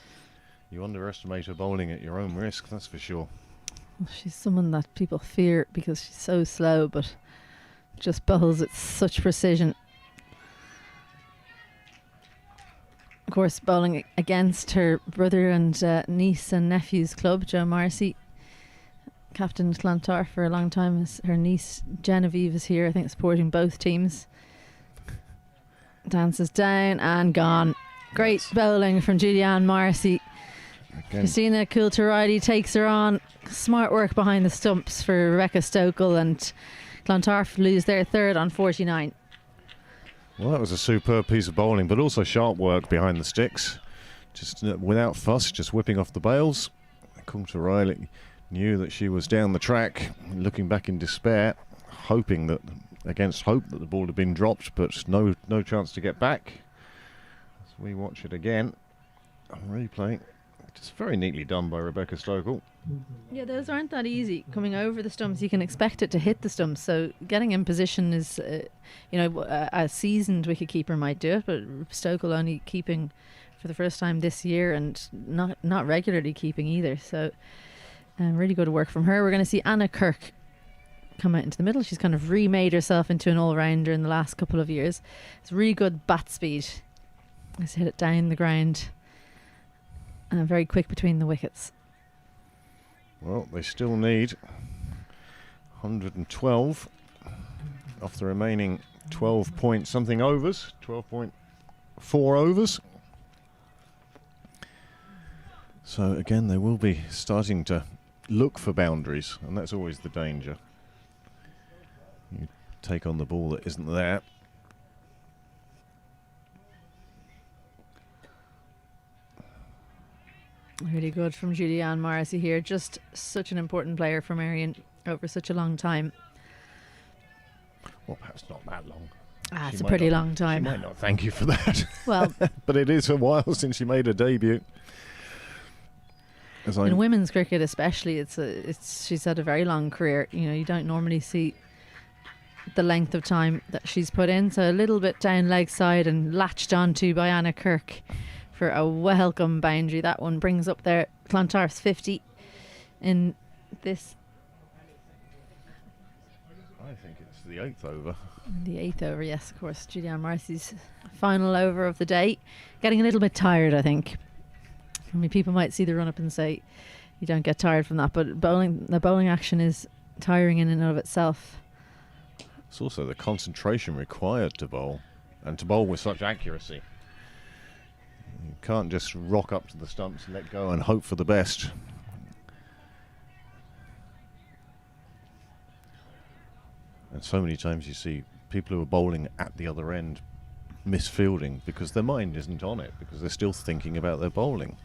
S2: You underestimate her bowling at your own risk, that's for sure.
S3: She's someone that people fear because she's so slow, but just bowls with such precision. Of course, bowling against her brother and niece and nephew's club, Jo Marcy. Captained Clontarf for a long time. Her niece Genevieve is here, I think, supporting both teams. Dances down and gone. Great bowling from Julianne Marcy.
S2: Again,
S3: Christina Clontarf takes her on. Smart work behind the stumps for Rebecca Stokel, and Clontarf lose their 3rd on 49.
S2: well, that was a superb piece of bowling, but also sharp work behind the sticks. Just without fuss, just whipping off the bails. Clontarf knew that she was down the track, looking back in despair, hoping that, against hope, that the ball had been dropped, but no chance to get back. As we watch it again, replay, Just very neatly done by Rebecca Stokel.
S3: Yeah, those aren't that easy. Coming over the stumps, you can expect it to hit the stumps. So getting in position is, a seasoned wicketkeeper might do it, but Stokel only keeping for the first time this year and not regularly keeping either. So really good work from her. We're going to see Anna Kirk come out into the middle. She's kind of remade herself into an all-rounder in the last couple of years. It's really good bat speed. Let's hit it down the ground. And very quick between the wickets.
S2: Well, they still need 112 off the remaining 12 point something overs, 12.4 overs. So again, they will be starting to look for boundaries, and that's always the danger. You take on the ball that isn't there.
S3: Really good from Julianne Morrissey here. Just such an important player for Marion over such a long time.
S2: Well, perhaps not that long.
S3: It's a pretty long time.
S2: She might not thank you for that.
S3: Well,
S2: but it is a while since she made her debut.
S3: In women's cricket especially, she's had a very long career. You don't normally see the length of time that she's put in. So a little bit down leg side and latched onto by Anna Kirk for a welcome boundary. That one brings up their Clontarf's 50 in this.
S2: I think it's the 8th over.
S3: The 8th over, yes, of course. Julianne Morrissey's final over of the day. Getting a little bit tired, I think. I mean, people might see the run up and say you don't get tired from that, but the bowling action is tiring in and of itself.
S2: It's also the concentration required to bowl, and to bowl with such accuracy. You can't just rock up to the stumps, let go and hope for the best. And so many times you see people who are bowling at the other end misfielding because their mind isn't on it, because they're still thinking about their bowling.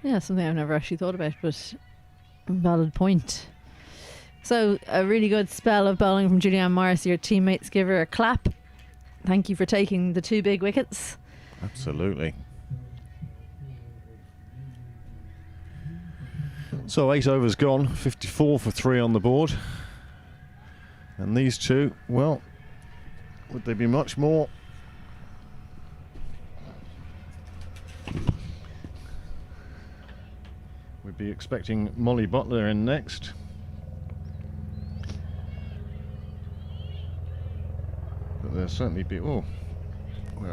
S3: Yeah, something I've never actually thought about, but valid point. So a really good spell of bowling from Julianne Morrissey. Her teammates give her a clap. Thank you for taking the 2 big wickets.
S2: Absolutely. So 8 overs gone, 54 for 3 on the board. And these two, well, would they be much more? We'd be expecting Molly Butler in next. But there'll certainly be, where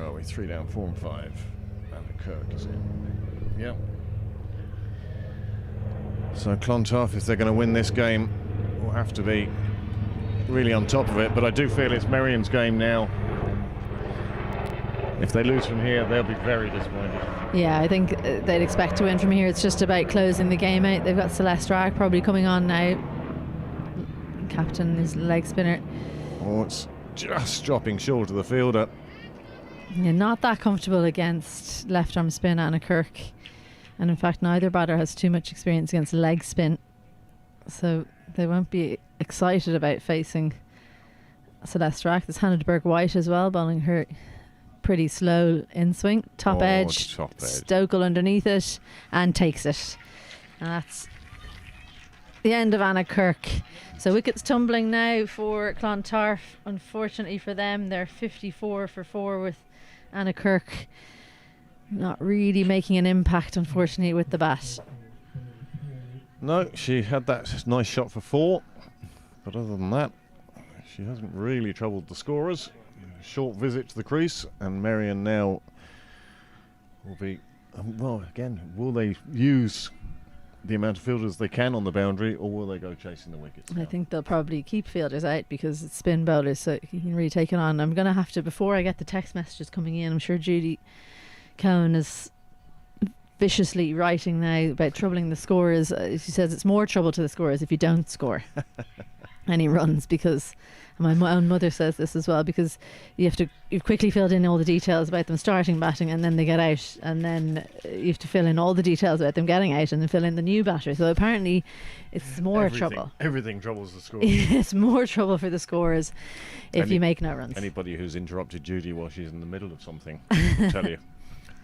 S2: are we? 3 down, 4 and 5. And Kirk is in. Yep. So Clontarf, if they're going to win this game, will have to be really on top of it. But I do feel it's Merrion's game now. If they lose from here, they'll be very disappointed.
S3: Yeah, I think they'd expect to win from here. It's just about closing the game out. They've got Celeste Rack probably coming on now. Captain is leg spinner.
S2: Oh, it's just dropping short of the fielder.
S3: Yeah, not that comfortable against left arm spin, Anna Kirk. And in fact, neither batter has too much experience against leg spin. So they won't be excited about facing Celeste Rack. There's Hannah de Berg-White as well, bowling her pretty slow in swing. Top edge. Stokel underneath it and takes it. And that's the end of Anna Kirk. So wickets tumbling now for Clontarf. Unfortunately for them, they're 54 for 4 with Anna Kirk not really making an impact, unfortunately, with the bat.
S2: No, she had that nice shot for 4, but other than that, she hasn't really troubled the scorers. Short visit to the crease, and Marion now will be, well, again, will they use the amount of fielders they can on the boundary, or will they go chasing the wickets now?
S3: I think they'll probably keep fielders out because it's spin bowlers, so you can really take it on. I'm going to have to, before I get the text messages coming in, I'm sure Judy Cohen is viciously writing now about troubling the scorers. She says it's more trouble to the scorers if you don't score any runs, because my own mother says this as well, because you've quickly filled in all the details about them starting batting and then they get out, and then you have to fill in all the details about them getting out and then fill in the new batter. So apparently it's more trouble.
S2: Everything troubles the scorers.
S3: It's more trouble for the scorers if you make no runs.
S2: Anybody who's interrupted Judy while she's in the middle of something, I tell you,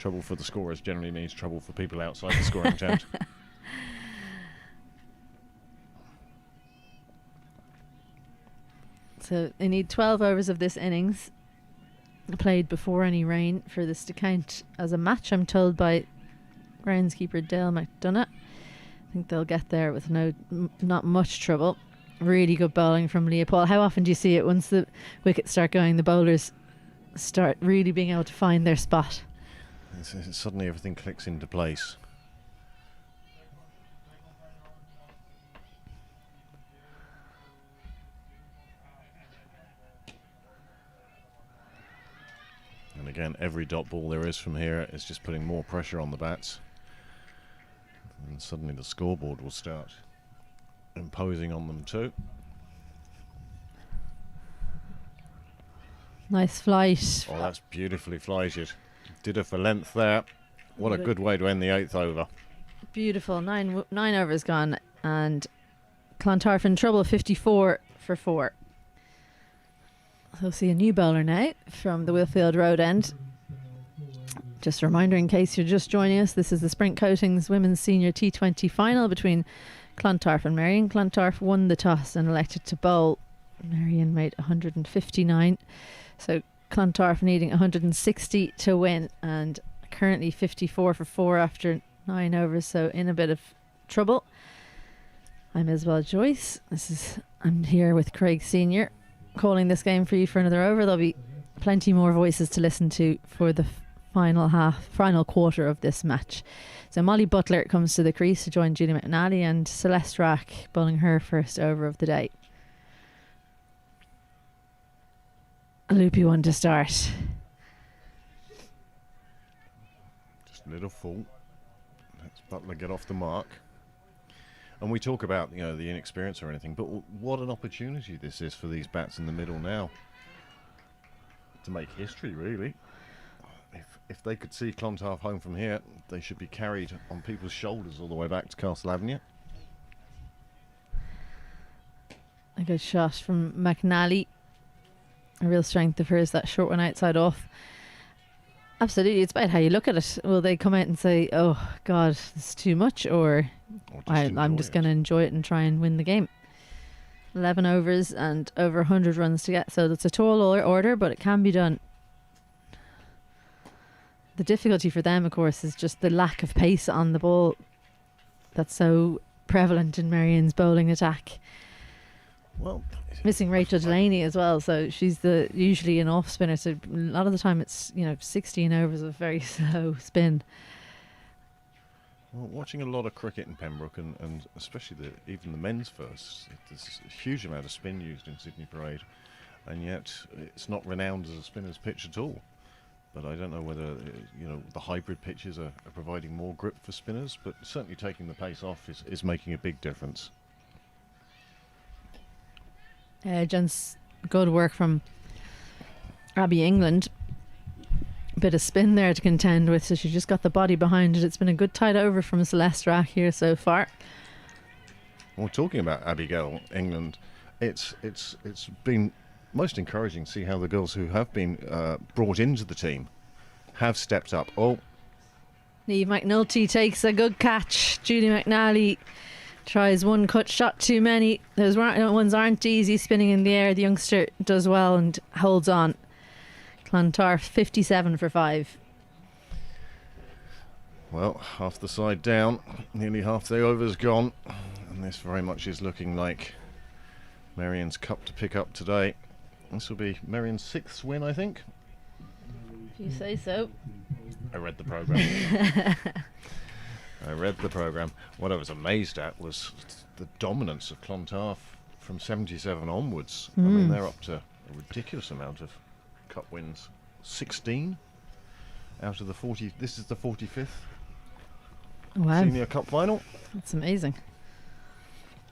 S2: Trouble for the scorers generally means trouble for people outside the scoring tent.
S3: So they need 12 overs of this innings played before any rain for this to count as a match, I'm told by groundskeeper Dale McDonough. I think they'll get there with not much trouble. Really good bowling from Leopold. How often do you see it once the wickets start going, the bowlers start really being able to find their spot?
S2: Suddenly everything clicks into place. And again, every dot ball there is from here is just putting more pressure on the bats. And suddenly the scoreboard will start imposing on them too.
S3: Nice flight.
S2: Oh, that's beautifully flighted. Did it for length there. What a good way to end the 8th over.
S3: Beautiful. Nine overs gone, and Clontarf in trouble, 54 for 4. So we'll see a new bowler now from the Wilfield Road end. Just a reminder, in case you're just joining us, this is the Sprint Coatings Women's Senior T20 final between Clontarf and Marion. Clontarf won the toss and elected to bowl. Marion made 159. So Clontarf needing 160 to win, and currently 54 for 4 after 9 overs, so in a bit of trouble. I'm Isabel Joyce. I'm here with Craig Senior, calling this game for you for another over. There'll be plenty more voices to listen to for the final quarter of this match. So Molly Butler comes to the crease to join Julie McNally, and Celeste Rack bowling her first over of the day. A loopy one to start.
S2: Just a little full. Let's Butler get off the mark. And we talk about, the inexperience or anything, but what an opportunity this is for these bats in the middle now to make history, really. If they could see Clontarf home from here, they should be carried on people's shoulders all the way back to Castle Avenue.
S3: A good shot from McNally. A real strength of hers, that short one outside off. Absolutely, it's about how you look at it. Will they come out and say, oh God, this is too much, or I'm just going to enjoy it and try and win the game? 11 overs and over 100 runs to get, so it's a tall order, but it can be done. The difficulty for them, of course, is just the lack of pace on the ball that's so prevalent in Merrion's bowling attack.
S2: Well,
S3: missing Rachel Delaney as well, so she's usually an off spinner, so a lot of the time it's 16 overs of very slow spin.
S2: Well, watching a lot of cricket in Pembroke, and especially even the men's first, there's a huge amount of spin used in Sydney Parade, and yet it's not renowned as a spinner's pitch at all. But I don't know whether the hybrid pitches are providing more grip for spinners, but certainly taking the pace off is making a big difference.
S3: Jen's good work from Abby England. Bit of spin there to contend with, so she just got the body behind it. It's been a good tight over from Celeste Rack here so far.
S2: Well, talking about Abigail England, it's been most encouraging to see how the girls who have been brought into the team have stepped up. Oh,
S3: Niamh McNulty takes a good catch. Julie McNally tries one cut shot too many. Those ones aren't easy, spinning in the air. The youngster does well and holds on. Clontarf 57 for 5.
S2: Well, half the side down, nearly half the over's gone, and this very much is looking like Marion's cup to pick up today. This will be Marion's 6th win, I think.
S3: If you say so.
S2: I read the programme. What I was amazed at was the dominance of Clontarf from 77 onwards. I mean, they're up to a ridiculous amount of cup wins. 16 out of the 40. This is the 45th senior cup final.
S3: That's amazing.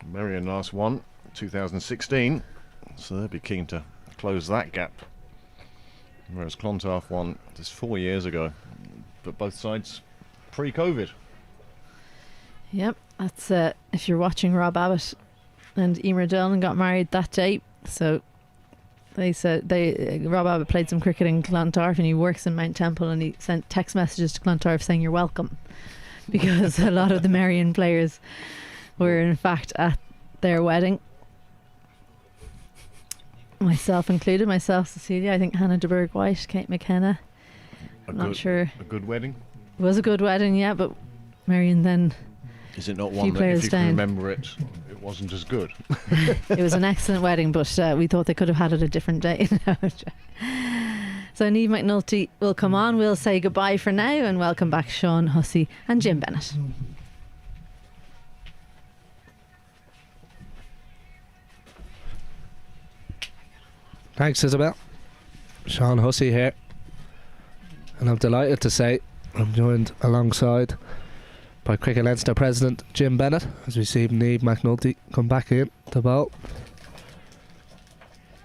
S2: Merrion last won 2016, so they'll be keen to close that gap. Whereas Clontarf won just 4 years ago, but both sides pre-COVID.
S3: Yep, that's if you're watching, Rob Abbott and Emer Dillon got married that day, so They said Rob Abbott played some cricket in Clontarf, and he works in Mount Temple, and he sent text messages to Clontarf saying you're welcome, because a lot of the Merrion players were in fact at their wedding, myself included. Myself, Cecilia, I think Hannah de Berg White, Kate McKenna. I'm not sure.
S2: A good wedding?
S3: It was a good wedding, yeah, but Marion then.
S2: Is it not
S3: Few
S2: one that,
S3: players
S2: if you
S3: down.
S2: can remember it wasn't as good?
S3: It was an excellent wedding, but we thought they could have had it a different day. So Niamh McNulty will come on. We'll say goodbye for now and welcome back Sean Hussey and Jim Bennett.
S1: Thanks, Isabel. Sean Hussey here, and I'm delighted to say I'm joined alongside by Cricket Leinster President Jim Bennett as we see Niamh McNulty come back in to bowl.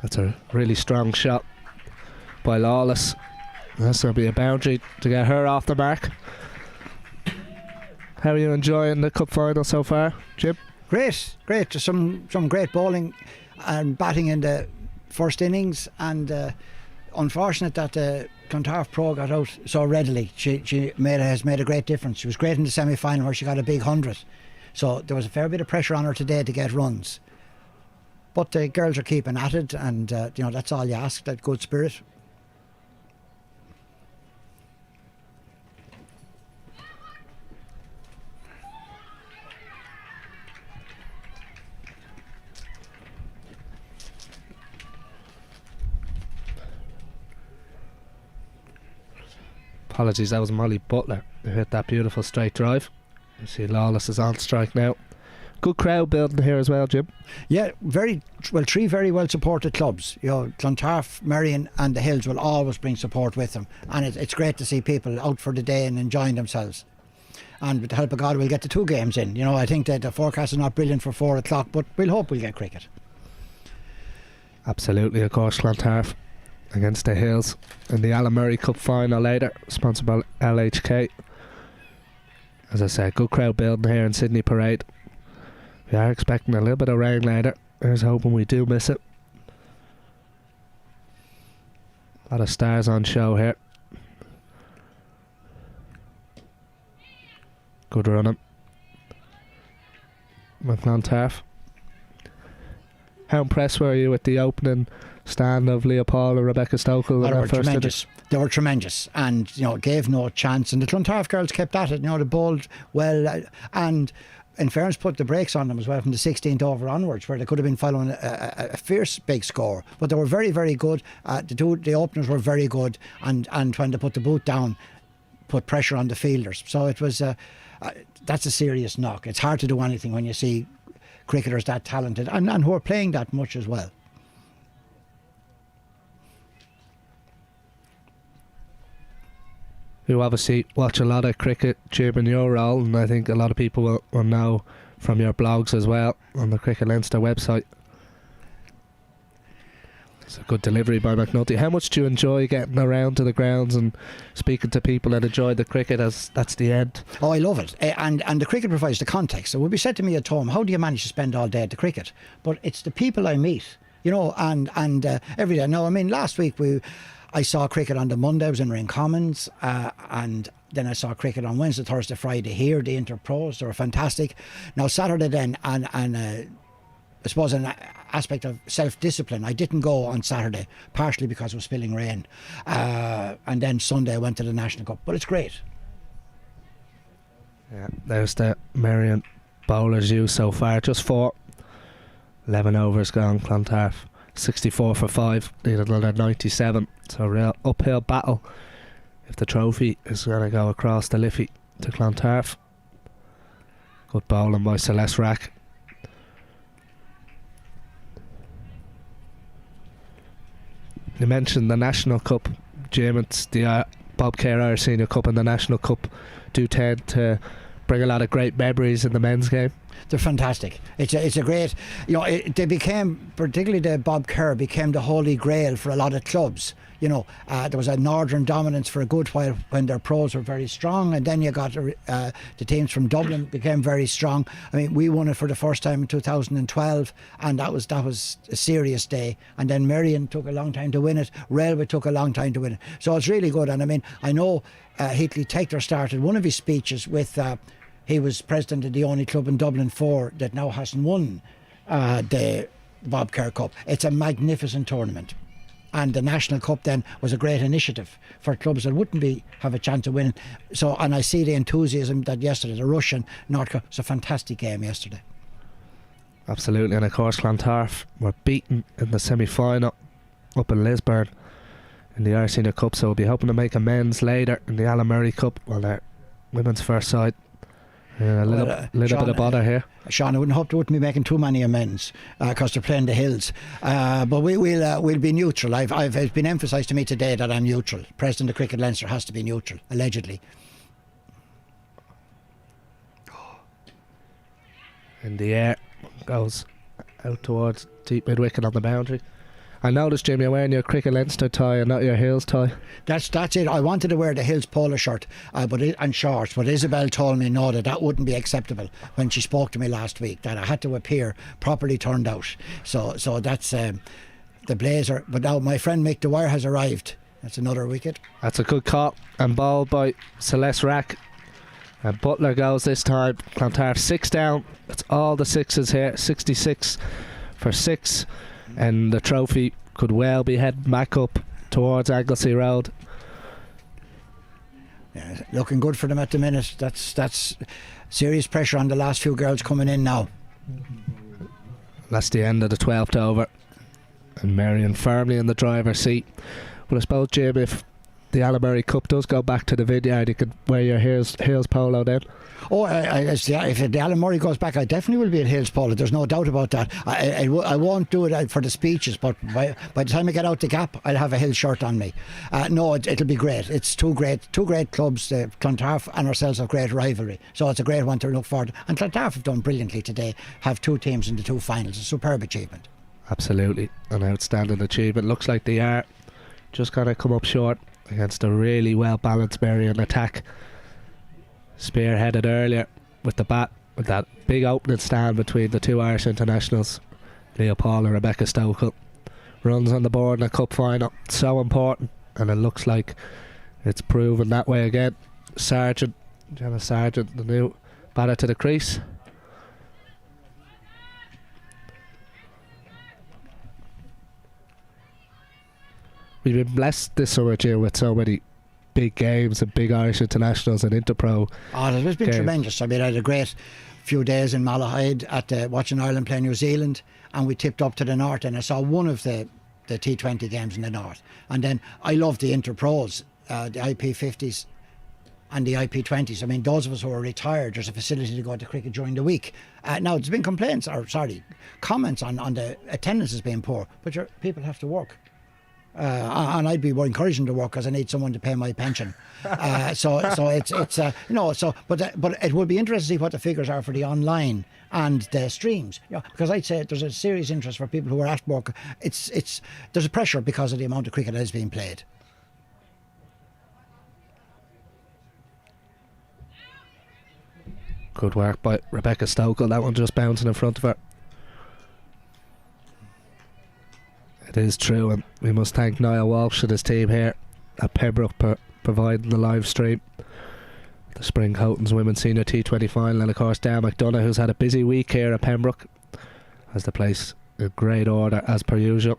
S1: That's a really strong shot by Lawless. That's going to be a boundary to get her off the mark. How are you enjoying the cup final so far, Jim?
S6: Great. Just some great bowling and batting in the first innings, and unfortunate that Clontarf Pro got out so readily. She has made a great difference. She was great in the semi-final where she got a big 100. So there was a fair bit of pressure on her today to get runs. But the girls are keeping at it, and that's all you ask, that good spirit.
S1: Apologies, that was Molly Butler who hit that beautiful straight drive. You see Lawless is on strike now. Good crowd building here as well, Jim.
S6: Yeah, three very well supported clubs. Clontarf, Marion and the Hills will always bring support with them, and it's great to see people out for the day and enjoying themselves. And with the help of God, we'll get the 2 games in. I think that the forecast is not brilliant for 4 o'clock, but we'll hope we'll get cricket.
S1: Absolutely, of course, Clontarf against the Hills in the Alan Murray Cup final later, sponsored by LHK. As I said, good crowd building here in Sydney Parade. We are expecting a little bit of rain later. Here's hoping we do miss it. A lot of stars on show here. Good running. Clontarf. How impressed were you with the opening stand of Leopold and Rebecca Stokel?
S6: They were tremendous. They were tremendous, and gave no chance. And the Clontarf girls kept at it. They bowled well, and in fairness, put the brakes on them as well from the 16th over onwards, where they could have been following a fierce big score. But they were very, very good. The openers were very good, and when they put the boot down, put pressure on the fielders. So it was that's a serious knock. It's hard to do anything when you see cricketers that talented and who are playing that much as well.
S1: You obviously watch a lot of cricket, Jim, in your role, and I think a lot of people will know from your blogs as well on the Cricket Leinster website. It's a good delivery by McNulty. How much do you enjoy getting around to the grounds and speaking to people that enjoy the cricket, as that's the end?
S6: Oh, I love it. And the cricket provides the context. It would be said to me at home, how do you manage to spend all day at the cricket? But it's the people I meet, and every day. Now, last week I saw cricket on the Monday. I was in Ring Commons, and then I saw cricket on Wednesday, Thursday, Friday here. The Inter-Pros, they were fantastic. Now Saturday then, and I suppose an aspect of self-discipline, I didn't go on Saturday, partially because it was spilling rain, and then Sunday I went to the National Cup. But it's great.
S1: Yeah, there's the Marion bowlers used so far, just 4. 11 overs gone. Clontarf 64 for 5, needed another 97. So a real uphill battle if the trophy is going to go across the Liffey to Clontarf. Good bowling by Celeste Rack. You mentioned the National Cup, Jim. It's the Bob Kerr Irish Senior Cup and the National Cup do tend to bring a lot of great memories in the men's game.
S6: They're fantastic. It's a great, they became, particularly the Bob Kerr became the holy grail for a lot of clubs. There was a northern dominance for a good while when their pros were very strong, and then you got the teams from Dublin became very strong. I mean, we won it for the first time in 2012, and that was a serious day. And then Merrion took a long time to win it. Railway took a long time to win it. So it's really good. And I mean, I know Heatley Taylor started one of his speeches with. He was president of the only club in Dublin 4 that now hasn't won the Bob Kerr Cup. It's a magnificent tournament. And the National Cup then was a great initiative for clubs that wouldn't have a chance to win. So, and I see the enthusiasm that yesterday, the Russian North Korea, it's a fantastic game yesterday.
S1: Absolutely, and of course Clontarf were beaten in the semi-final up in Lisburn in the Irish Senior Cup, so we'll be hoping to make amends later in the Alan Murray Cup on their women's first side. A little
S6: Sean,
S1: bit of bother here.
S6: Sean, I wouldn't be making too many amends because they're playing the Hills. But we'll be neutral. It's been emphasised to me today that I'm neutral. President of Cricket Leinster has to be neutral, allegedly.
S1: In the air, goes out towards deep mid-wicket on the boundary. I noticed, Jim, you're wearing your Cricket Leinster tie and not your Hills tie.
S6: That's it. I wanted to wear the Hills polo shirt and shorts, but Isabel told me no, that wouldn't be acceptable when she spoke to me last week, that I had to appear properly turned out. So that's the blazer. But now my friend Mick Dwyer has arrived. That's another wicket.
S1: That's a good call and bowled by Celeste Rack. And Butler goes this time. Clontarf 6 down. That's all the sixes here. 66 for 6. And the trophy could well be heading back up towards Anglesey Road.
S6: Yeah, looking good for them at the minute. That's serious pressure on the last few girls coming in now.
S1: That's the end of the 12th over. And Marion firmly in the driver's seat. Well, I suppose, Jim, if the Alan Murray Cup does go back to the vineyard, you could wear your Hills polo then.
S6: Oh, if the Alan Murray goes back, I definitely will be at Hills polo. There's no doubt about that. I won't do it for the speeches, but by the time I get out the gap, I'll have a Hills shirt on me. No, it'll be great. It's two great clubs. Clontarf and ourselves have great rivalry, so it's a great one to look forward to. And Clontarf have done brilliantly today. Have 2 teams in the 2 finals. A superb achievement.
S1: Absolutely, an outstanding achievement. Looks like they are just going to come up short against a really well balanced Marion attack, spearheaded earlier with the bat, with that big opening stand between the 2 Irish internationals, Leah Paul and Rebecca Stokel. Runs on the board in a cup final, so important, and it looks like it's proven that way again. Jenna Sargent, the new batter to the crease. We've been blessed this summer, Jim, with so many big games and big Irish internationals and Interpro.
S6: Oh, it has been tremendous. I mean, I had a great few days in Malahide at watching Ireland play New Zealand, and we tipped up to the north, and I saw one of the T20 games in the north. And then I love the Interpros, the IP50s and the IP20s. I mean, those of us who are retired, there's a facility to go to cricket during the week. Now, there's been comments on the attendance has been poor, but people have to work. And I'd be more encouraging to work because I need someone to pay my pension. So but it would be interesting to see what the figures are for the online and the streams. Because I'd say there's a serious interest for people who are at work. There's a pressure because of the amount of cricket that is being played.
S1: Good work by Rebecca Stokel. That one just bouncing in front of her. It is true, and we must thank Niall Walsh and his team here at Pembroke for providing the live stream. The Spring Houghton's Women's Senior T20 final, and of course Dan McDonough, who's had a busy week here at Pembroke, has the place in great order as per usual.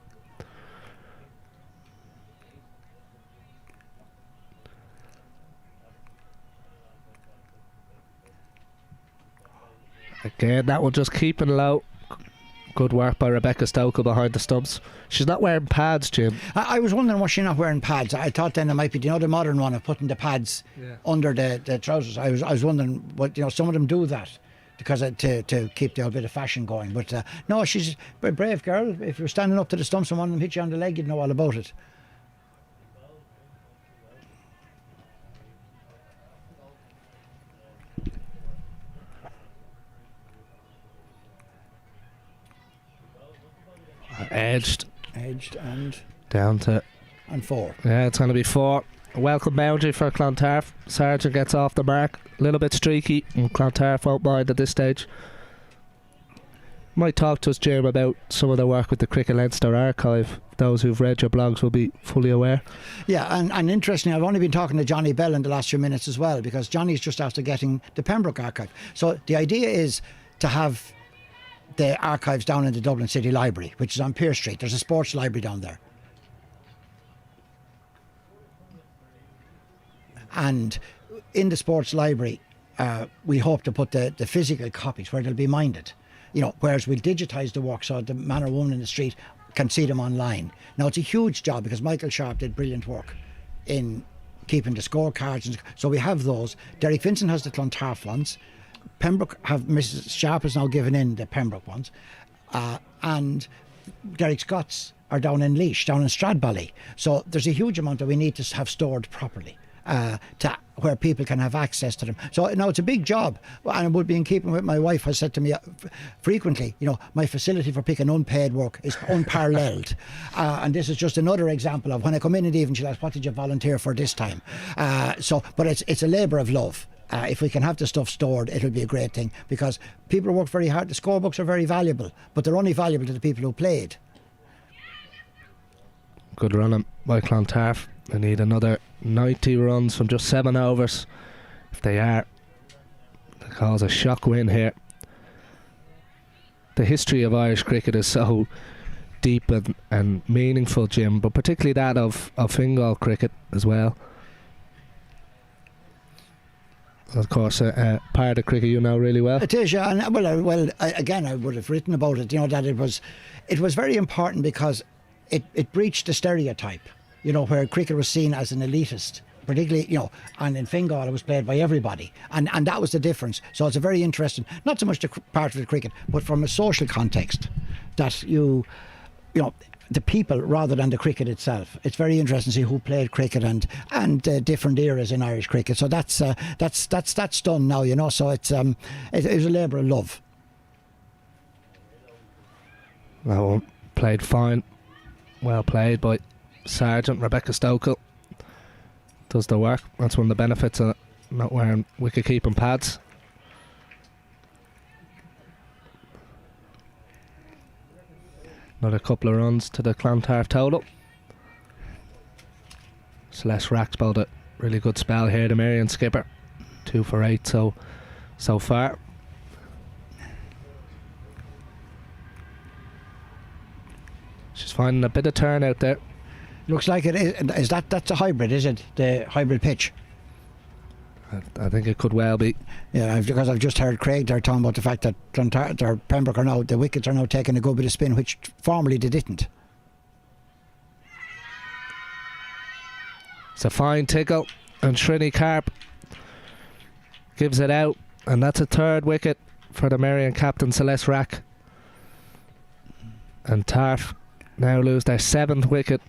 S1: Again, that one just keeping low. Good work by Rebecca Stokel behind the stumps. She's not wearing pads, Jim.
S6: I was wondering why she's not wearing pads. I thought then it might be the modern one of putting the pads under the trousers. I was wondering, but some of them do that because to keep the old bit of fashion going. But no, she's a brave girl. If you're standing up to the stumps and one of them hit you on the leg, you'd know all about it.
S1: Edged
S6: and
S1: down to
S6: and 4.
S1: Yeah, it's going to be 4. A welcome boundary for Clontarf. Sargent gets off the mark. A little bit streaky, and Clontarf won't mind at this stage. Might talk to us, Jim, about some of the work with the Cricket Leinster archive. Those who've read your blogs will be fully aware.
S6: Yeah, and interestingly, I've only been talking to Johnny Bell in the last few minutes as well, because Johnny's just after getting the Pembroke archive. So the idea is to have the archives down in the Dublin City Library, which is on Pearse Street. There's a sports library down there. And in the sports library, we hope to put the physical copies where they'll be minded. You know, whereas we'll digitise the work so the man or woman in the street can see them online. Now, it's a huge job because Michael Sharp did brilliant work in keeping the scorecards. And so we have those. Derek Vincent has the Clontarf ones. Pembroke Mrs. Sharp has now given in the Pembroke ones. And Derek Scott's are down in Laois, down in Stradbally. So there's a huge amount that we need to have stored properly. To where people can have access to them. So now it's a big job, and it would be in keeping with my wife has said to me frequently, you know, my facility for picking unpaid work is unparalleled. And this is just another example of when I come in the evening, she'll ask, what did you volunteer for this time? But it's a labour of love. If we can have the stuff stored, it'll be a great thing, because people work very hard. The scorebooks are very valuable, but they're only valuable to the people who played.
S1: Good running by Clontarf. They need another 90 runs from just 7 overs. If they are, they cause a shock win here. The history of Irish cricket is so deep and meaningful, Jim, but particularly that of Fingal cricket as well. Of course, part of cricket you know really well.
S6: It is, yeah. And again, I would have written about it. You know that it was very important because it breached the stereotype. You know, where cricket was seen as an elitist, particularly, you know, and in Fingal it was played by everybody, and that was the difference. So it's a very interesting, not so much the part of the cricket, but from a social context, that you know, the people rather than the cricket itself. It's very interesting to see who played cricket and different eras in Irish cricket. So that's done now, you know. So it's a labour of love.
S1: That one played fine, well played by Sargent. Rebecca Stokel does the work. That's one of the benefits of not wearing wicket keeping pads. Another couple of runs to the Clontarf total. Celeste Rack's bowled a really good spell here, the Merrion skipper. 2 for 8 so far. She's finding a bit of turn out there.
S6: Looks like it is. That's a hybrid, is it? The hybrid pitch.
S1: I think it could well be.
S6: Yeah, because I've just heard Craig there talking about the fact that Pembroke are now, the wickets are now taking a good bit of spin, which formerly they didn't.
S1: It's a fine tickle, and Trini Carp gives it out, and that's a 3rd wicket for the Marion captain Celeste Rack. And Tarf now lose their 7th wicket.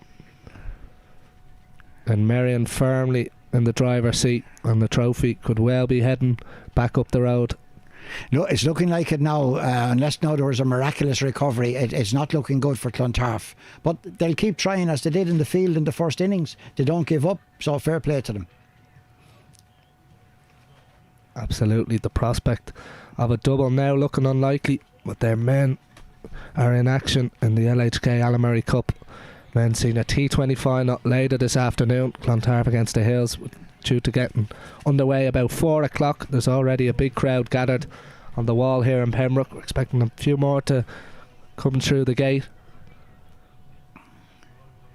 S1: And Marion firmly in the driver's seat, and the trophy could well be heading back up the road.
S6: No, it's looking like it now, unless now there was a miraculous recovery. It's not looking good for Clontarf. But they'll keep trying as they did in the field in the first innings. They don't give up, so fair play to them.
S1: Absolutely, the prospect of a double now looking unlikely, but their men are in action in the LHK Alan Murray Cup. Men seeing a T20 final later this afternoon. Clontarf against the Hills, due to getting underway about 4 o'clock. There's already a big crowd gathered on the wall here in Pembroke. We're expecting a few more to come through the gate.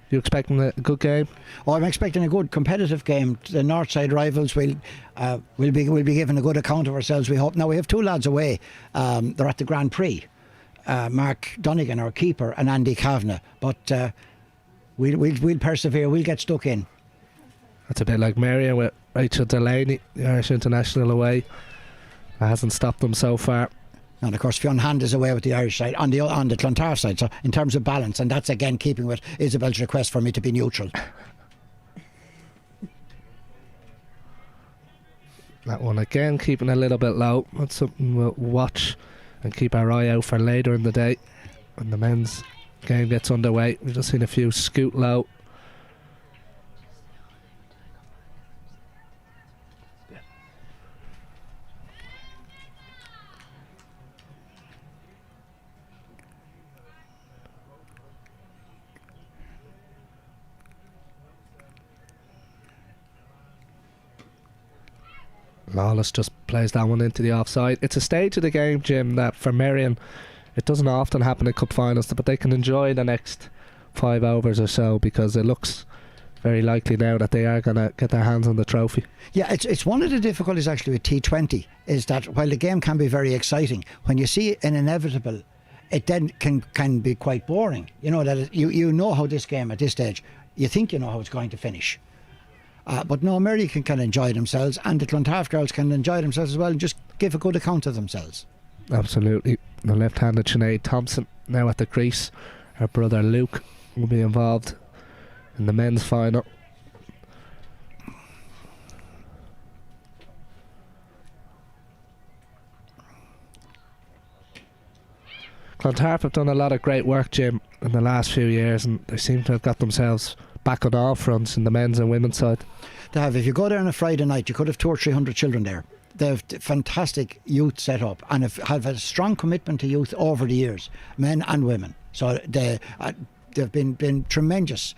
S1: You expecting a good game?
S6: Oh, I'm expecting a good competitive game. The Northside rivals will be giving a good account of ourselves, we hope. Now we have 2 lads away. They're at the Grand Prix. Mark Donegan, our keeper, and Andy Kavanagh. But we'll persevere. We'll get stuck in.
S1: That's a bit like Marion with Rachel Delaney, the Irish international away. That hasn't stopped them so far.
S6: And of course Fionn Hand is away with the Irish side on the Clontarf side, so in terms of balance, and that's again keeping with Isabel's request for me to be neutral.
S1: That one again keeping a little bit low. That's something we'll watch and keep our eye out for later in the day when the men's game gets underway. We've just seen a few scoot low. Lawless just plays that one into the offside. It's a stage of the game, Jim, that for Merrion, it doesn't often happen in cup finals, but they can enjoy the next 5 overs or so, because it looks very likely now that they are going to get their hands on the trophy.
S6: Yeah, it's one of the difficulties actually with T20 is that while the game can be very exciting, when you see an inevitable, it then can be quite boring. You know that you know how this game at this stage, you think you know how it's going to finish. But no, Merrion can enjoy themselves, and the Clontarf girls can enjoy themselves as well and just give a good account of themselves.
S1: Absolutely. The left-handed Sinead Thompson now at the crease. Her brother Luke will be involved in the men's final. Clontarf have done a lot of great work, Jim, in the last few years, and they seem to have got themselves back on all fronts in the men's and women's side.
S6: They have. If you go there on a Friday night, you could have 200 or 300 children there. They have fantastic youth set up and have a strong commitment to youth over the years, men and women. So they've been tremendous.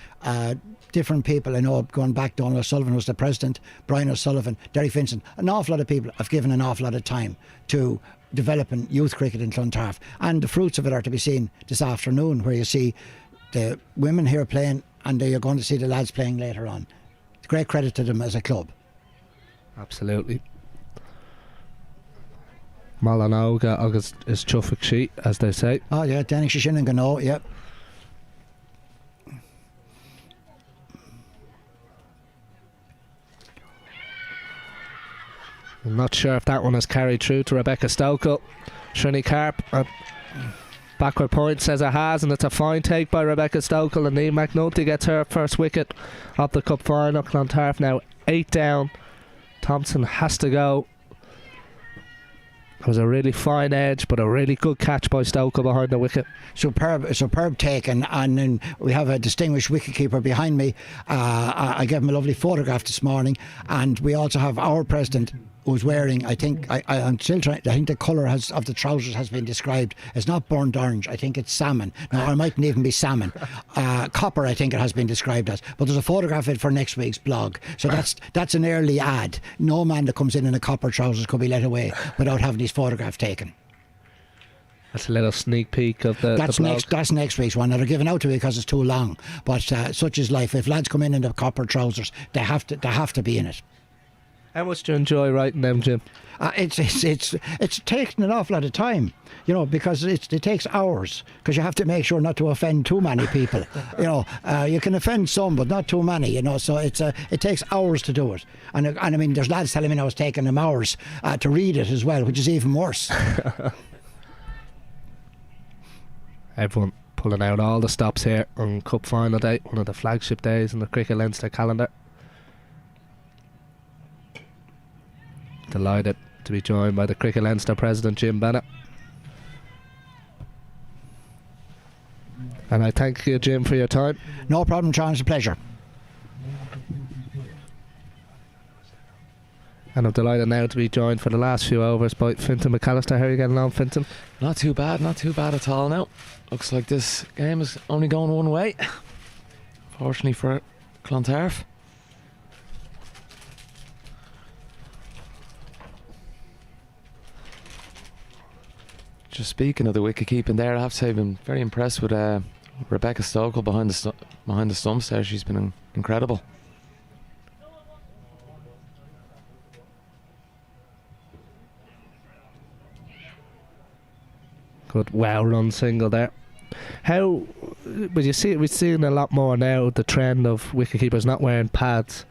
S6: Different people, I know, going back, Donald O'Sullivan was the president, Brian O'Sullivan, Derry Vincent, an awful lot of people have given an awful lot of time to developing youth cricket in Clontarf, and the fruits of it are to be seen this afternoon, where you see the women here playing and you're going to see the lads playing later on. Great credit to them as a club.
S1: Absolutely. Malanoga agus is chuffig she, as they say.
S6: Oh yeah, Dennis Shishin and Gano, yep.
S1: I'm not sure if that one has carried through to Rebecca Stokel. Shrini Carp at backward point says it has, and it's a fine take by Rebecca Stokel, and Niamh McNulty gets her first wicket of the cup final. Clontarf now 8 down. Thompson has to go. It was a really fine edge, but a really good catch by Stokel behind the wicket.
S6: Superb take, and then we have a distinguished wicketkeeper behind me. I gave him a lovely photograph this morning, and we also have our president, who's wearing, I think the colour of the trousers has been described as not burnt orange. I think it's salmon. No, it mightn't even be salmon. Copper, I think it has been described as. But there's a photograph of it for next week's blog. So that's an early ad. No man that comes in a copper trousers could be let away without having his photograph taken.
S1: That's a little sneak peek of the blog.
S6: That's next week's one. Now they're giving out to me because it's too long. But such is life. If lads come in the copper trousers, they have to be in it.
S1: How much do you enjoy writing them, Jim?
S6: It's taking an awful lot of time, you know, because it takes hours, because you have to make sure not to offend too many people. You know, you can offend some, but not too many. You know, so it takes hours to do it. And I mean, there's lads telling me now it's taking them hours to read it as well, which is even worse.
S1: Everyone pulling out all the stops here on Cup Final Day, one of the flagship days in the Cricket Leinster calendar. Delighted to be joined by the Cricket Leinster President Jim Bennett. And I thank you, Jim, for your time.
S6: No problem, John, it's a pleasure.
S1: And I'm delighted now to be joined for the last few overs by Fintan McAllister. How are you getting on, Fintan?
S5: Not too bad at all now. Looks like this game is only going one way, fortunately for Clontarf. Just speaking of the wicket keeping there, I have to say I've been very impressed with Rebecca Stokel behind the stumps there. She's been incredible.
S1: Good wow run single there. How, but you see, we're seeing a lot more now, the trend of wicket keepers not wearing pads.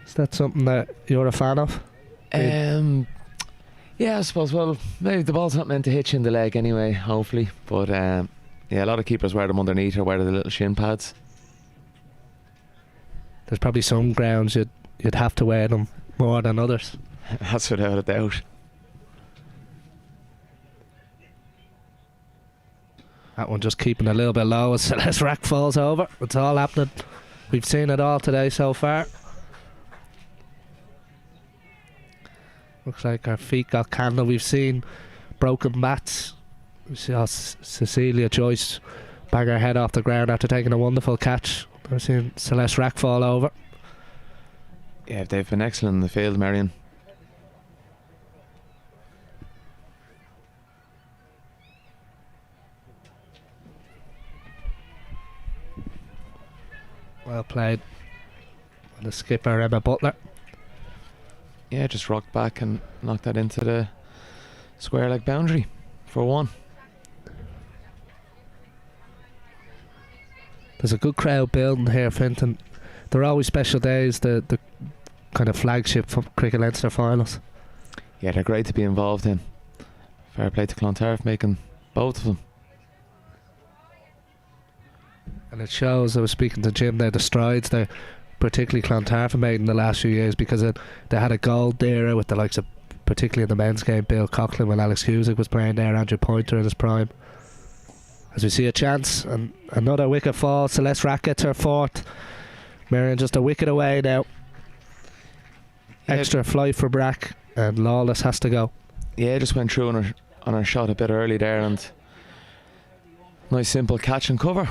S1: Is that something that you're a fan of?
S5: Yeah, I suppose. Well, maybe the ball's not meant to hit you in the leg anyway, hopefully. But yeah, a lot of keepers wear them underneath or wear the little shin pads.
S1: There's probably some grounds you'd have to wear them more than others.
S5: That's without a doubt.
S1: That one just keeping a little bit low as Celeste Rack falls over. It's all happening. We've seen it all today so far. Looks like our feet got candle. We've seen broken bats. We saw Cecilia Joyce bang her head off the ground after taking a wonderful catch. We've seen Celeste Rack fall over.
S5: Yeah, they've been excellent in the field, Marion.
S1: played. The skipper, Emma Butler.
S5: Yeah, just rocked back and knocked that into the square leg boundary for 1.
S1: There's a good crowd building here, Finton. There are always special days, the kind of flagship for Cricket Leinster finals.
S5: Yeah, they're great to be involved in. Fair play to Clontarf making both of them.
S1: And it shows, I was speaking to Jim there, the strides they particularly Clontarf have made in the last few years, because they had a gold era with the likes of, particularly in the men's game, Bill Coughlin when Alex Cusick was playing there, Andrew Pointer in his prime. As we see a chance, and another wicket fall. Celeste Rack gets her 4th. Marion just a wicket away now. Extra flight for Brack, and Lawless has to go.
S5: Yeah, just went through on her shot a bit early there, and nice simple catch and cover.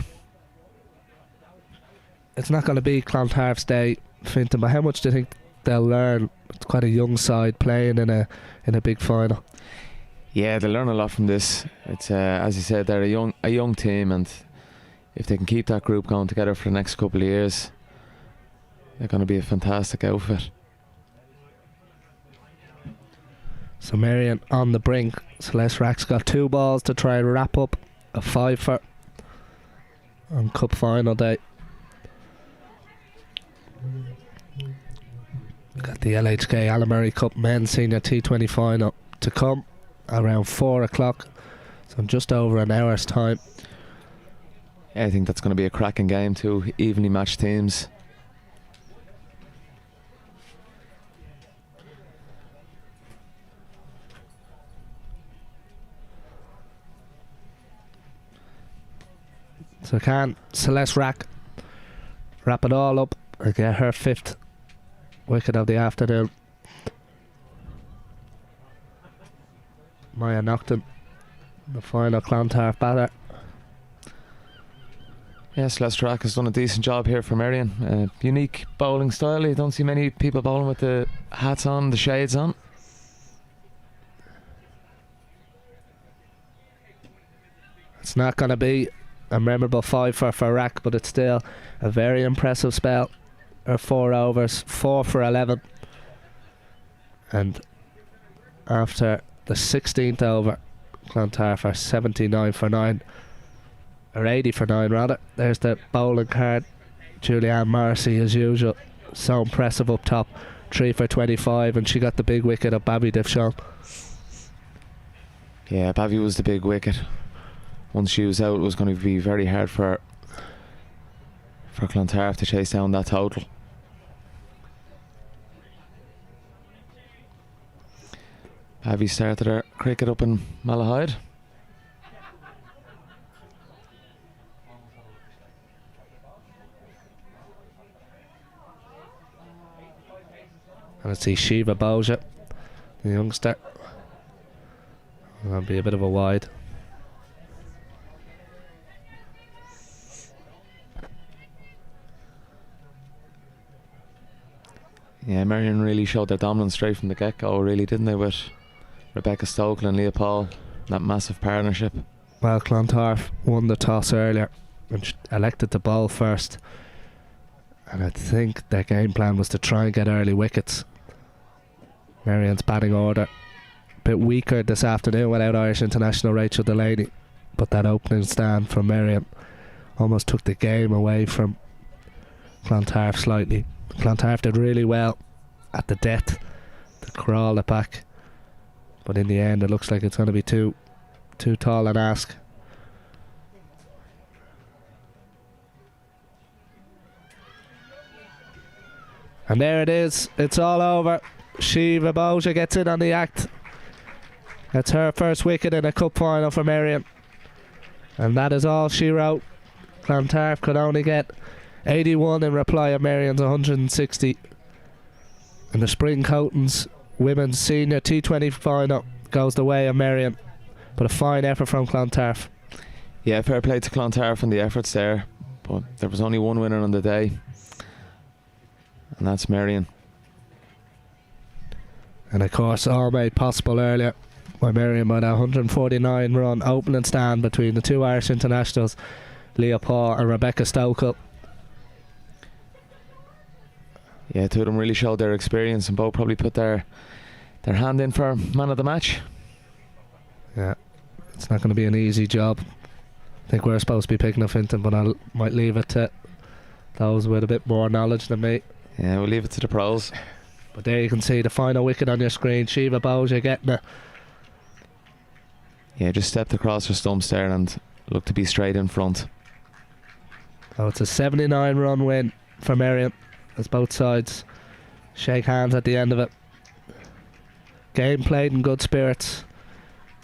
S1: It's not going to be Clontarf's day, Finton, but how much do you think they'll learn? It's quite a young side playing in a big final.
S5: Yeah, they learn a lot from this. It's as you said, they're a young team, and if they can keep that group going together for the next couple of years, they're going to be a fantastic outfit.
S1: So Marion on the brink. Celeste Rack's got 2 balls to try and wrap up a 5-for on Cup final day. Got the LHK Alan Murray Cup men's senior T20 final to come around 4 o'clock, so in just over an hour's time.
S5: Yeah, I think that's going to be a cracking game. 2 evenly matched teams.
S1: So can Celeste Rack wrap it all up and get her 5th wicket of the afternoon? Maya Nocton, the final Clontarf batter.
S5: Yes, Celeste Rack has done a decent job here for Merrion. Unique bowling style. You don't see many people bowling with the hats on, the shades on.
S1: It's not going to be a memorable 5-for Rack, but it's still a very impressive spell. Her 4 overs, 4 for 11. And after the 16th over, Clontarf are 79 for 9. Or 80 for 9 rather. There's the bowling card. Julianne Morrissey as usual. So impressive up top. 3 for 25, and she got the big wicket of Babby Devshon.
S5: Yeah, Babby was the big wicket. Once she was out, it was going to be very hard for Clontarf to chase down that total. Babby started her cricket up in Malahide.
S1: And I see Shiva Bowja, the youngster. That'll be a bit of a wide.
S5: Yeah, Marion really showed their dominance straight from the get-go, really, didn't they, with Rebecca Stokely and Leah Paul, that massive partnership.
S1: Well, Clontarf won the toss earlier and elected to bowl first. And I think their game plan was to try and get early wickets. Marion's batting order a bit weaker this afternoon without Irish international Rachel Delaney, but that opening stand from Marion almost took the game away from Clontarf slightly. Clontarf did really well at the death to crawl it back, but in the end it looks like it's going to be too tall an ask. And there it is, it's all over. Shiva Bowja gets in on the act. That's her first wicket in a cup final for Marion, and that is all she wrote. Clontarf could only get 81 in reply of Marion's 160. And the Spring Coatings Women's Senior T20 final goes the way of Marion, but a fine effort from Clontarf.
S5: Yeah, fair play to Clontarf and the efforts there, but there was only one winner on the day, and that's Marion.
S1: And of course all made possible earlier by Marion by that 149 run opening stand between the 2 Irish internationals, Leah Paul and Rebecca Stokely.
S5: Yeah, two of them really showed their experience and both probably put their hand in for man of the match.
S1: Yeah, it's not going to be an easy job. I think we're supposed to be picking a Finton, but I might leave it to those with a bit more knowledge than me.
S5: Yeah, we'll leave it to the pros.
S1: But there you can see the final wicket on your screen. Shiva Bowser getting it.
S5: Yeah, just stepped across her stumps there and looked to be straight in front.
S1: So it's a 79 run win for Merrion as both sides shake hands at the end of it. Game played in good spirits.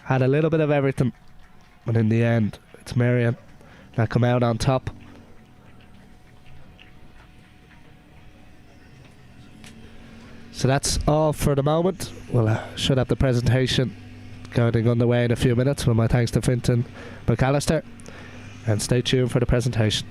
S1: Had a little bit of everything, but in the end it's Marion that come out on top. So that's all for the moment. We'll should have the presentation going underway in a few minutes with my thanks to Finton McAllister, and stay tuned for the presentation.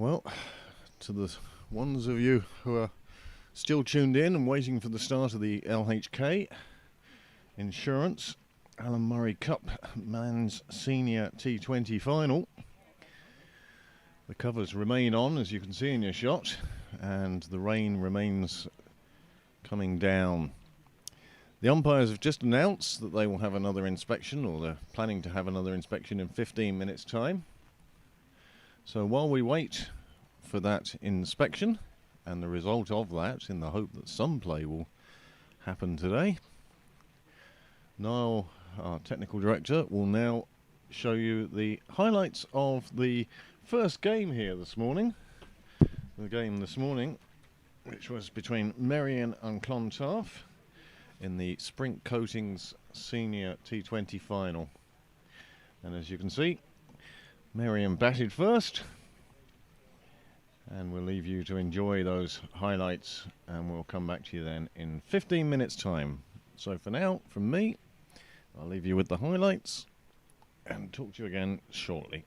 S2: Well, to the ones of you who are still tuned in and waiting for the start of the LHK Insurance Alan Murray Cup Men's Senior T20 Final. The covers remain on, as you can see in your shot, and the rain remains coming down. The umpires have just announced that they will have another inspection, or they're planning to have another inspection in 15 minutes' time. So while we wait for that inspection and the result of that, in the hope that some play will happen today, Niall, our technical director, will now show you the highlights of the first game here this morning. The game this morning, which was between Merrion and Clontarf in the Sprint Coatings Senior T20 Final. And as you can see, Marion batted first, and we'll leave you to enjoy those highlights, and we'll come back to you then in 15 minutes time. So for now, from me, I'll leave you with the highlights and talk to you again shortly.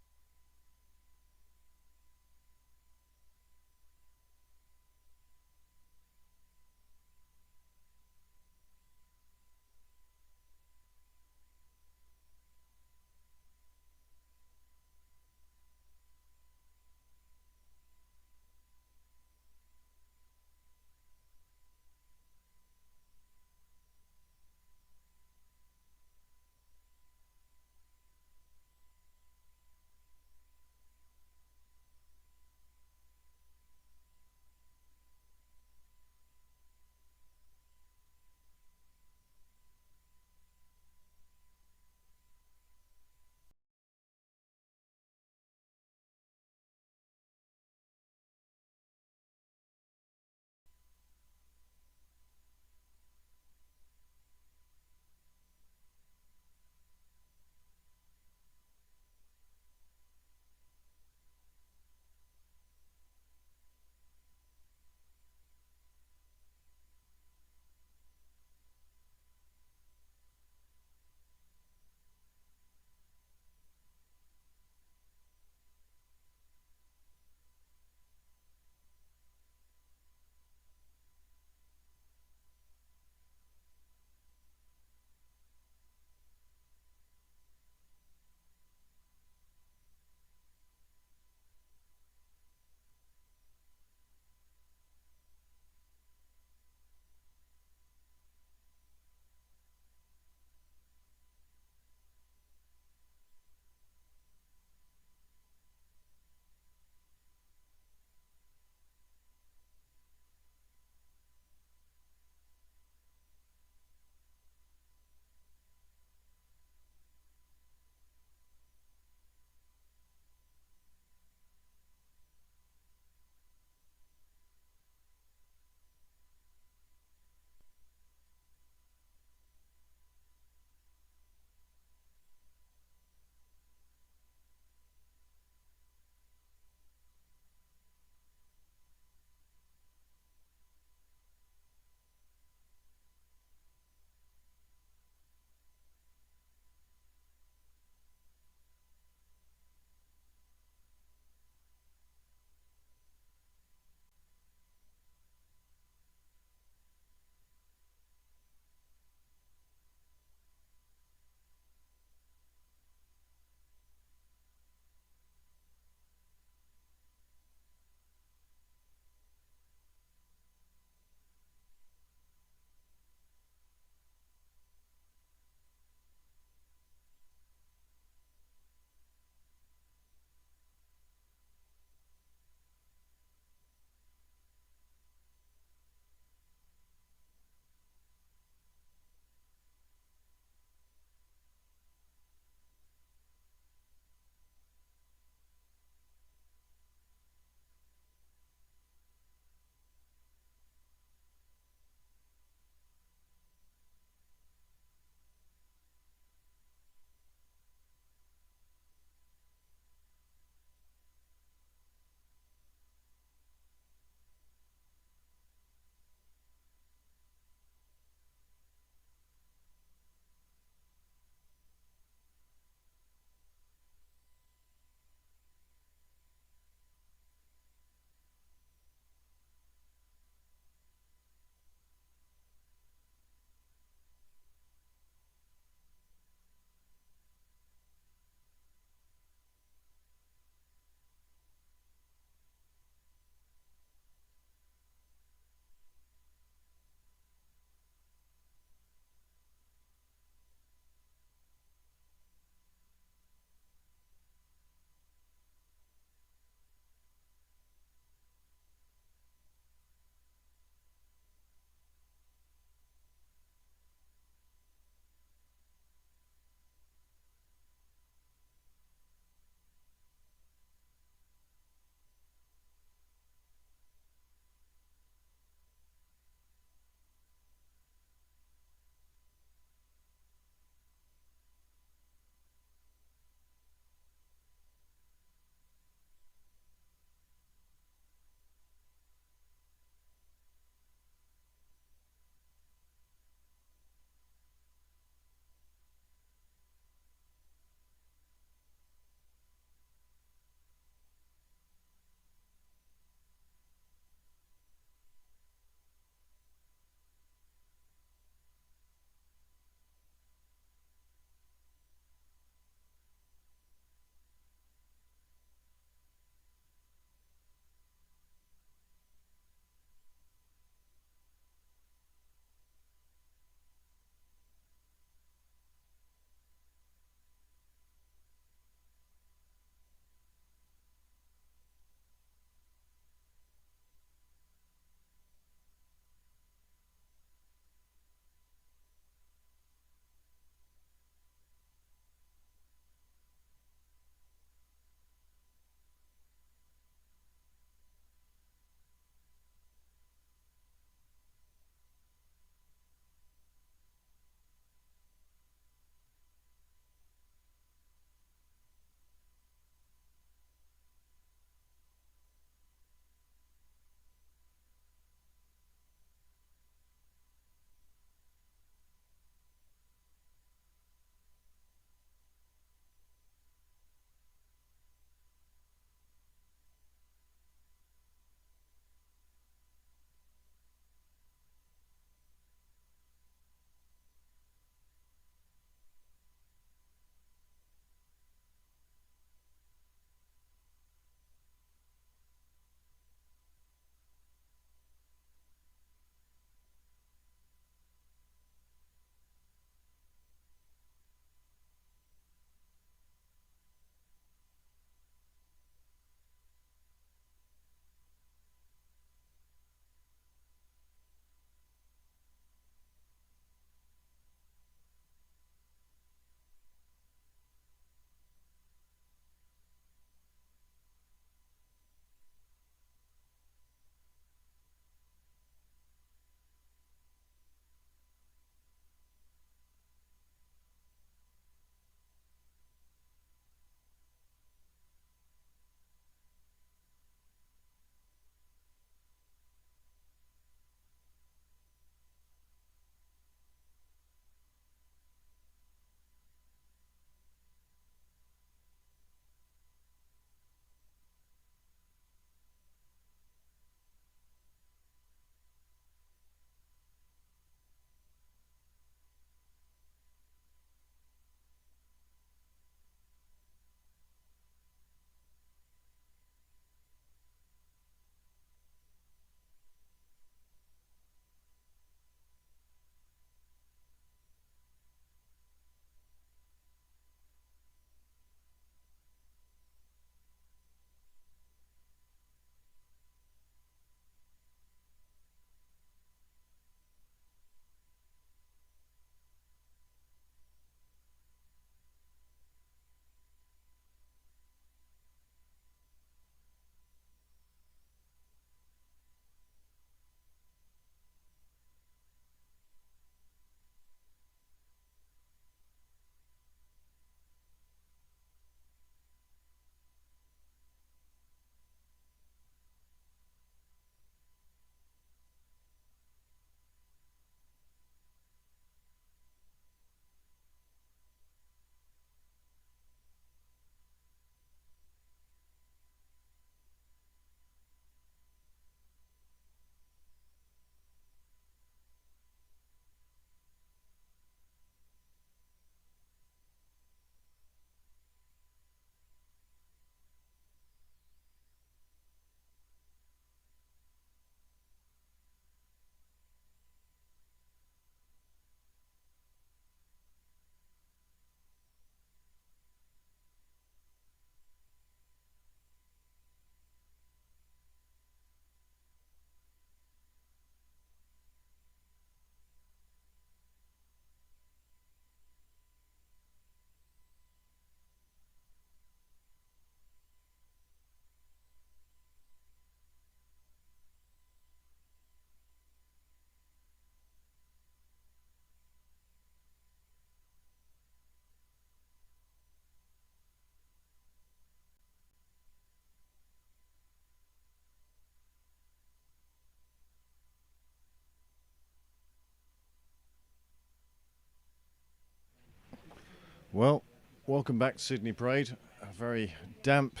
S2: Well, welcome back to Sydney Parade. A very damp,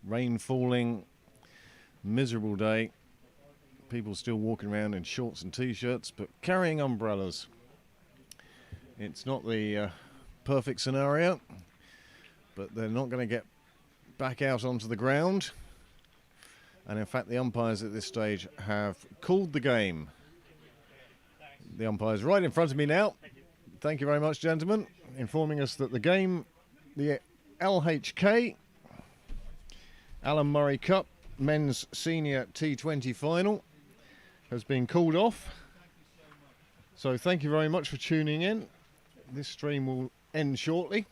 S2: rain falling, miserable day. People still walking around in shorts and t-shirts, but carrying umbrellas. It's not the perfect scenario, but they're not going to get back out onto the ground. And in fact, the umpires at this stage have called the game. The umpire's right in front of me now. Thank you very much, gentlemen, informing us that the game, the LHK Alan Murray Cup men's senior T20 final, has been called off. So thank you very much for tuning in. This stream will end shortly,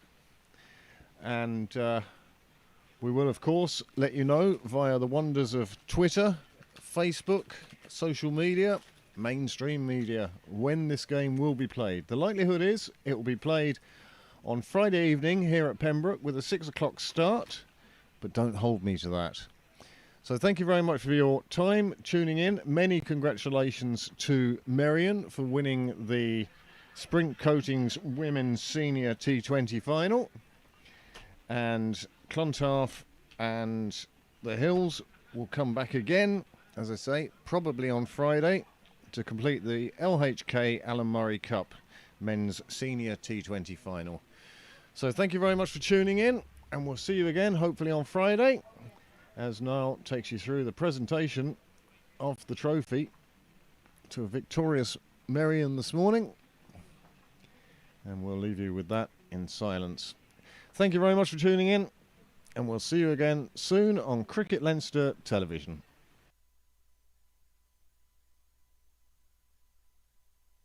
S2: and we will of course let you know via the wonders of Twitter, Facebook, social media, mainstream media, when this game will be played. The likelihood is it will be played on Friday evening here at Pembroke with a 6 o'clock start, but don't hold me to that. So thank you very much for your time tuning in. Many congratulations to Marion for winning the Sprint Coatings Women's Senior T20 final. And Clontarf and the Hills will come back again, as I say, probably on Friday, to complete the LHK Alan Murray Cup Men's Senior T20 final. So thank you very much for tuning in, and we'll see you again hopefully on Friday, as Niall takes you through the presentation of the trophy to a victorious Merrion this morning, and we'll leave you with that in silence. Thank you very much for tuning in, and we'll see you again soon on Cricket Leinster television.